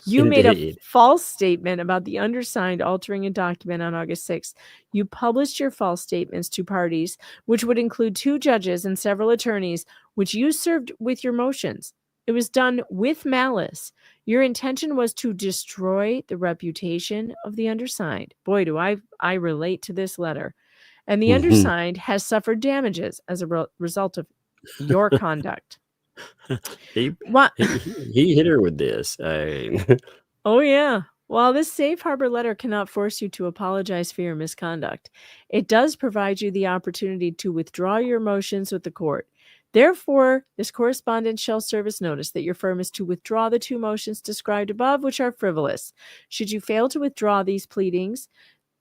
You made a false statement about the undersigned altering a document on August 6th. You published your false statements to parties, which would include two judges and several attorneys, which you served with your motions. It was done with malice. Your intention was to destroy the reputation of the undersigned. Boy, do I relate to this letter. And the undersigned has suffered damages as a result of your conduct. He hit her with this. Oh, yeah. While this safe harbor letter cannot force you to apologize for your misconduct, it does provide you the opportunity to withdraw your motions with the court. Therefore, this correspondence shall serve as notice that your firm is to withdraw the two motions described above, which are frivolous. Should you fail to withdraw these pleadings,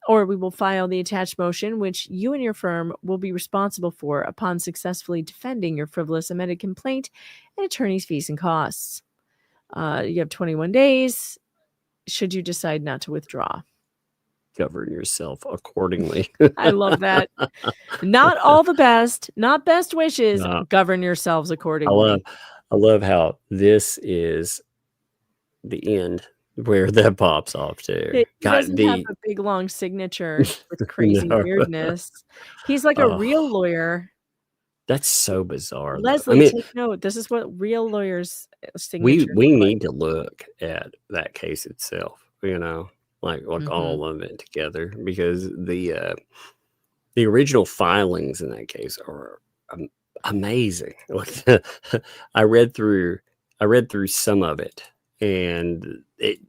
or we will file the attached motion, which you and your firm will be responsible for upon successfully defending your frivolous amended complaint and attorney's fees and costs. You have 21 days should you decide not to withdraw. Govern yourself accordingly. I love that. Not all the best, not best wishes. No. Govern yourselves accordingly. I love how this is the end where that pops off too. He doesn't have a big long signature with crazy weirdness. He's like a real lawyer. That's so bizarre. Leslie, take note. This is what real lawyers' signature. We need to look at that case itself. Like all of it together, because the original filings in that case are amazing. I read through some of it, and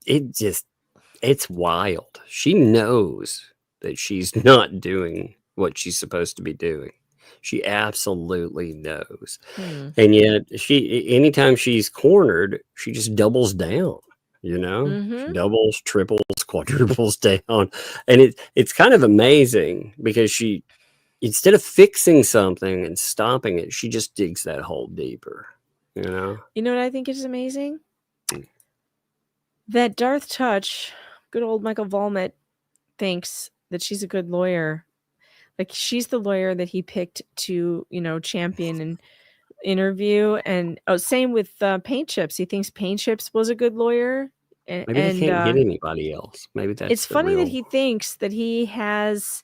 it's wild. She knows that she's not doing what she's supposed to be doing. She absolutely knows. And yet anytime she's cornered, she just doubles down, She doubles, triples, quadruples down. And it's kind of amazing, because she, instead of fixing something and stopping it, she just digs that hole deeper, You know what I think is amazing? That Darth Touch, good old Michael Volmet, thinks that she's a good lawyer. Like, she's the lawyer that he picked to, champion and interview. And same with Paint Chips. He thinks Paint Chips was a good lawyer. Maybe they can't get anybody else. Maybe that's it's funny that he thinks that he has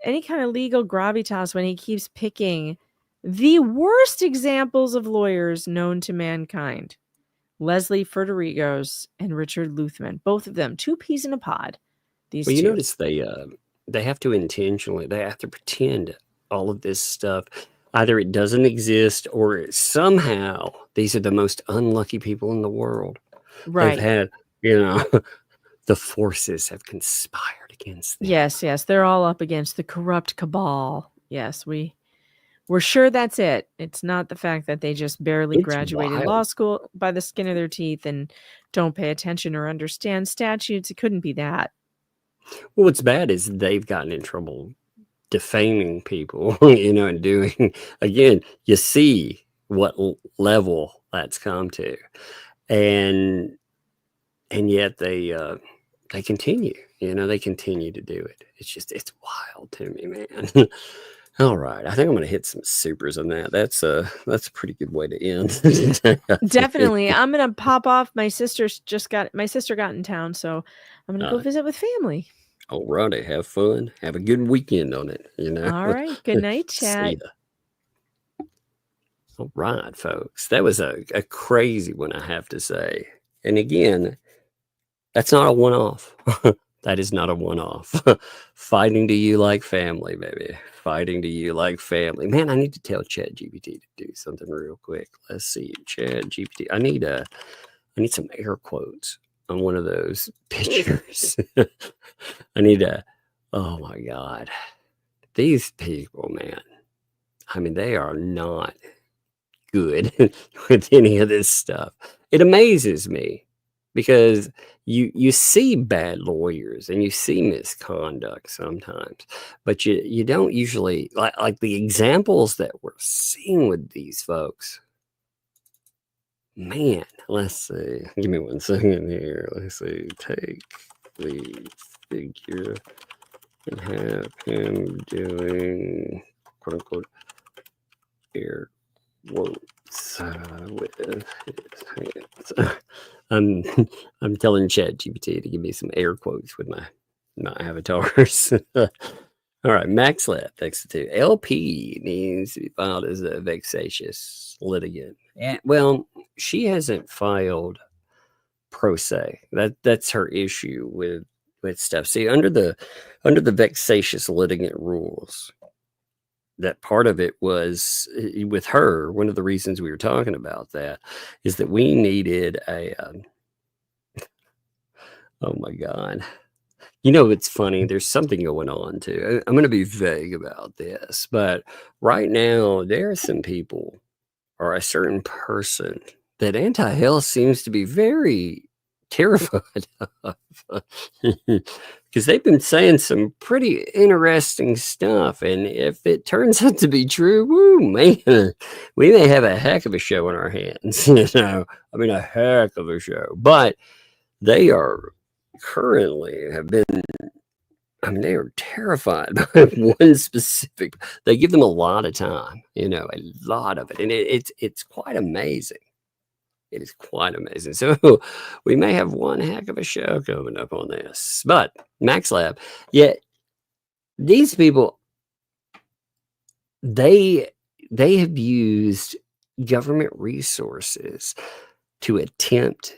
any kind of legal gravitas when he keeps picking the worst examples of lawyers known to mankind. Leslie Federigo's and Richard Luthman. Both of them, two peas in a pod. These two. Notice they have to intentionally, they have to pretend all of this stuff. Either it doesn't exist, or somehow these are the most unlucky people in the world. Right. They've had, the forces have conspired against them. Yes. They're all up against the corrupt cabal. Yes, we're sure that's it. It's not the fact that they just barely graduated law school by the skin of their teeth and don't pay attention or understand statutes. It couldn't be that. Well, what's bad is they've gotten in trouble defaming people, and doing, again, you see what level that's come to. And yet they continue, they continue to do it. It's wild to me, man. All right. I think I'm going to hit some supers on that. That's a pretty good way to end. Definitely. I'm going to pop off. My sister got in town, so I'm going to go visit with family. All righty. Have fun. Have a good weekend on it. All right. Good night, Chad. All right, folks. That was a crazy one, I have to say. And again, that's not a one-off. That is not a one-off. Fighting to you like family, baby. Fighting to you like family. Man, I need to tell ChatGPT to do something real quick. Let's see. ChatGPT. I need some air quotes on one of those pictures. Oh my God. These people, man. I mean, they are not good with any of this stuff. It amazes me, because you see bad lawyers and you see misconduct sometimes, but you don't usually like the examples that we're seeing with these folks. Man, let's see. Give me 1 second here. Let's see. Take the figure and have him doing quote unquote air quotes with his hands. I'm telling ChatGPT to give me some air quotes with my avatars. All right, Max left. Thanks to LP needs to be filed as a vexatious litigant. Well, she hasn't filed pro se. That's her issue with stuff. See, under the vexatious litigant rules, that part of it was with her. One of the reasons we were talking about that is that we needed a. Oh my God. It's funny. There's something going on too. I'm going to be vague about this, but right now there are some people, or a certain person, that anti-Hale seems to be very terrified of, because they've been saying some pretty interesting stuff. And if it turns out to be true, woo, man, we may have a heck of a show on our hands. A heck of a show. But they are currently they are terrified by one specific. They give them a lot of time, a lot of it, and it's quite amazing. It is quite amazing. So we may have one heck of a show coming up on this. But Max Lab, yeah, these people, they have used government resources to attempt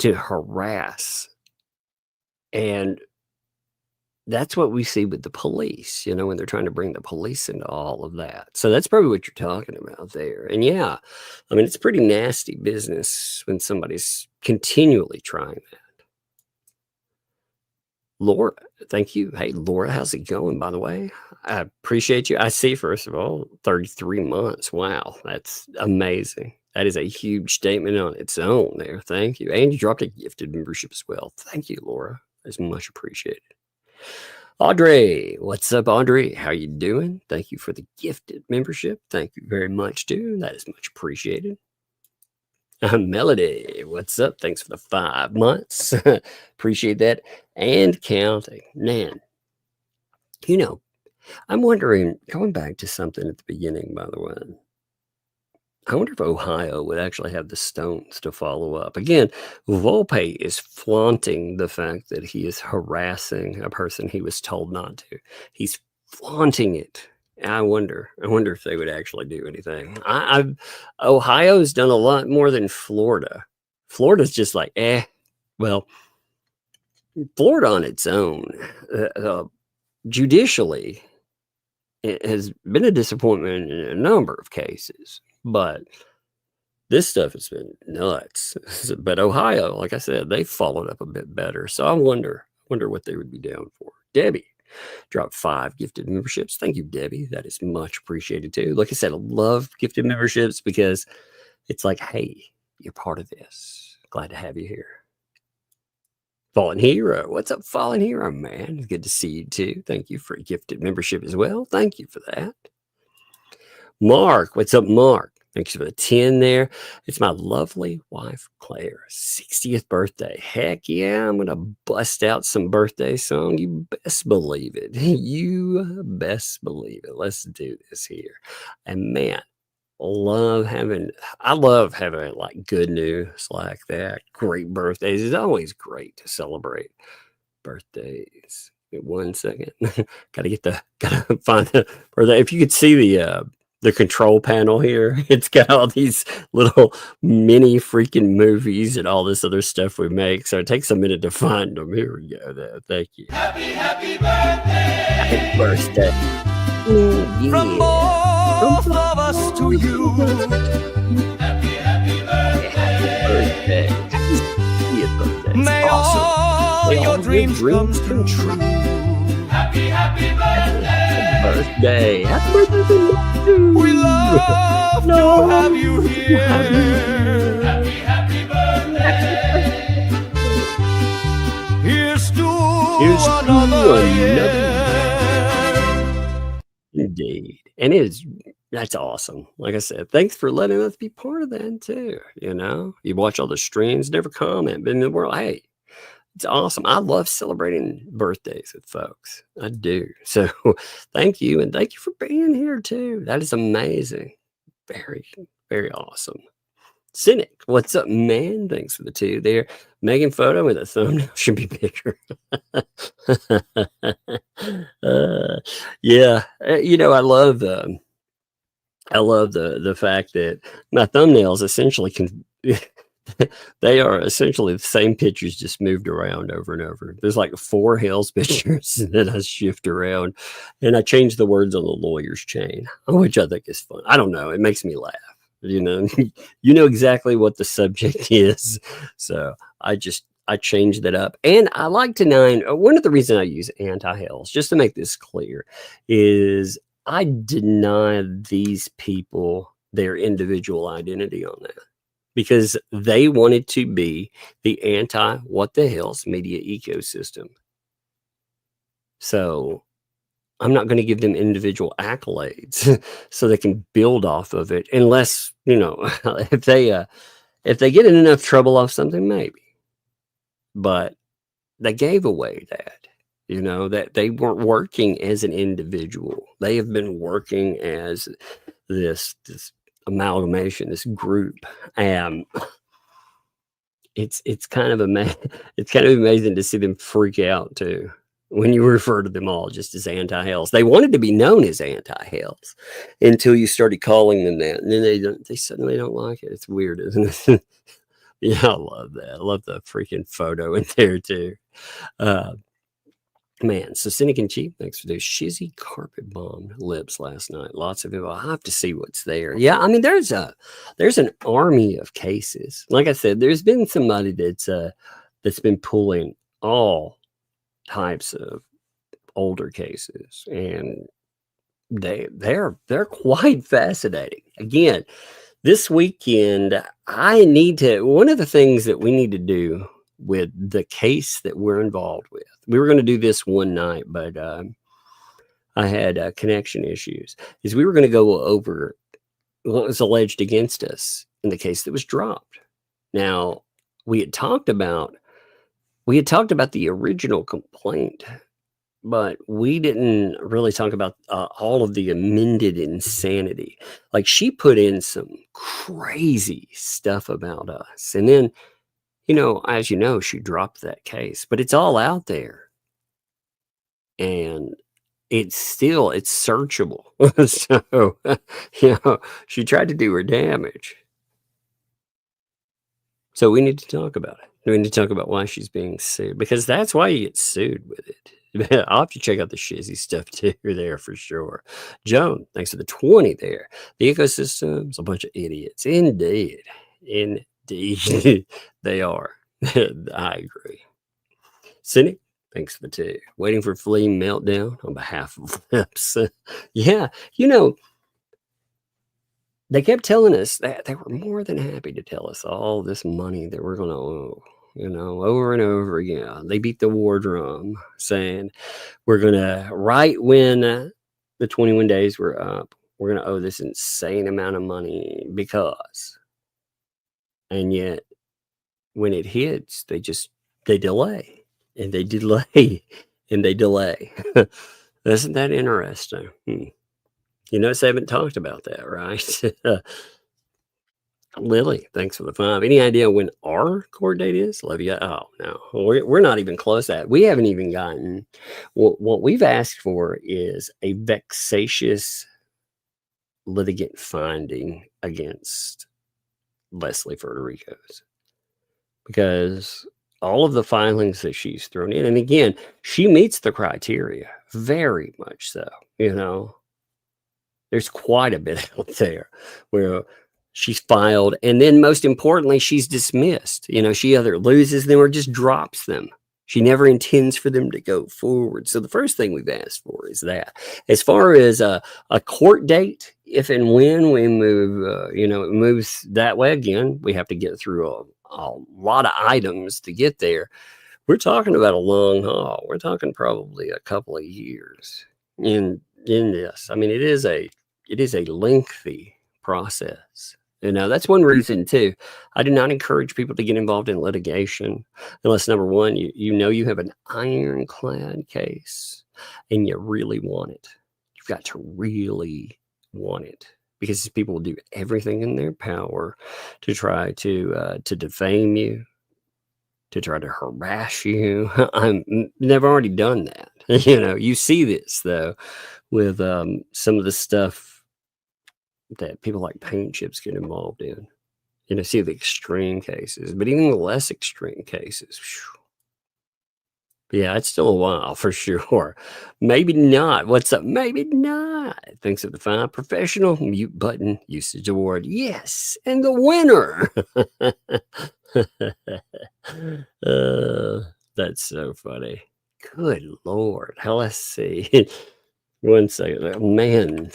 to harass, and that's what we see with the police, you know, when they're trying to bring the police into all of that. So that's probably what you're talking about there. And yeah, I mean, it's pretty nasty business when somebody's continually trying that. Laura, thank you. Hey, Laura, how's it going, by the way? I appreciate you. I see, first of all, 33 months. Wow, that's amazing. That is a huge statement on its own there. Thank you. And you dropped a gifted membership as well. Thank you, Laura. That's much appreciated. Audrey, what's up, Audrey? How you doing? Thank you for the gifted membership. Thank you very much, too. That is much appreciated. Melody, what's up? Thanks for the 5 months. Appreciate that. And counting. Man, you know, I'm wondering, going back to something at the beginning, by the way, I wonder if Ohio would actually have the stones to follow up. Again, Volpe is flaunting the fact that he is harassing a person he was told not to. He's flaunting it. I wonder if they would actually do anything. Ohio's done a lot more than Florida. Florida's just like, well, Florida on its own, judicially, it has been a disappointment in a number of cases, but this stuff has been nuts. But Ohio, like I said, they followed up a bit better. So I wonder what they would be down for. Debbie dropped 5 gifted memberships. Thank you, Debbie. That is much appreciated too. Like I said, I love gifted memberships because it's like, hey, you're part of this. Glad to have you here. Fallen Hero. What's up, Fallen Hero, man? It's good to see you too. Thank you for a gifted membership as well. Thank you for that. Mark, what's up, Mark? Thanks for the 10 there. It's my lovely wife, Claire's 60th birthday. Heck yeah, I'm going to bust out some birthday song. You best believe it. You best believe it. Let's do this here. And man, I love having like good news like that. Great birthdays. It's always great to celebrate birthdays. Wait 1 second. gotta find the birthday. If you could see the control panel here, it's got all these little mini freaking movies and all this other stuff we make. So it takes a minute to find them. Here we go though. Thank you. Happy birthday. Happy birthday. Yeah. From both of us to you. Happy birthday. Birthday. May Awesome. all your dreams come true. Happy birthday. Happy birthday to you. We love to have you here. Happy birthday. Here's to another year. Indeed. And that's awesome. Like I said, thanks for letting us be part of that too. You know, you watch all the streams, never comment, but in the world, hey, it's awesome. I love celebrating birthdays with folks. I do. So thank you. And thank you for being here too. That is amazing. Very, very awesome. Cynic, what's up, man? Thanks for the 2 there. Megan photo with a thumbnail should be bigger. Yeah. You know, I love the fact that my thumbnails essentially they are essentially the same pictures just moved around over and over. There's like 4 Hales pictures that I shift around, and I change the words on the lawyer's chain, which I think is fun. I don't know. It makes me laugh. You know, you know exactly what the subject is. So I change that up. And I like to one of the reasons I use anti-Hales, just to make this clear, is I deny these people their individual identity on that, because they wanted to be the what the hell's media ecosystem. So I'm not going to give them individual accolades so they can build off of it, unless, you know, if they get in enough trouble off something, maybe. But they gave away that, you know, that they weren't working as an individual. They have been working as this amalgamation, this group. it's kind of it's kind of amazing to see them freak out too when you refer to them all just as anti-Hales. They wanted to be known as anti-Hales until you started calling them that, and then they suddenly don't like it. It's weird, isn't it? Yeah, I love that. I love the freaking photo in there too. Man, so Cynic and Cheap, thanks for those shizzy carpet bomb lips last night. Lots of people. I'll have to see what's there. Yeah, I mean, there's an army of cases. Like I said, there's been somebody that's been pulling all types of older cases, and they're quite fascinating. Again, this weekend, one of the things that we need to do with the case that we're involved with. We were going to do this one night, but I had connection issues. Is we were going to go over what was alleged against us in the case that was dropped. Now, we had talked about the original complaint, but we didn't really talk about all of the amended insanity. Like, she put in some crazy stuff about us, and then, as you know, she dropped that case, but it's all out there. And it's searchable. So, she tried to do her damage. So we need to talk about it. We need to talk about why she's being sued, because that's why you get sued with it. I'll have to check out the shizzy stuff too there for sure. Joan, thanks for the 20 there. The ecosystem's a bunch of idiots. Indeed. They are. I agree. Cynic, thanks for the 2. Waiting for Flea Meltdown on behalf of Lips. Yeah, they kept telling us that they were more than happy to tell us all this money that we're going to owe, over and over again. They beat the war drum saying we're going to, right when the 21 days were up, we're going to owe this insane amount of money because. And yet, when it hits, they delay, and they delay, and they delay. Isn't that interesting? You notice I haven't talked about that, right? Lily, thanks for the 5. Any idea when our court date is? Love you. Oh, no. We're not even close to that. We haven't even gotten... What we've asked for is a vexatious litigant finding against Leslie Federico's. Because all of the filings that she's thrown in, and again, she meets the criteria, very much so, There's quite a bit out there where she's filed, and then most importantly, she's dismissed. She either loses them or just drops them. She never intends for them to go forward. So the first thing we've asked for is that. As far as a court date, if and when we move, it moves that way again, we have to get through a lot of items to get there. We're talking about a long haul. We're talking probably a couple of years in this. I mean, it is a lengthy process. That's one reason too. I do not encourage people to get involved in litigation unless, number one, you have an ironclad case and you really want it. You've got to really want it, because people will do everything in their power to try to defame you, to try to harass you. They've already done that. You see this though with some of the stuff that people like Paint Chips get involved in. See the extreme cases, but even the less extreme cases. Yeah, it's still a while for sure. Maybe not. What's up? Maybe not. Thanks for the 5. Professional Mute Button Usage Award. Yes, and the winner. That's so funny. Good Lord. Let's see. 1 second. Man.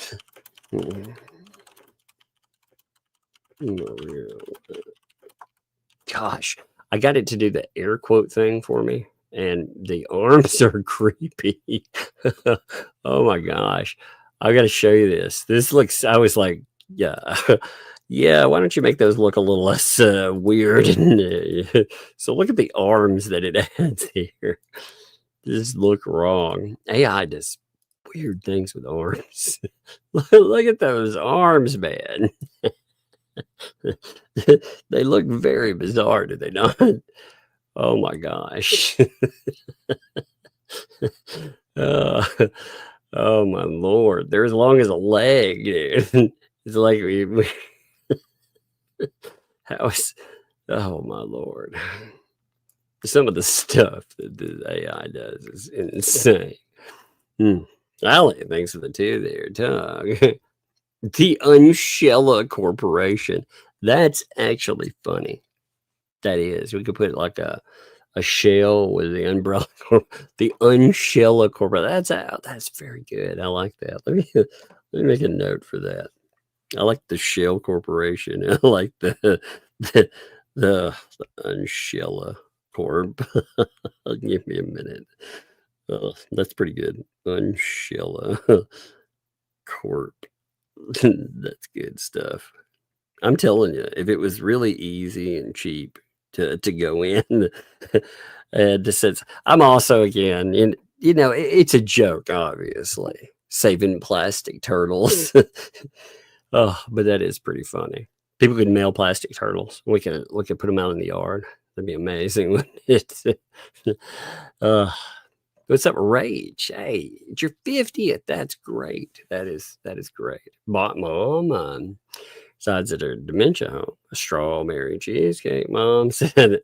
Gosh, I got it to do the air quote thing for me, and the arms are creepy. Oh my gosh. I got to show you this. I was like, yeah. Yeah, why don't you make those look a little less weird? So look at the arms that it adds here. Just look wrong. AI does weird things with arms. Look at those arms, man. They look very bizarre, do they not? Oh my gosh. uh, oh my Lord. They're as long as a leg, dude. It's like how is, oh my Lord. Some of the stuff that the AI does is insane. Hale, thanks for the 2 there, Doug. The Umbrella Corporation. That's actually funny. That is. We could put like a shell with the umbrella. The Umbrella Corporation. That's out. That's very good. I like that. Let me make a note for that. I like the Shell Corporation. I like the Umbrella Corp. Give me a minute. That's pretty good. Umbrella Corp. That's good stuff. I'm telling you, if it was really easy and cheap to go in, and since I'm also again, it's a joke, obviously, saving plastic turtles. Oh, but that is pretty funny. People could mail plastic turtles. We could put them out in the yard. That'd be amazing, wouldn't it? What's up, Rage? Hey, it's your 50th. That's great. That is great. Bought mom sides at her dementia home. A strawberry cheesecake. Mom said,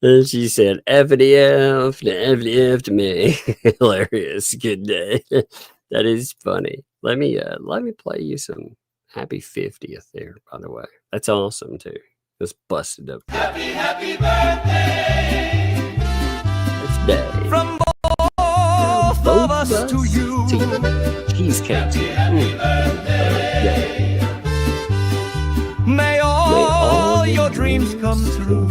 and she said, FDF to me. Hilarious. Good day. That is funny. Let me play you some happy 50th there, by the way. That's awesome too. It's busted up. Happy birthday. Day. From both of us to you. Cheesecake. May all your dreams come true.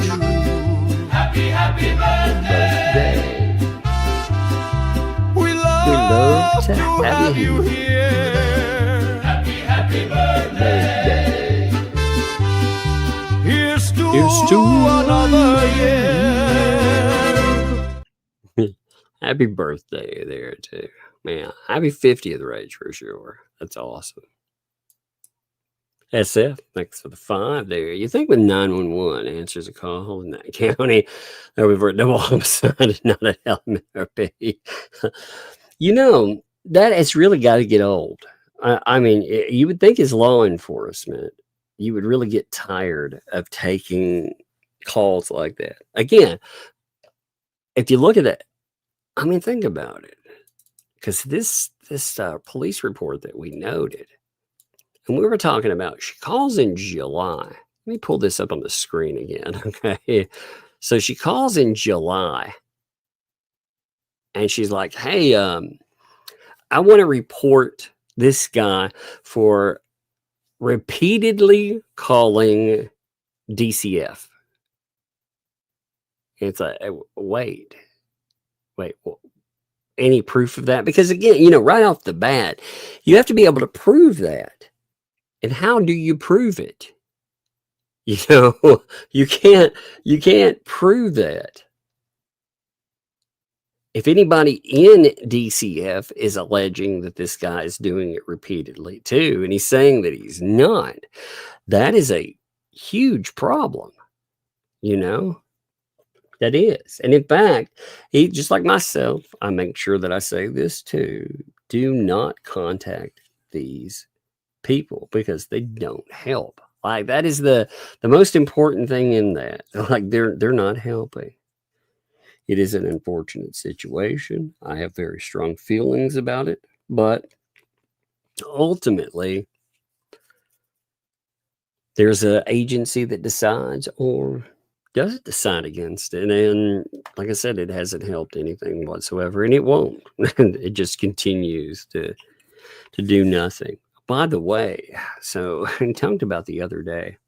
Happy birthday. We love to have you here. Happy birthday. Here's to another year. Happy birthday there too, man. Happy 50th, Rage, for sure. That's awesome. SF, thanks for the 5 there. You think when 911 answers a call in that county, that we've heard double homicide and not an LMRP. That has really got to get old. I mean, you would think as law enforcement, you would really get tired of taking calls like that. Again, if you look at it, I mean, think about it, because this police report that we noted, and we were talking about, she calls in July. Let me pull this up on the screen again, okay? So she calls in July, and she's like, hey, I want to report this guy for repeatedly calling DCF. It's like, wait, well, any proof of that? Because again, right off the bat, you have to be able to prove that. And how do you prove it? You can't prove that. If anybody in DCF is alleging that this guy is doing it repeatedly too, and he's saying that he's not, that is a huge problem, That is. And in fact, he, just like myself, I make sure that I say this too. Do not contact these people because they don't help. Like, that is the most important thing in that. Like, they're not helping. It is an unfortunate situation. I have very strong feelings about it, but ultimately there's an agency that decides or doesn't decide against it. And like I said, it hasn't helped anything whatsoever, and it won't. It just continues to do nothing. By the way, so I talked about the other day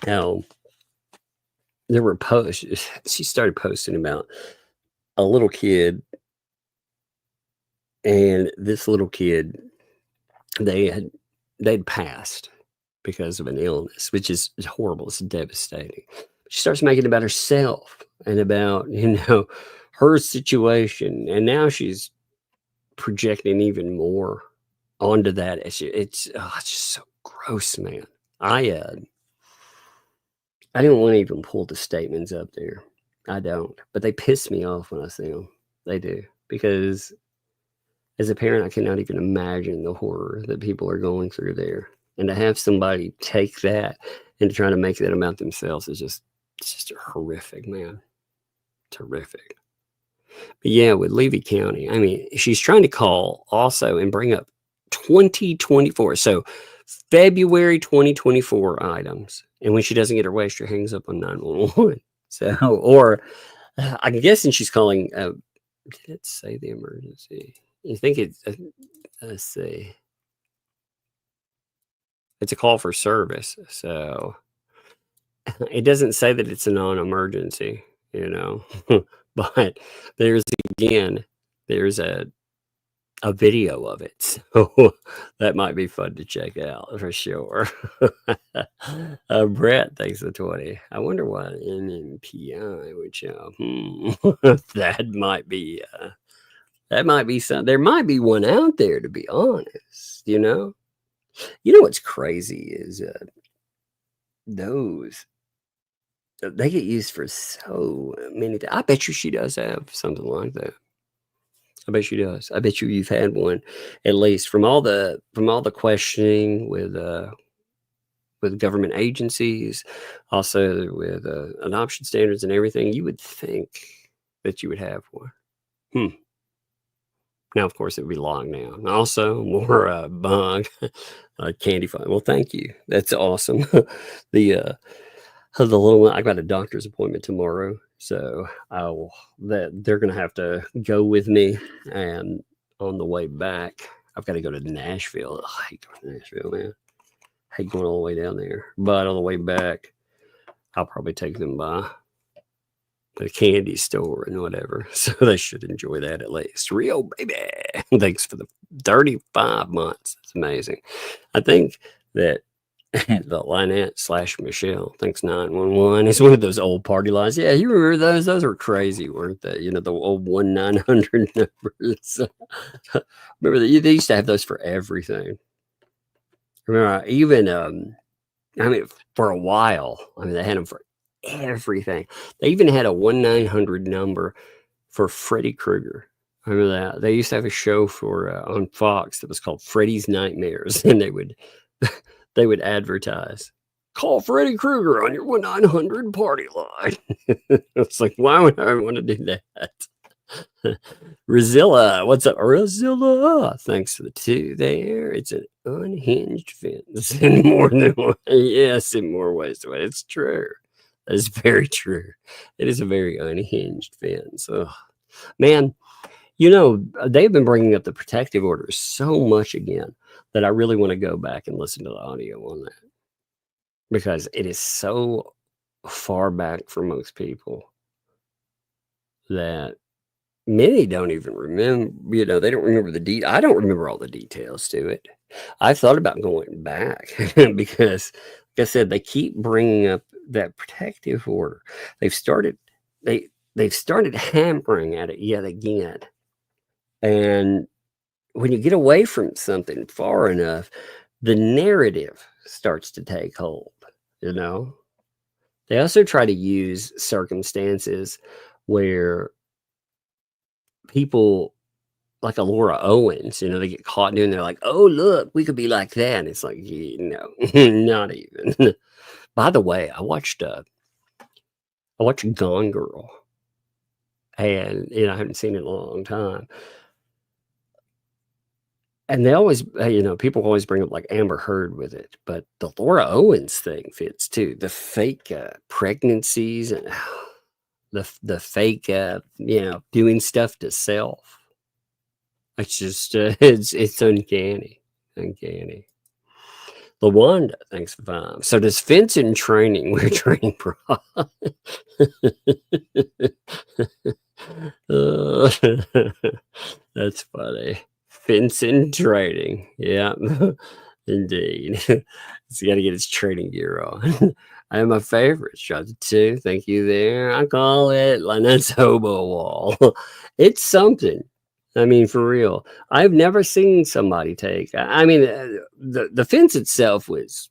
how there were posts. She started posting about a little kid, and this little kid, they'd passed because of an illness, which is horrible. It's devastating. She starts making it about herself and about, her situation. And now she's projecting even more onto that issue. It's just so gross, man. I don't want to even pull the statements up there. I don't, but they piss me off when I see them. They do, because as a parent, I cannot even imagine the horror that people are going through there. And to have somebody take that and to try to make that about themselves is it's just horrific, man. Terrific. But yeah, with Levy County, I mean, she's trying to call also and bring up 2024. So February 2024 items. And when she doesn't get her way, she hangs up on 911. So, or I'm guessing she's calling, did it say the emergency? You think it's, let's see. It's a call for service. So it doesn't say that it's a non-emergency, you know, but there's a video of it. So that might be fun to check out for sure. Brett thanks for 20. I wonder why NMPI would show. That might be something. There might be one out there, to be honest, you know. You know what's crazy is those they get used for so many things. I bet you she does have something like that. I bet she does. I bet you've had one, at least from all the questioning with government agencies, also with adoption standards and everything. You would think that you would have one. Now, of course, it would be long now. And also, more bug candy fun. Well, thank you. That's awesome. The little one. I got a doctor's appointment tomorrow, so they're going to have to go with me. And on the way back, I've got to go to Nashville. I hate going to Nashville, man. I hate going all the way down there. But on the way back, I'll probably take them by the candy store and whatever. So they should enjoy that at least. Rio, baby. Thanks for the 35 months. That's amazing. I think that the Lynette/Michelle thanks 911 is one of those old party lines. Yeah, you remember those? Those were crazy, weren't they? You know, the old 1-900 numbers. Remember that they used to have those for everything. Remember, even I mean, for a while, I mean, they had them for everything. They even had a 1-900 number for Freddy Krueger. Remember that? They used to have a show for on Fox that was called Freddy's Nightmares, and they would advertise, call Freddy Krueger on your 1-900 party line. It's like, why would I want to do that? Rizilla, what's up, Rizilla? Thanks for the 2 there. It's an unhinged fence in more than one. Yes, in more ways than one. It's true. That is very true. It is a very unhinged fence. Oh, man, you know, they've been bringing up the protective orders so much again that I really want to go back and listen to the audio on that, because it is so far back for most people that many don't even remember. You know, they don't remember I don't remember all the details to it. I've thought about going back because, like I said, they keep bringing up that protective order. They've started hammering at it yet again. And when you get away from something far enough, the narrative starts to take hold, you know? They also try to use circumstances where people like a Laura Owens, you know, they get caught doing, they're like, oh, look, we could be like that. And it's like, yeah, no, not even. By the way, I watched Gone Girl, and you know, I haven't seen it in a long time. And they always, you know, people always bring up like Amber Heard with it, but the Laura Owens thing fits too. The fake pregnancies and the fake, you know, doing stuff to self. It's just, it's uncanny. LaWanda, thanks for 5. So does Fence in training wear training bra? That's funny. Fence in training. Yeah, indeed. He's got to get his training gear on. I have my favorites. Shot 2. Thank you there. I call it Lynette's hobo wall. It's something. I mean, for real. I've never seen somebody take. I mean, the fence itself was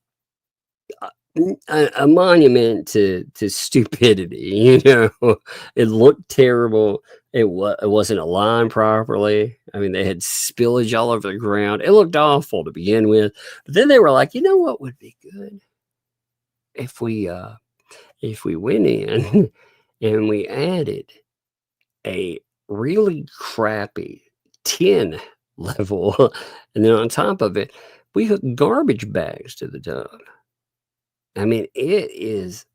a monument to stupidity. It looked terrible. It wasn't aligned properly. I mean, they had spillage all over the ground. It looked awful to begin with. But then they were like, you know what would be good if we went in and we added a really crappy tin level, and then on top of it, we hook garbage bags to the tub. I mean, it's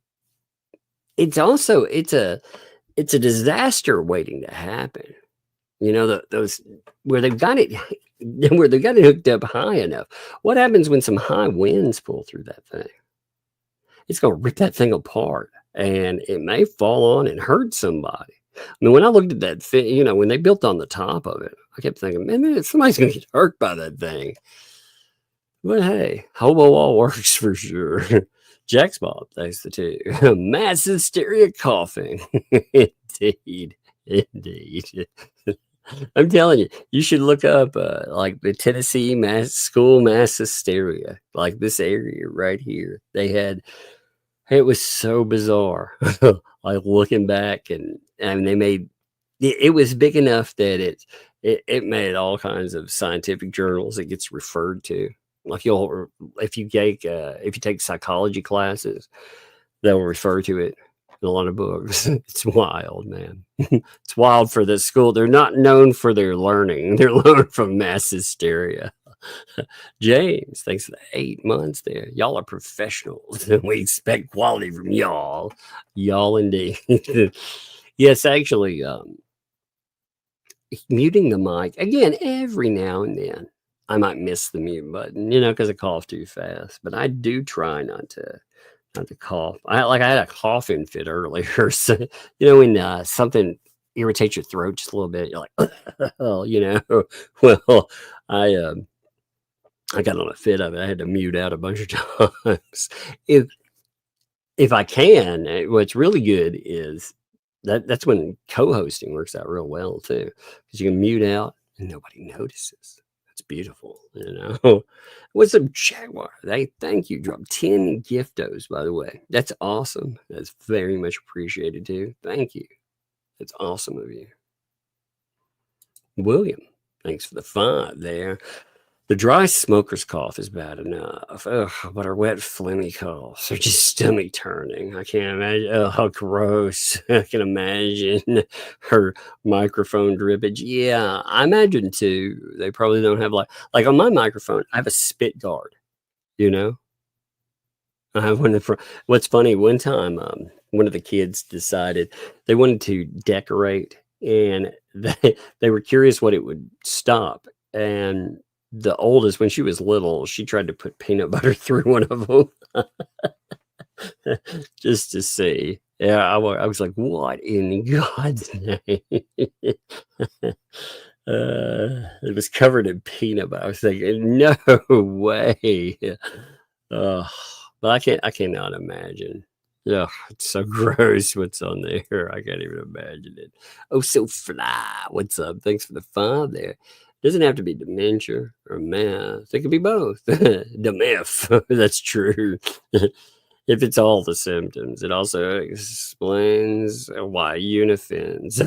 a disaster waiting to happen. Those where they've got it hooked up high enough. What happens when some high winds pull through that thing? It's going to rip that thing apart, and it may fall on and hurt somebody. I mean, when I looked at that thing, when they built on the top of it, I kept thinking, man, somebody's going to get hurt by that thing. But hey, hobo wall works for sure. Jack's Bob, thanks to two. Mass hysteria coughing. Indeed. I'm telling you, you should look up like the Tennessee school mass hysteria, like this area right here. It was so bizarre. Like looking back, and they made it was big enough that it made all kinds of scientific journals it gets referred to. Like if you take psychology classes, they'll refer to it in a lot of books. It's wild, man. It's wild for this school. They're not known for their learning. They're known for mass hysteria. James, thanks for the 8 months there. Y'all are professionals, and we expect quality from y'all. Y'all indeed. Yes, actually, muting the mic again every now and then. I might miss the mute button, because I cough too fast. But I do try not to cough. I had a coughing fit earlier. So, when something irritates your throat just a little bit, you're like, Well, I got on a fit of it. I had to mute out a bunch of times. If I can, what's really good is that's when co-hosting works out real well too, because you can mute out and nobody notices. That's beautiful, What's up, Jaguar? Thank you. Drop 10 giftos, by the way. That's awesome. That's very much appreciated too. Thank you. That's awesome of you. William, thanks for the 5 there. The dry smoker's cough is bad enough. Ugh, but her wet phlegmy coughs are just stomach turning. I can't imagine. Oh, how gross. I can imagine her microphone drippage. Yeah, I imagine too. They probably don't have like on my microphone, I have a spit guard, I have one in front. What's funny, one time, one of the kids decided they wanted to decorate, and they were curious what it would stop. And the oldest, when she was little, she tried to put peanut butter through one of them just to see. Yeah, I was like, what in God's name? It was covered in peanut butter. I was thinking, no way. But I cannot imagine. Yeah, it's so gross what's on there. I can't even imagine it. Oh, so fly. What's up? Thanks for the 5 there. Doesn't have to be dementia or math. It could be both. The myth. That's true. If it's all the symptoms, it also explains why unifins.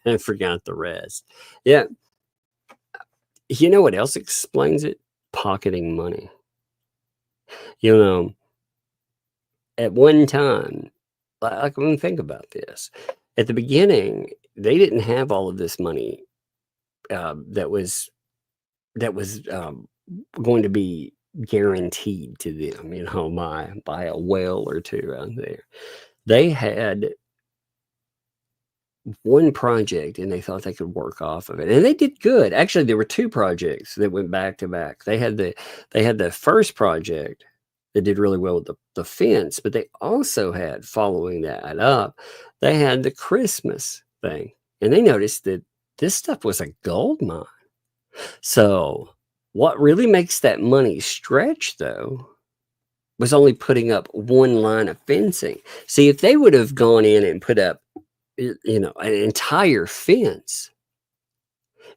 I forgot the rest. Yeah. You know what else explains it? Pocketing money. At one time, I can think about this. At the beginning, they didn't have all of this money that was going to be guaranteed to them, by a whale or two out there. They had one project and they thought they could work off of it, and they did good. Actually, there were 2 projects that went back to back. They had the first project that did really well with the fence, but they also had, following that up, they had the Christmas thing, and they noticed that this stuff was a gold mine. So what really makes that money stretch, though, was only putting up one line of fencing. See, if they would have gone in and put up, an entire fence,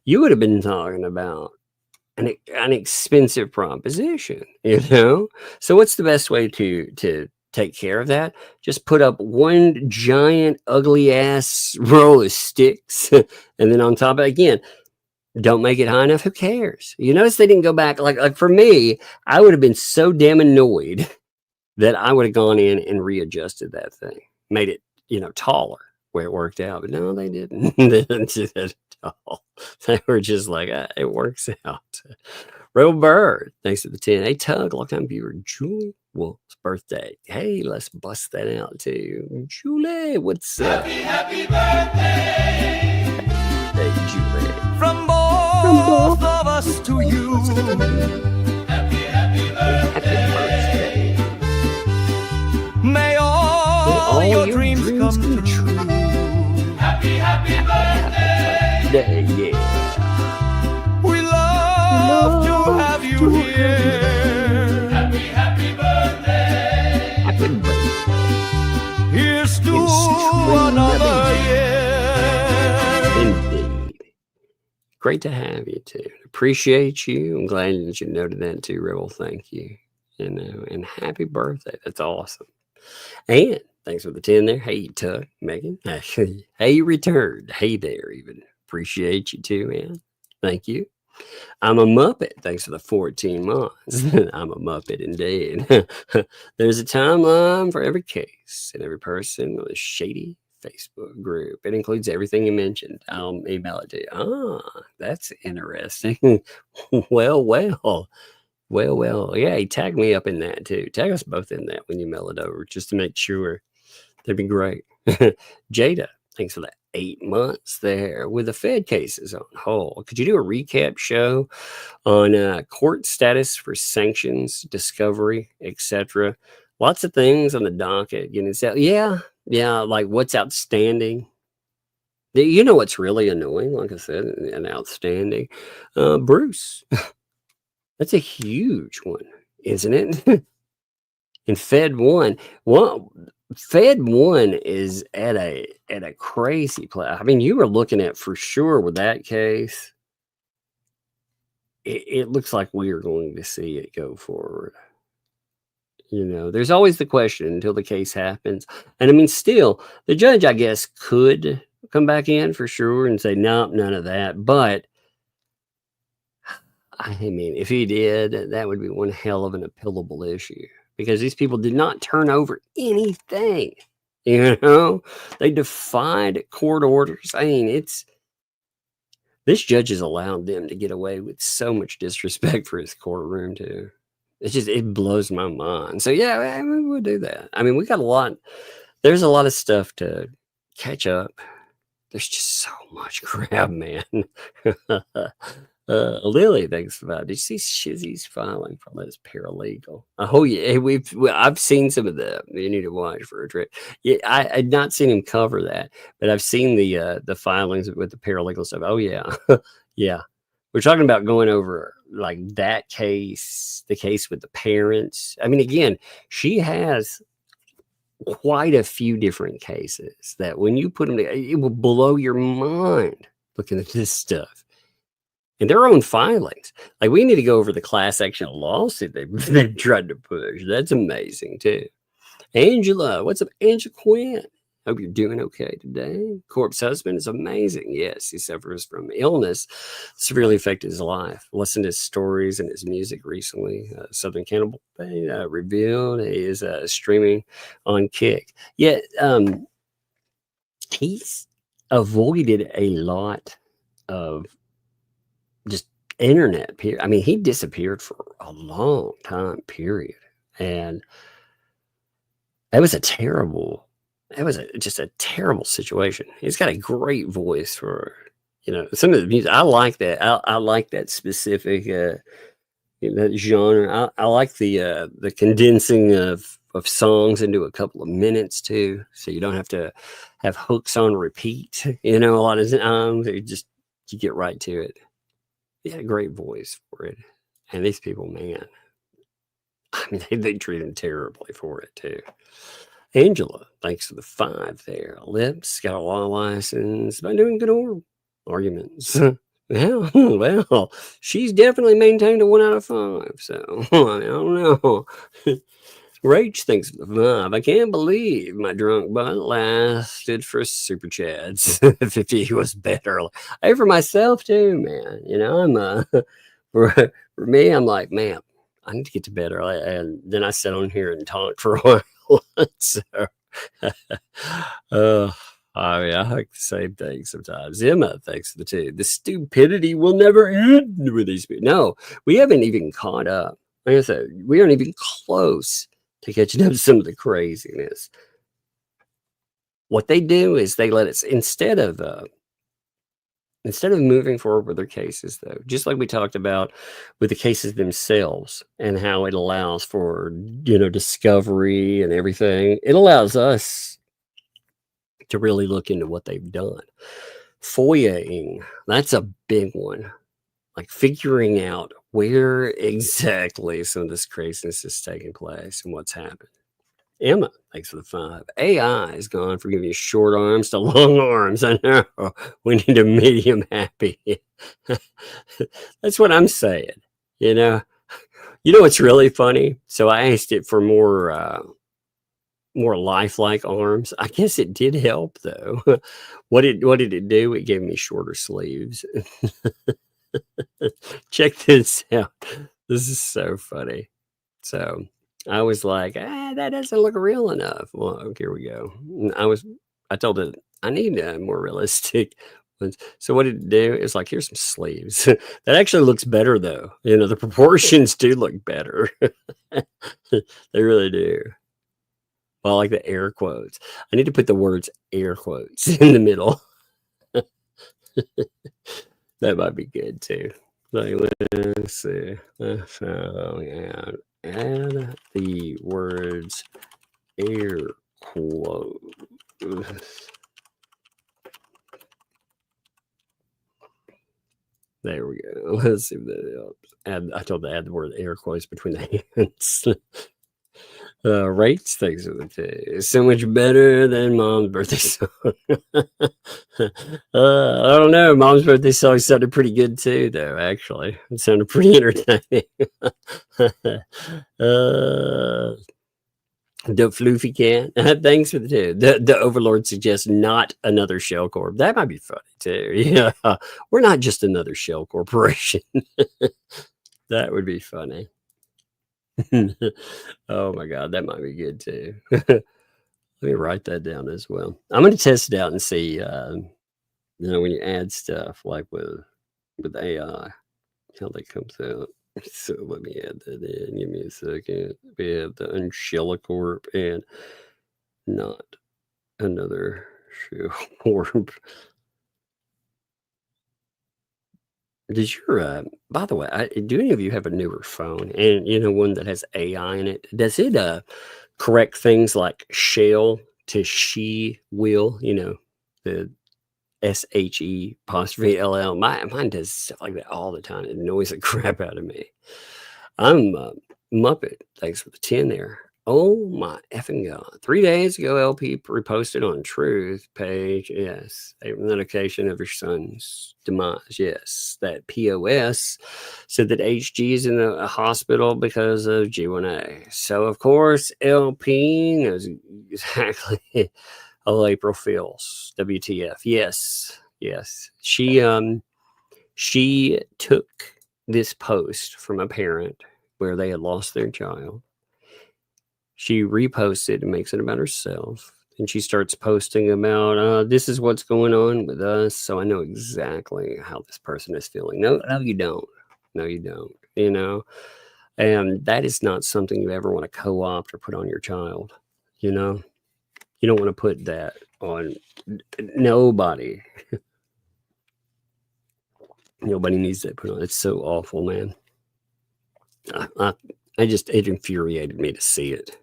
you would have been talking about an expensive proposition, you know? So what's the best way to take care of that? Just put up one giant ugly ass roll of sticks, and then on top of it, again, don't make it high enough. Who cares? You notice they didn't go back. Like for me, I would have been so damn annoyed that I would have gone in and readjusted that thing, made it, taller where it worked out. But no, they didn't. They didn't do that at all. They were just like, it works out. Real Bird, thanks to the 10. Hey, Tug, long time viewer, Julie Wolf's birthday. Hey, let's bust that out too. Julie, what's up? Happy birthday! Hey, Julie. From both of us to you. Happy birthday. May all your dreams come true. Happy birthday. Yeah. We love to have you here. Happy birthday. Happy birthday. Here's to another year. Indeed. Great to have you too. Appreciate you. I'm glad that you noted that too, Rebel. Thank you. And happy birthday. That's awesome. And thanks for the 10 there. Hey, Tuck, Megan. Hey, you returned. Hey there, even. Appreciate you too, man. Thank you. I'm a Muppet. Thanks for the 14 months. I'm a Muppet indeed. There's a timeline for every case and every person on a shady Facebook group. It includes everything you mentioned. I'll email it to you. Ah, that's interesting. Well. Yeah, he tagged me up in that too. Tag us both in that when you mail it over, just to make sure. That'd be great. Jada, thanks for that 8 months there with the Fed cases on hold. Could you do a recap show on court status for sanctions, discovery, etc.? Lots of things on the docket. Yeah, like what's outstanding. You know what's really annoying? Like I said, an outstanding. Bruce. That's a huge one, isn't it? And Fed 1. Fed 1 is at a crazy place. I mean, you were looking at for sure with that case. It looks like we are going to see it go forward. There's always the question until the case happens. And I mean, still, the judge, I guess, could come back in for sure and say, no, none of that. But I mean, if he did, that would be one hell of an appealable issue, because these people did not turn over anything. They defied court orders. I mean, this judge has allowed them to get away with so much disrespect for his courtroom too. It blows my mind. So yeah, I mean, we'll do that. I mean, we got there's a lot of stuff to catch up. There's just so much crap, man. Lily, thanks for that. Did you see Shizzy's filing from his paralegal? Oh yeah, I've seen some of that. You need to watch for a trip. Yeah, I'd not seen him cover that, but I've seen the filings with the paralegal stuff. Oh yeah, yeah. We're talking about going over like that case, the case with the parents. I mean, again, she has quite a few different cases that when you put them together, it will blow your mind looking at this stuff. And their own filings. Like, we need to go over the class action lawsuit they've tried to push. That's amazing, too. Angela, what's up, Angela Quinn? Hope you're doing okay today. Corp's husband is amazing. Yes, he suffers from illness, severely affected his life. Listened to his stories and his music recently. Southern Cannibal revealed he is streaming on Kick. Yet, he's avoided a lot of just internet period. I mean, he disappeared for a long time period, and that was just a terrible situation. He's got a great voice for some of the music. I like that. I like that specific that genre. I like the condensing of songs into a couple of minutes too, so you don't have to have hooks on repeat. A lot of times you get right to it. He had a great voice for it. And these people, man, I mean, they treat him terribly for it too. Angela, thanks for the 5 there. Lips, got a law license, been doing good arguments. Well, she's definitely maintained a 1 out of 5. So I don't know. Rach thinks 5. I can't believe my drunk butt lasted for super chats. 50 was better. Hey, for myself too, man. You know, I'm for me, I'm like, man, I need to get to bed early, and then I sit on here and talk for a while. So, I mean, I think the same thing sometimes. Emma thinks the two. The stupidity will never end with these people. No, we haven't even caught up. Like I said, we aren't even close to catching up to some of the craziness. What they do is they let us, instead of moving forward with their cases, though, just like we talked about with the cases themselves and how it allows for, discovery and everything, it allows us to really look into what they've done. FOIA-ing, that's a big one. Like figuring out where exactly some of this craziness is taking place and what's happened. Emma, thanks for the 5. AI is gone from giving you short arms to long arms. I know. We need a medium happy. That's what I'm saying. You know what's really funny? So I asked it for more lifelike arms. I guess it did help though. What did it do? It gave me shorter sleeves. Check this out. This is so funny. So I was like, that doesn't look real enough. Well, here we go. I told it I need a more realistic ones. So what did it do? It's like, here's some sleeves. That actually looks better though. The proportions do look better. They really do. Well, I like the air quotes. I need to put the words air quotes in the middle. That might be good too. Like, let's see. Add the words air quotes. There we go. Let's see if that helps. I told to add the word air quotes between the hands. Rates things of the day. So much better than Mom's birthday song. I don't know. Mom's birthday song sounded pretty good too, though. Actually, it sounded pretty entertaining. The floofy cat. Thanks for the two. The Overlord suggests not another shell corp. That might be funny too. Yeah, we're not just another shell corporation. That would be funny. Oh my God, that might be good too. Let me write that down as well. I'm going to test it out and see. When you add stuff like with AI, how that comes out. So let me add that in. Give me a second. We have the Unshellicorp and not another Shellcorp. Does your by the way, do any of you have a newer phone and one that has AI in it? Does it correct things like shall to she will? The SHE''LL. Mine does stuff like that all the time. It annoys the crap out of me. I'm Muppet. Thanks for the 10 there. Oh my effing God. 3 days ago, LP reposted on Truth page. Yes. A medication of your son's demise. Yes. That POS said that HG is in a hospital because of G1A. So, of course, LP knows exactly how April feels. WTF. Yes. Yes. She took this post from a parent where they had lost their child. She reposted and makes it about herself. And she starts posting about, this is what's going on with us. So I know exactly how this person is feeling. No, you don't. No, you don't. And that is not something you ever want to co-opt or put on your child. You don't want to put that on nobody. Nobody needs that put on. It's so awful, man. It infuriated me to see it.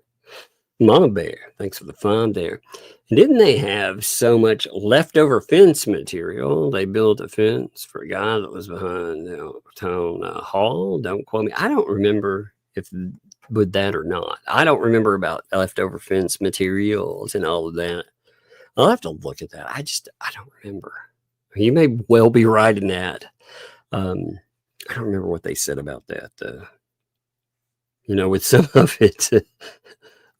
Mama Bear, thanks for the 5 there. And didn't they have so much leftover fence material? They built a fence for a guy that was behind town hall. Don't quote me. I don't remember with that or not. I don't remember about leftover fence materials and all of that. I'll have to look at that. I don't remember. You may well be right in that. I don't remember what they said about that. With some of it,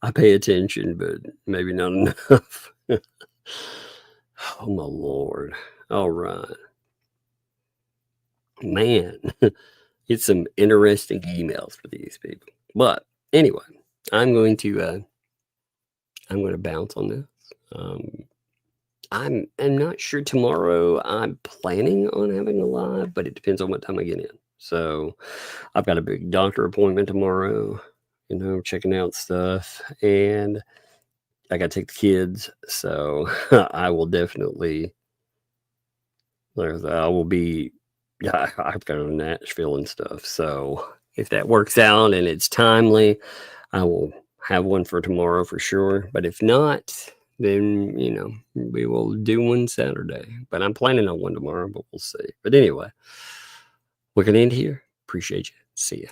I pay attention, but maybe not enough. Oh, my Lord. All right. Man, it's some interesting emails for these people. But anyway, I'm going to bounce on this. I'm not sure tomorrow. I'm planning on having a live, but it depends on what time I get in. So I've got a big doctor appointment tomorrow, checking out stuff, and I got to take the kids. So I will definitely, I will be, yeah, I've got to Nashville and stuff. So if that works out and it's timely, I will have one for tomorrow for sure. But if not, then, we will do one Saturday. But I'm planning on one tomorrow, but we'll see. But anyway, we're going to end here. Appreciate you. See ya.